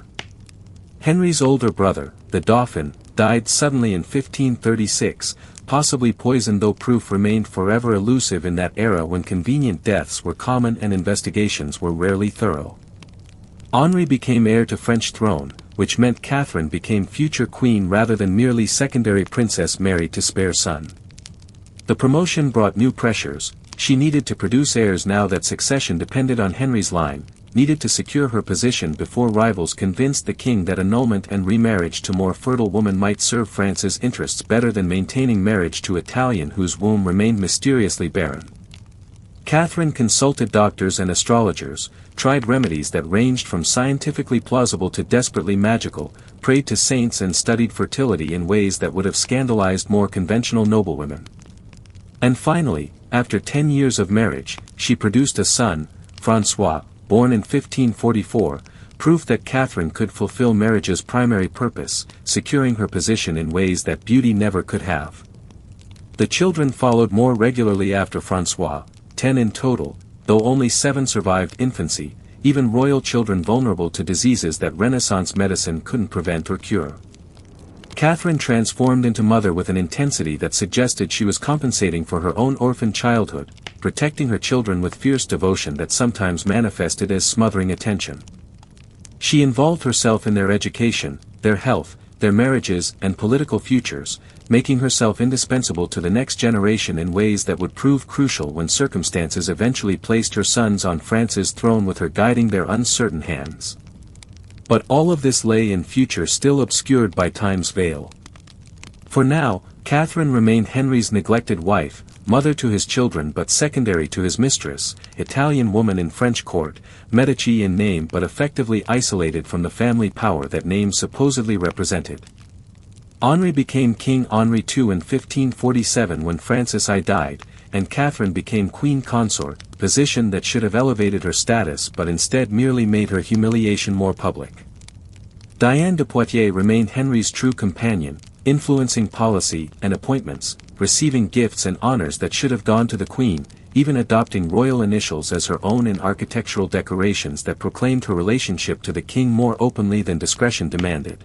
Henry's older brother, the Dauphin, died suddenly in 1536, possibly poisoned though proof remained forever elusive in that era when convenient deaths were common and investigations were rarely thorough. Henri became heir to French throne, which meant Catherine became future queen rather than merely secondary princess married to spare son. The promotion brought new pressures. She needed to produce heirs now that succession depended on Henry's line, needed to secure her position before rivals convinced the king that annulment and remarriage to more fertile woman might serve France's interests better than maintaining marriage to Italian whose womb remained mysteriously barren. Catherine consulted doctors and astrologers, tried remedies that ranged from scientifically plausible to desperately magical, prayed to saints and studied fertility in ways that would have scandalized more conventional noblewomen. And finally, after 10 years of marriage, she produced a son, François, born in 1544, proof that Catherine could fulfill marriage's primary purpose, securing her position in ways that beauty never could have. The children followed more regularly after François, 10 in total, though only 7 survived infancy, even royal children vulnerable to diseases that Renaissance medicine couldn't prevent or cure. Catherine transformed into mother with an intensity that suggested she was compensating for her own orphaned childhood, protecting her children with fierce devotion that sometimes manifested as smothering attention. She involved herself in their education, their health, their marriages and political futures, making herself indispensable to the next generation in ways that would prove crucial when circumstances eventually placed her sons on France's throne with her guiding their uncertain hands. But all of this lay in future still obscured by time's veil. For now, Catherine remained Henry's neglected wife, mother to his children but secondary to his mistress, Italian woman in French court, Medici in name but effectively isolated from the family power that name supposedly represented. Henri became King Henri II in 1547 when Francis I died, and Catherine became queen consort, position that should have elevated her status but instead merely made her humiliation more public. Diane de Poitiers remained Henry's true companion, influencing policy and appointments, receiving gifts and honors that should have gone to the queen, even adopting royal initials as her own in architectural decorations that proclaimed her relationship to the king more openly than discretion demanded.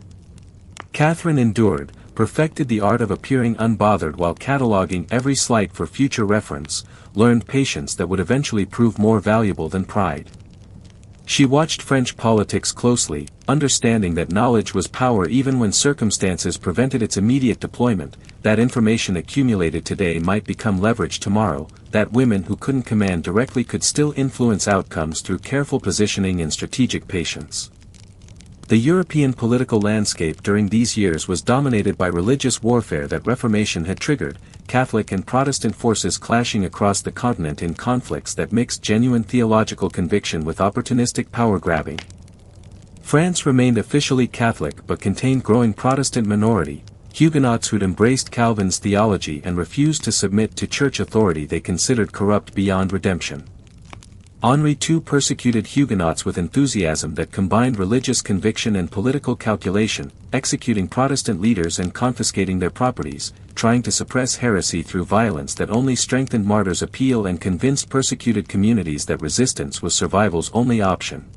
Catherine endured, perfected the art of appearing unbothered while cataloging every slight for future reference, learned patience that would eventually prove more valuable than pride. She watched French politics closely, understanding that knowledge was power even when circumstances prevented its immediate deployment, that information accumulated today might become leverage tomorrow, that women who couldn't command directly could still influence outcomes through careful positioning and strategic patience. The European political landscape during these years was dominated by religious warfare that Reformation had triggered, Catholic and Protestant forces clashing across the continent in conflicts that mixed genuine theological conviction with opportunistic power-grabbing. France remained officially Catholic but contained growing Protestant minority, Huguenots who'd embraced Calvin's theology and refused to submit to church authority they considered corrupt beyond redemption. Henri II persecuted Huguenots with enthusiasm that combined religious conviction and political calculation, executing Protestant leaders and confiscating their properties, trying to suppress heresy through violence that only strengthened martyrs' appeal and convinced persecuted communities that resistance was survival's only option.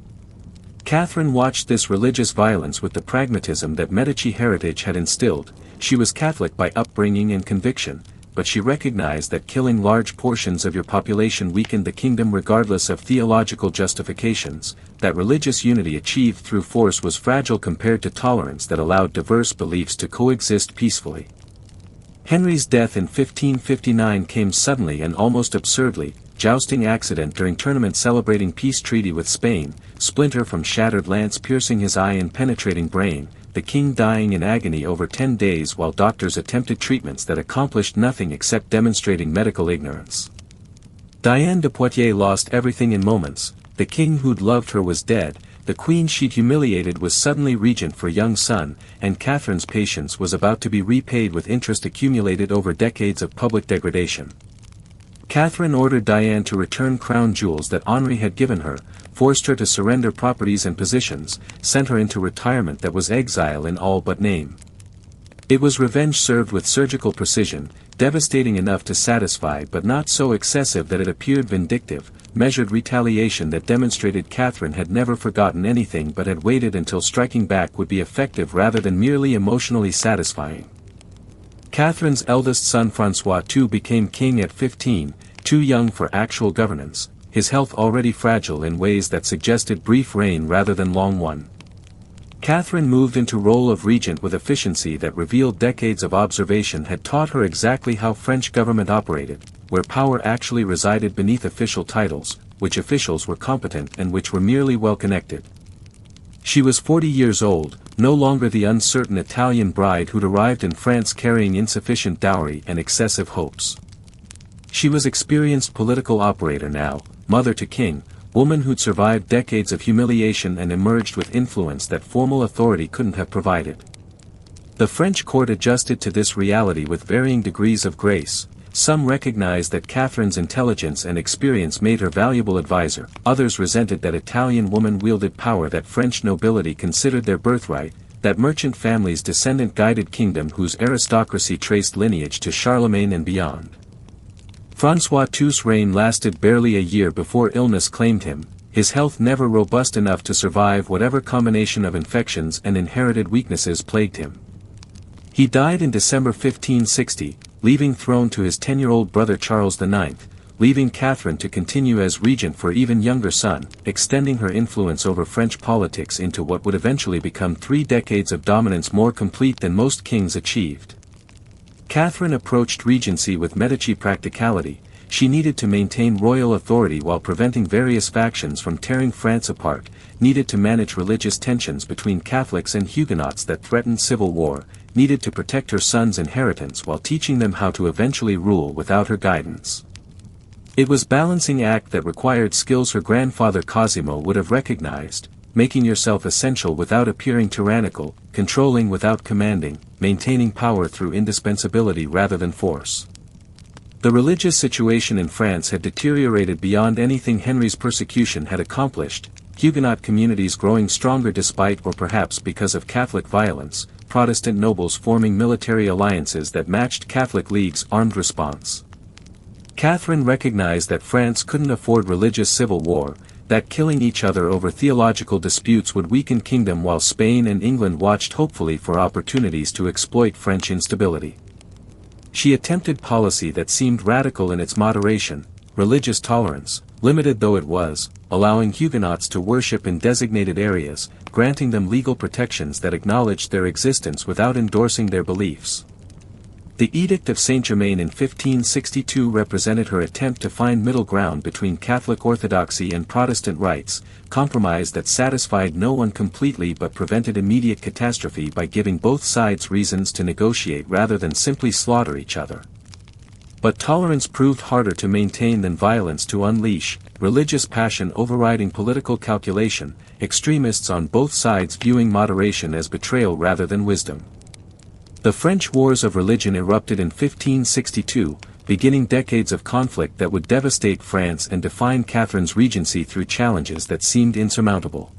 Catherine watched this religious violence with the pragmatism that Medici heritage had instilled. She was Catholic by upbringing and conviction, but she recognized that killing large portions of your population weakened the kingdom regardless of theological justifications, that religious unity achieved through force was fragile compared to tolerance that allowed diverse beliefs to coexist peacefully. Henry's death in 1559 came suddenly and almost absurdly, jousting accident during tournament celebrating peace treaty with Spain, splinter from shattered lance piercing his eye and penetrating brain, the king dying in agony over 10 days while doctors attempted treatments that accomplished nothing except demonstrating medical ignorance. Diane de Poitiers lost everything in moments, the king who'd loved her was dead, the queen she'd humiliated was suddenly regent for young son, and Catherine's patience was about to be repaid with interest accumulated over decades of public degradation. Catherine ordered Diane to return crown jewels that Henri had given her, forced her to surrender properties and positions, sent her into retirement that was exile in all but name. It was revenge served with surgical precision, devastating enough to satisfy but not so excessive that it appeared vindictive, measured retaliation that demonstrated Catherine had never forgotten anything but had waited until striking back would be effective rather than merely emotionally satisfying. Catherine's eldest son François II became king at 15, too young for actual governance, his health already fragile in ways that suggested brief reign rather than long one. Catherine moved into role of regent with efficiency that revealed decades of observation had taught her exactly how French government operated, where power actually resided beneath official titles, which officials were competent and which were merely well-connected. She was 40 years old, no longer the uncertain Italian bride who'd arrived in France carrying insufficient dowry and excessive hopes. She was experienced political operator now, mother to king, woman who'd survived decades of humiliation and emerged with influence that formal authority couldn't have provided. The French court adjusted to this reality with varying degrees of grace. Some recognized that Catherine's intelligence and experience made her valuable advisor, others resented that Italian woman wielded power that French nobility considered their birthright, that merchant families' descendant-guided kingdom whose aristocracy traced lineage to Charlemagne and beyond. François II's reign lasted barely a year before illness claimed him, his health never robust enough to survive whatever combination of infections and inherited weaknesses plagued him. He died in December 1560, leaving throne to his 10-year-old brother Charles IX, leaving Catherine to continue as regent for even younger son, extending her influence over French politics into what would eventually become 3 decades of dominance more complete than most kings achieved. Catherine approached regency with Medici practicality. She needed to maintain royal authority while preventing various factions from tearing France apart, needed to manage religious tensions between Catholics and Huguenots that threatened civil war, needed to protect her son's inheritance while teaching them how to eventually rule without her guidance. It was a balancing act that required skills her grandfather Cosimo would have recognized, making yourself essential without appearing tyrannical, controlling without commanding, maintaining power through indispensability rather than force. The religious situation in France had deteriorated beyond anything Henry's persecution had accomplished, Huguenot communities growing stronger despite or perhaps because of Catholic violence, Protestant nobles forming military alliances that matched Catholic League's armed response. Catherine recognized that France couldn't afford religious civil war, that killing each other over theological disputes would weaken kingdom while Spain and England watched hopefully for opportunities to exploit French instability. She attempted policy that seemed radical in its moderation, religious tolerance, limited though it was, allowing Huguenots to worship in designated areas, granting them legal protections that acknowledged their existence without endorsing their beliefs. The Edict of Saint-Germain in 1562 represented her attempt to find middle ground between Catholic orthodoxy and Protestant rites, compromise that satisfied no one completely but prevented immediate catastrophe by giving both sides reasons to negotiate rather than simply slaughter each other. But tolerance proved harder to maintain than violence to unleash, religious passion overriding political calculation, extremists on both sides viewing moderation as betrayal rather than wisdom. The French Wars of Religion erupted in 1562, beginning decades of conflict that would devastate France and define Catherine's regency through challenges that seemed insurmountable.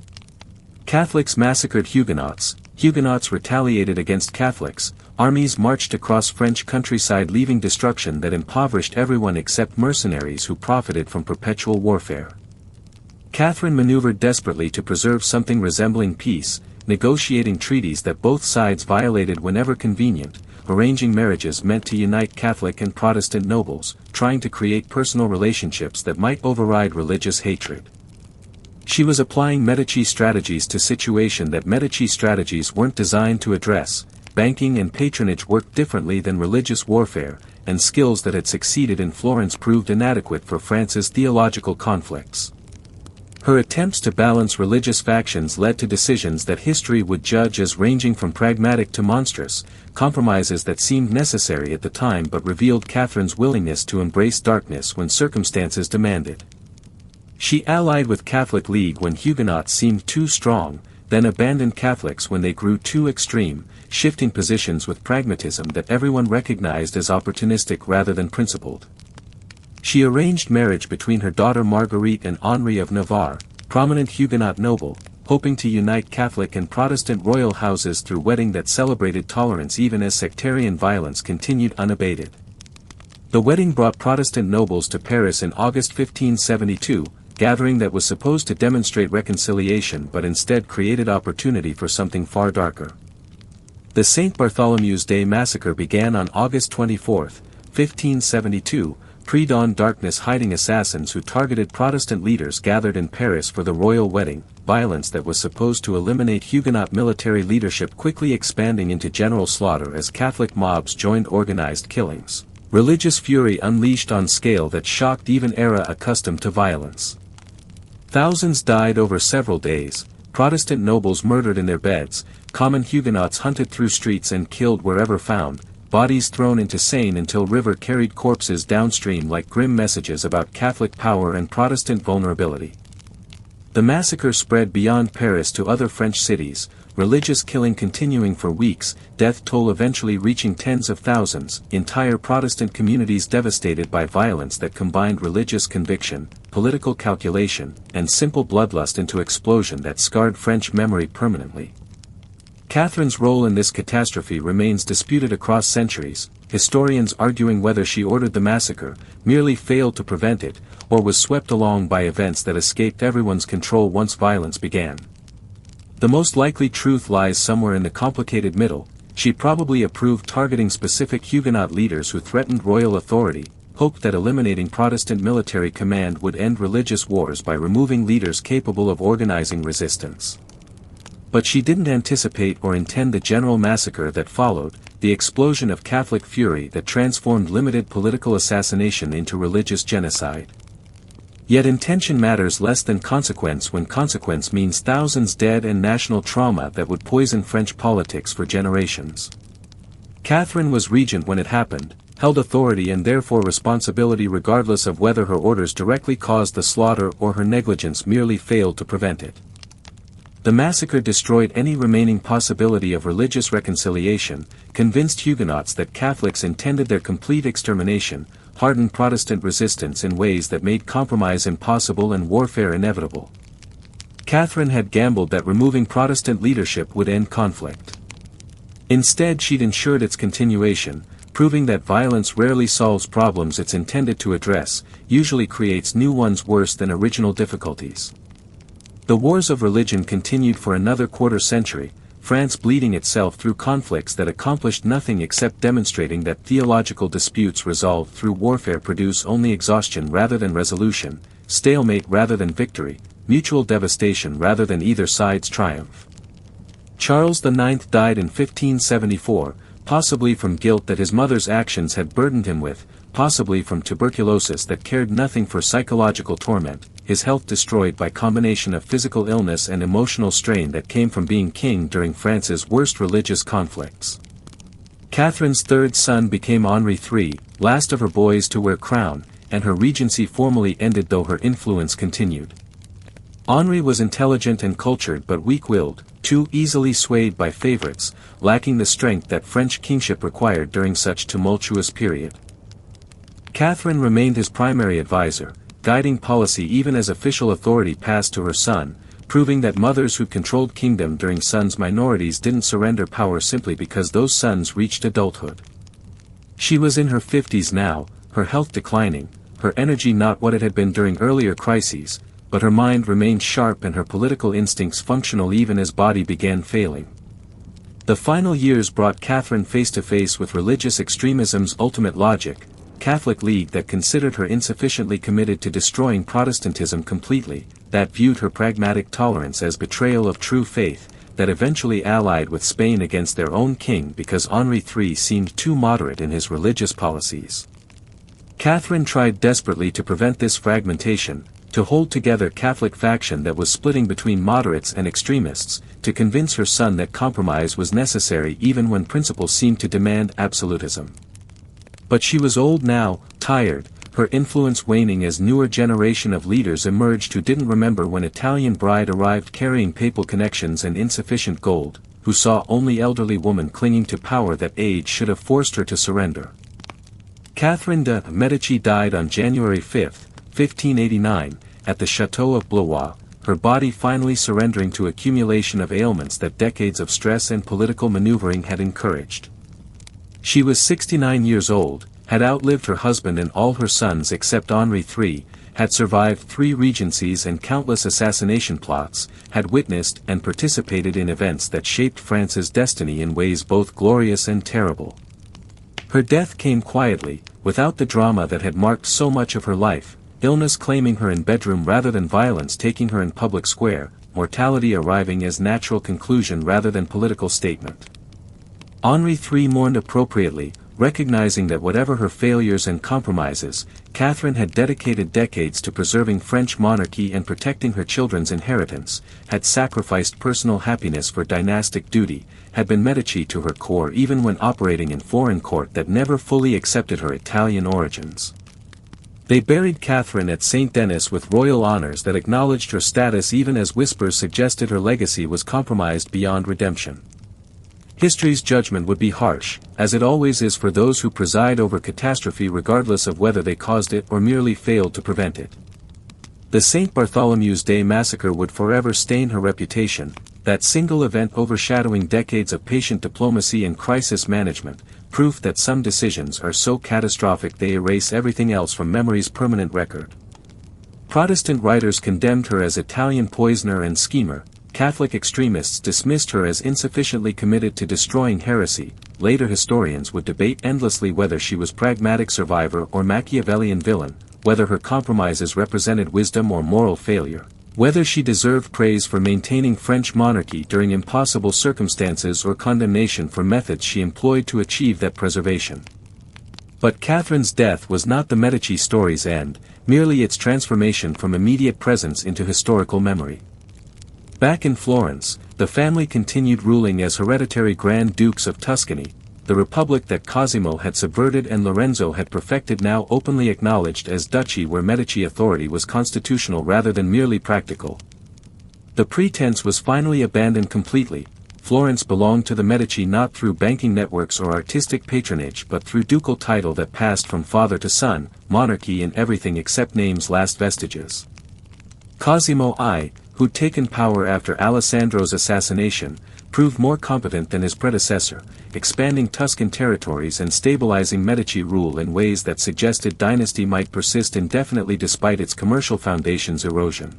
Catholics massacred Huguenots, Huguenots retaliated against Catholics, armies marched across French countryside leaving destruction that impoverished everyone except mercenaries who profited from perpetual warfare. Catherine maneuvered desperately to preserve something resembling peace, negotiating treaties that both sides violated whenever convenient, arranging marriages meant to unite Catholic and Protestant nobles, trying to create personal relationships that might override religious hatred. She was applying Medici strategies to situations that Medici strategies weren't designed to address. Banking and patronage worked differently than religious warfare, and skills that had succeeded in Florence proved inadequate for France's theological conflicts. Her attempts to balance religious factions led to decisions that history would judge as ranging from pragmatic to monstrous, compromises that seemed necessary at the time but revealed Catherine's willingness to embrace darkness when circumstances demanded. She allied with Catholic League when Huguenots seemed too strong, then abandoned Catholics when they grew too extreme, shifting positions with pragmatism that everyone recognized as opportunistic rather than principled. She arranged marriage between her daughter Marguerite and Henri of Navarre, prominent Huguenot noble, hoping to unite Catholic and Protestant royal houses through wedding that celebrated tolerance even as sectarian violence continued unabated. The wedding brought Protestant nobles to Paris in August 1572, gathering that was supposed to demonstrate reconciliation but instead created opportunity for something far darker. The St. Bartholomew's Day massacre began on August 24, 1572, pre-dawn darkness hiding assassins who targeted Protestant leaders gathered in Paris for the royal wedding, violence that was supposed to eliminate Huguenot military leadership quickly expanding into general slaughter as Catholic mobs joined organized killings. Religious fury unleashed on scale that shocked even era accustomed to violence. Thousands died over several days, Protestant nobles murdered in their beds, common Huguenots hunted through streets and killed wherever found, bodies thrown into Seine until river carried corpses downstream like grim messages about Catholic power and Protestant vulnerability. The massacre spread beyond Paris to other French cities, religious killing continuing for weeks, death toll eventually reaching tens of thousands, entire Protestant communities devastated by violence that combined religious conviction, political calculation, and simple bloodlust into explosion that scarred French memory permanently. Catherine's role in this catastrophe remains disputed across centuries, historians arguing whether she ordered the massacre, merely failed to prevent it, or was swept along by events that escaped everyone's control once violence began. The most likely truth lies somewhere in the complicated middle. She probably approved targeting specific Huguenot leaders who threatened royal authority, hoped that eliminating Protestant military command would end religious wars by removing leaders capable of organizing resistance. But she didn't anticipate or intend the general massacre that followed, the explosion of Catholic fury that transformed limited political assassination into religious genocide. Yet intention matters less than consequence when consequence means thousands dead and national trauma that would poison French politics for generations. Catherine was regent when it happened, held authority and therefore responsibility regardless of whether her orders directly caused the slaughter or her negligence merely failed to prevent it. The massacre destroyed any remaining possibility of religious reconciliation, convinced Huguenots that Catholics intended their complete extermination, hardened Protestant resistance in ways that made compromise impossible and warfare inevitable. Catherine had gambled that removing Protestant leadership would end conflict. Instead she'd ensured its continuation, proving that violence rarely solves problems it's intended to address, usually creates new ones worse than original difficulties. The wars of religion continued for another quarter century, France bleeding itself through conflicts that accomplished nothing except demonstrating that theological disputes resolved through warfare produce only exhaustion rather than resolution, stalemate rather than victory, mutual devastation rather than either side's triumph. Charles IX died in 1574, possibly from guilt that his mother's actions had burdened him with, possibly from tuberculosis that cared nothing for psychological torment, his health destroyed by combination of physical illness and emotional strain that came from being king during France's worst religious conflicts. Catherine's third son became Henri III, last of her boys to wear crown, and her regency formally ended though her influence continued. Henri was intelligent and cultured but weak-willed, too easily swayed by favorites, lacking the strength that French kingship required during such tumultuous period. Catherine remained his primary advisor, guiding policy even as official authority passed to her son, proving that mothers who controlled kingdom during sons' minorities didn't surrender power simply because those sons reached adulthood. She was in her 50s now, her health declining, her energy not what it had been during earlier crises, but her mind remained sharp and her political instincts functional even as body began failing. The final years brought Catherine face to face with religious extremism's ultimate logic, Catholic League that considered her insufficiently committed to destroying Protestantism completely, that viewed her pragmatic tolerance as betrayal of true faith, that eventually allied with Spain against their own king because Henri III seemed too moderate in his religious policies. Catherine tried desperately to prevent this fragmentation, to hold together Catholic faction that was splitting between moderates and extremists, to convince her son that compromise was necessary even when principles seemed to demand absolutism. But she was old now, tired, her influence waning as newer generation of leaders emerged who didn't remember when Italian bride arrived carrying papal connections and insufficient gold, who saw only elderly woman clinging to power that age should have forced her to surrender. Catherine de' Medici died on January 5, 1589, at the Château of Blois, her body finally surrendering to accumulation of ailments that decades of stress and political maneuvering had encouraged. She was 69 years old, had outlived her husband and all her sons except Henri III, had survived 3 regencies and countless assassination plots, had witnessed and participated in events that shaped France's destiny in ways both glorious and terrible. Her death came quietly, without the drama that had marked so much of her life, illness claiming her in bedroom rather than violence taking her in public square, mortality arriving as natural conclusion rather than political statement. Henri III mourned appropriately, recognizing that whatever her failures and compromises, Catherine had dedicated decades to preserving French monarchy and protecting her children's inheritance, had sacrificed personal happiness for dynastic duty, had been Medici to her core even when operating in foreign court that never fully accepted her Italian origins. They buried Catherine at Saint Denis with royal honors that acknowledged her status even as whispers suggested her legacy was compromised beyond redemption. History's judgment would be harsh, as it always is for those who preside over catastrophe regardless of whether they caused it or merely failed to prevent it. The St. Bartholomew's Day massacre would forever stain her reputation, that single event overshadowing decades of patient diplomacy and crisis management, proof that some decisions are so catastrophic they erase everything else from memory's permanent record. Protestant writers condemned her as Italian poisoner and schemer, Catholic extremists dismissed her as insufficiently committed to destroying heresy, later historians would debate endlessly whether she was pragmatic survivor or Machiavellian villain, whether her compromises represented wisdom or moral failure, whether she deserved praise for maintaining French monarchy during impossible circumstances or condemnation for methods she employed to achieve that preservation. But Catherine's death was not the Medici story's end, merely its transformation from immediate presence into historical memory. Back in Florence, the family continued ruling as hereditary Grand Dukes of Tuscany, the republic that Cosimo had subverted and Lorenzo had perfected now openly acknowledged as duchy where Medici authority was constitutional rather than merely practical. The pretense was finally abandoned completely. Florence belonged to the Medici not through banking networks or artistic patronage but through ducal title that passed from father to son, monarchy in everything except name's last vestiges. Cosimo I, who'd taken power after Alessandro's assassination, proved more competent than his predecessor, expanding Tuscan territories and stabilizing Medici rule in ways that suggested dynasty might persist indefinitely despite its commercial foundation's erosion.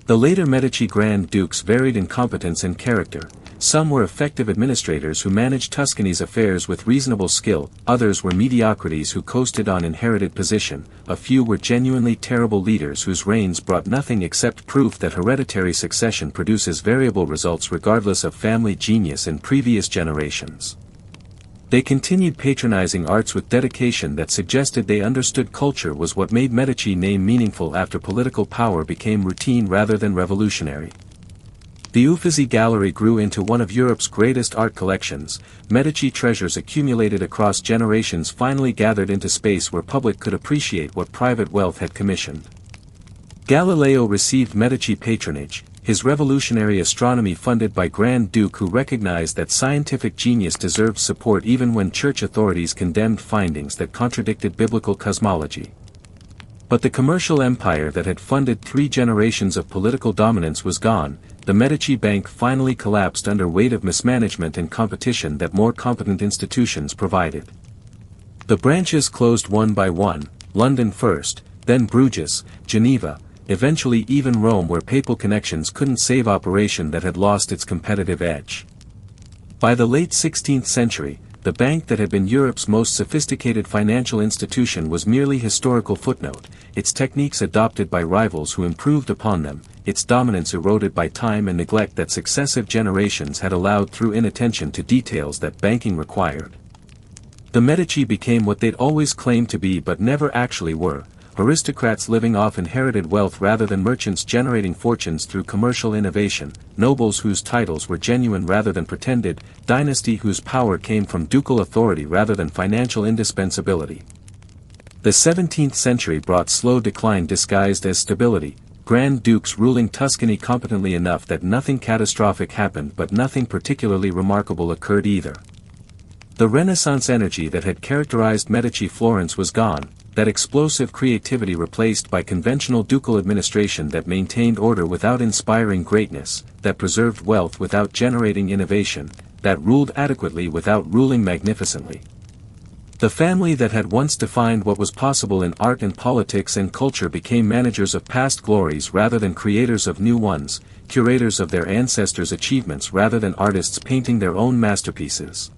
The later Medici Grand Dukes varied in competence and character. Some were effective administrators who managed Tuscany's affairs with reasonable skill, others were mediocrities who coasted on inherited position, a few were genuinely terrible leaders whose reigns brought nothing except proof that hereditary succession produces variable results regardless of family genius in previous generations. They continued patronizing arts with dedication that suggested they understood culture was what made Medici name meaningful after political power became routine rather than revolutionary. The Uffizi Gallery grew into one of Europe's greatest art collections. Medici treasures accumulated across generations finally gathered into space where public could appreciate what private wealth had commissioned. Galileo received Medici patronage, his revolutionary astronomy funded by Grand Duke, who recognized that scientific genius deserved support even when church authorities condemned findings that contradicted biblical cosmology. But the commercial empire that had funded 3 generations of political dominance was gone. The Medici Bank finally collapsed under weight of mismanagement and competition that more competent institutions provided. The branches closed one by one, London first, then Bruges, Geneva, eventually even Rome, where papal connections couldn't save operation that had lost its competitive edge. By the late 16th century, the bank that had been Europe's most sophisticated financial institution was merely historical footnote, its techniques adopted by rivals who improved upon them, its dominance eroded by time and neglect that successive generations had allowed through inattention to details that banking required. The Medici became what they'd always claimed to be but never actually were: aristocrats living off inherited wealth rather than merchants generating fortunes through commercial innovation, nobles whose titles were genuine rather than pretended, dynasty whose power came from ducal authority rather than financial indispensability. The 17th century brought slow decline disguised as stability, Grand Dukes ruling Tuscany competently enough that nothing catastrophic happened, but nothing particularly remarkable occurred either. The Renaissance energy that had characterized Medici Florence was gone, that explosive creativity replaced by conventional ducal administration that maintained order without inspiring greatness, that preserved wealth without generating innovation, that ruled adequately without ruling magnificently. The family that had once defined what was possible in art and politics and culture became managers of past glories rather than creators of new ones, curators of their ancestors' achievements rather than artists painting their own masterpieces.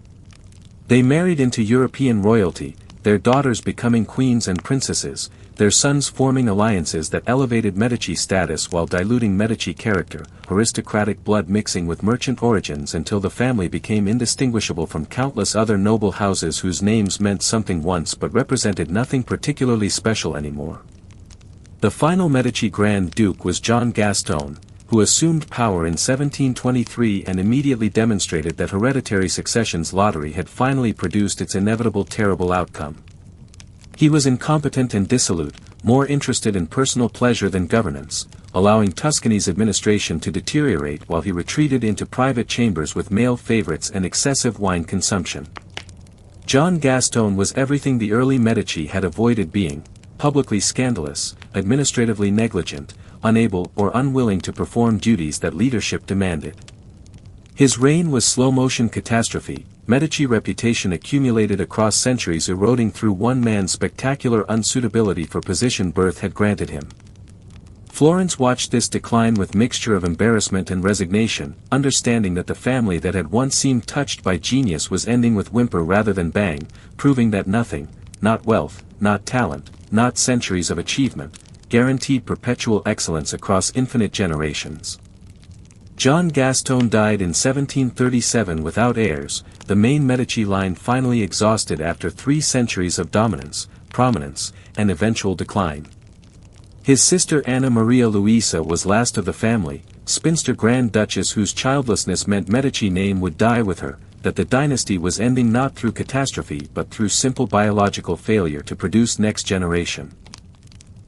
They married into European royalty, their daughters becoming queens and princesses, their sons forming alliances that elevated Medici status while diluting Medici character, aristocratic blood mixing with merchant origins until the family became indistinguishable from countless other noble houses whose names meant something once but represented nothing particularly special anymore. The final Medici Grand Duke was John Gaston, who assumed power in 1723 and immediately demonstrated that hereditary succession's lottery had finally produced its inevitable terrible outcome. He was incompetent and dissolute, more interested in personal pleasure than governance, allowing Tuscany's administration to deteriorate while he retreated into private chambers with male favorites and excessive wine consumption. John Gaston was everything the early Medici had avoided being: publicly scandalous, administratively negligent, unable or unwilling to perform duties that leadership demanded. His reign was slow-motion catastrophe. Medici reputation accumulated across centuries, eroding through one man's spectacular unsuitability for position birth had granted him. Florence watched this decline with mixture of embarrassment and resignation, understanding that the family that had once seemed touched by genius was ending with whimper rather than bang, proving that nothing, not wealth, not talent, not centuries of achievement, guaranteed perpetual excellence across infinite generations. John Gaston died in 1737 without heirs, the main Medici line finally exhausted after 3 centuries of dominance, prominence, and eventual decline. His sister Anna Maria Luisa was last of the family, spinster Grand Duchess whose childlessness meant Medici name would die with her, that the dynasty was ending not through catastrophe but through simple biological failure to produce next generation.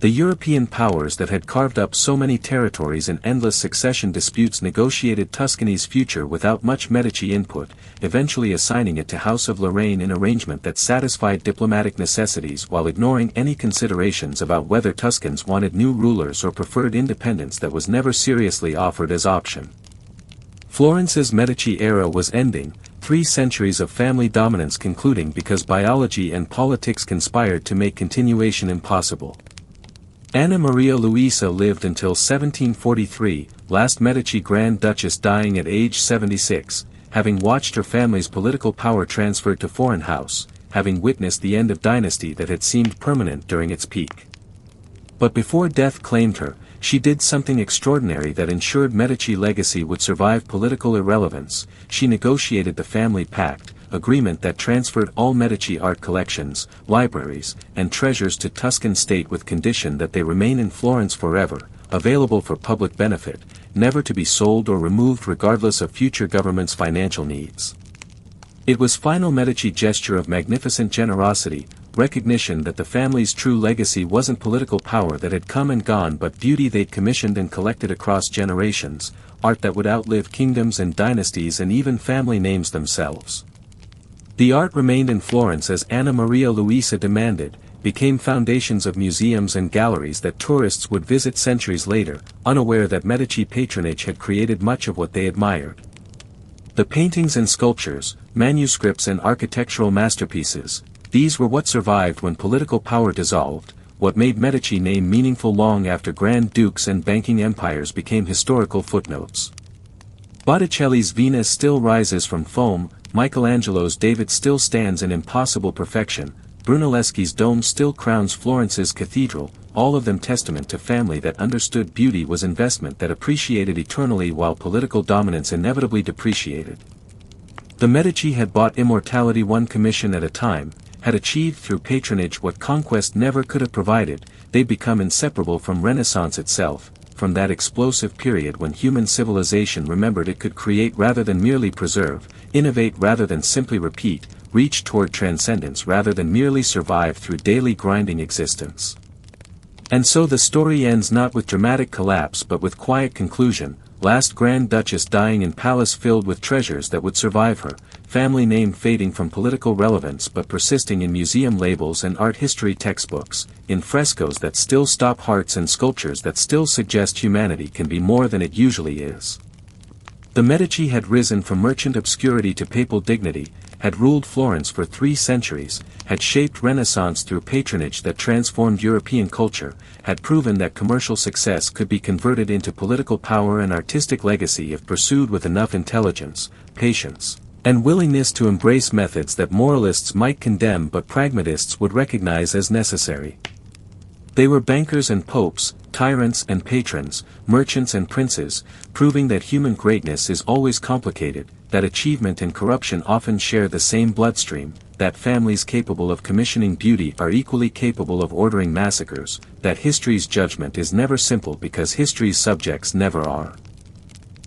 The European powers that had carved up so many territories in endless succession disputes negotiated Tuscany's future without much Medici input, eventually assigning it to House of Lorraine in arrangement that satisfied diplomatic necessities while ignoring any considerations about whether Tuscans wanted new rulers or preferred independence that was never seriously offered as option. Florence's Medici era was ending, 3 centuries of family dominance concluding because biology and politics conspired to make continuation impossible. Anna Maria Luisa lived until 1743, last Medici Grand Duchess dying at age 76, having watched her family's political power transferred to foreign house, having witnessed the end of dynasty that had seemed permanent during its peak. But before death claimed her, she did something extraordinary that ensured Medici legacy would survive political irrelevance. She negotiated the family pact, agreement that transferred all Medici art collections, libraries, and treasures to Tuscan state with condition that they remain in Florence forever, available for public benefit, never to be sold or removed regardless of future government's financial needs. It was final Medici gesture of magnificent generosity, recognition that the family's true legacy wasn't political power that had come and gone but beauty they'd commissioned and collected across generations, art that would outlive kingdoms and dynasties and even family names themselves. The art remained in Florence as Anna Maria Luisa demanded, became foundations of museums and galleries that tourists would visit centuries later, unaware that Medici patronage had created much of what they admired. The paintings and sculptures, manuscripts and architectural masterpieces, these were what survived when political power dissolved, what made Medici name meaningful long after grand dukes and banking empires became historical footnotes. Botticelli's Venus still rises from foam, Michelangelo's David still stands in impossible perfection, Brunelleschi's dome still crowns Florence's cathedral, all of them testament to family that understood beauty was investment that appreciated eternally while political dominance inevitably depreciated. The Medici had bought immortality one commission at a time, had achieved through patronage what conquest never could have provided. They'd become inseparable from Renaissance itself, from that explosive period when human civilization remembered it could create rather than merely preserve, innovate rather than simply repeat, reach toward transcendence rather than merely survive through daily grinding existence. And so the story ends not with dramatic collapse but with quiet conclusion, last Grand Duchess dying in palace filled with treasures that would survive her, family name fading from political relevance but persisting in museum labels and art history textbooks, in frescoes that still stop hearts and sculptures that still suggest humanity can be more than it usually is. The Medici had risen from merchant obscurity to papal dignity, had ruled Florence for 3 centuries, had shaped Renaissance through patronage that transformed European culture, had proven that commercial success could be converted into political power and artistic legacy if pursued with enough intelligence, patience, and willingness to embrace methods that moralists might condemn but pragmatists would recognize as necessary. They were bankers and popes, tyrants and patrons, merchants and princes, proving that human greatness is always complicated, that achievement and corruption often share the same bloodstream, that families capable of commissioning beauty are equally capable of ordering massacres, that history's judgment is never simple because history's subjects never are.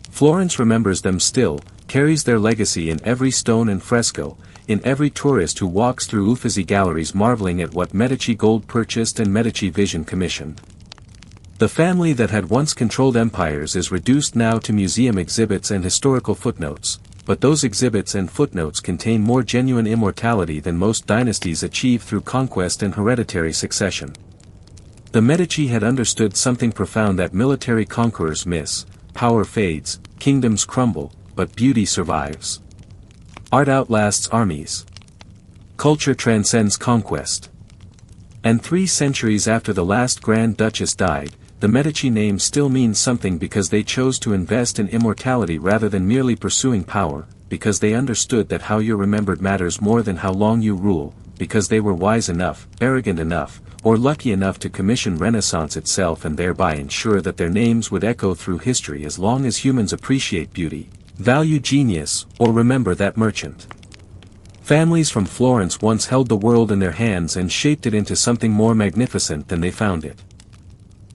Florence remembers them still, carries their legacy in every stone and fresco, in every tourist who walks through Uffizi galleries marveling at what Medici gold purchased and Medici vision commissioned. The family that had once controlled empires is reduced now to museum exhibits and historical footnotes, but those exhibits and footnotes contain more genuine immortality than most dynasties achieve through conquest and hereditary succession. The Medici had understood something profound that military conquerors miss: power fades, kingdoms crumble, but beauty survives. Art outlasts armies. Culture transcends conquest. And 3 centuries after the last Grand Duchess died, the Medici name still means something because they chose to invest in immortality rather than merely pursuing power, because they understood that how you're remembered matters more than how long you rule, because they were wise enough, arrogant enough, or lucky enough to commission Renaissance itself and thereby ensure that their names would echo through history as long as humans appreciate beauty, value genius, or remember that merchant. Families from Florence once held the world in their hands and shaped it into something more magnificent than they found it.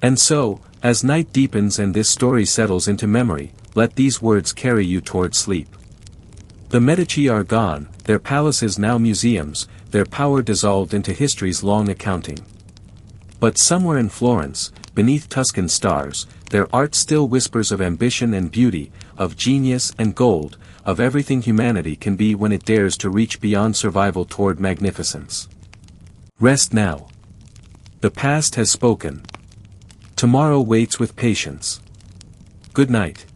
And so, as night deepens and this story settles into memory, let these words carry you toward sleep. The Medici are gone, their palaces now museums, their power dissolved into history's long accounting. But somewhere in Florence, beneath Tuscan stars, their art still whispers of ambition and beauty, of genius and gold, of everything humanity can be when it dares to reach beyond survival toward magnificence. Rest now. The past has spoken. Tomorrow waits with patience. Good night.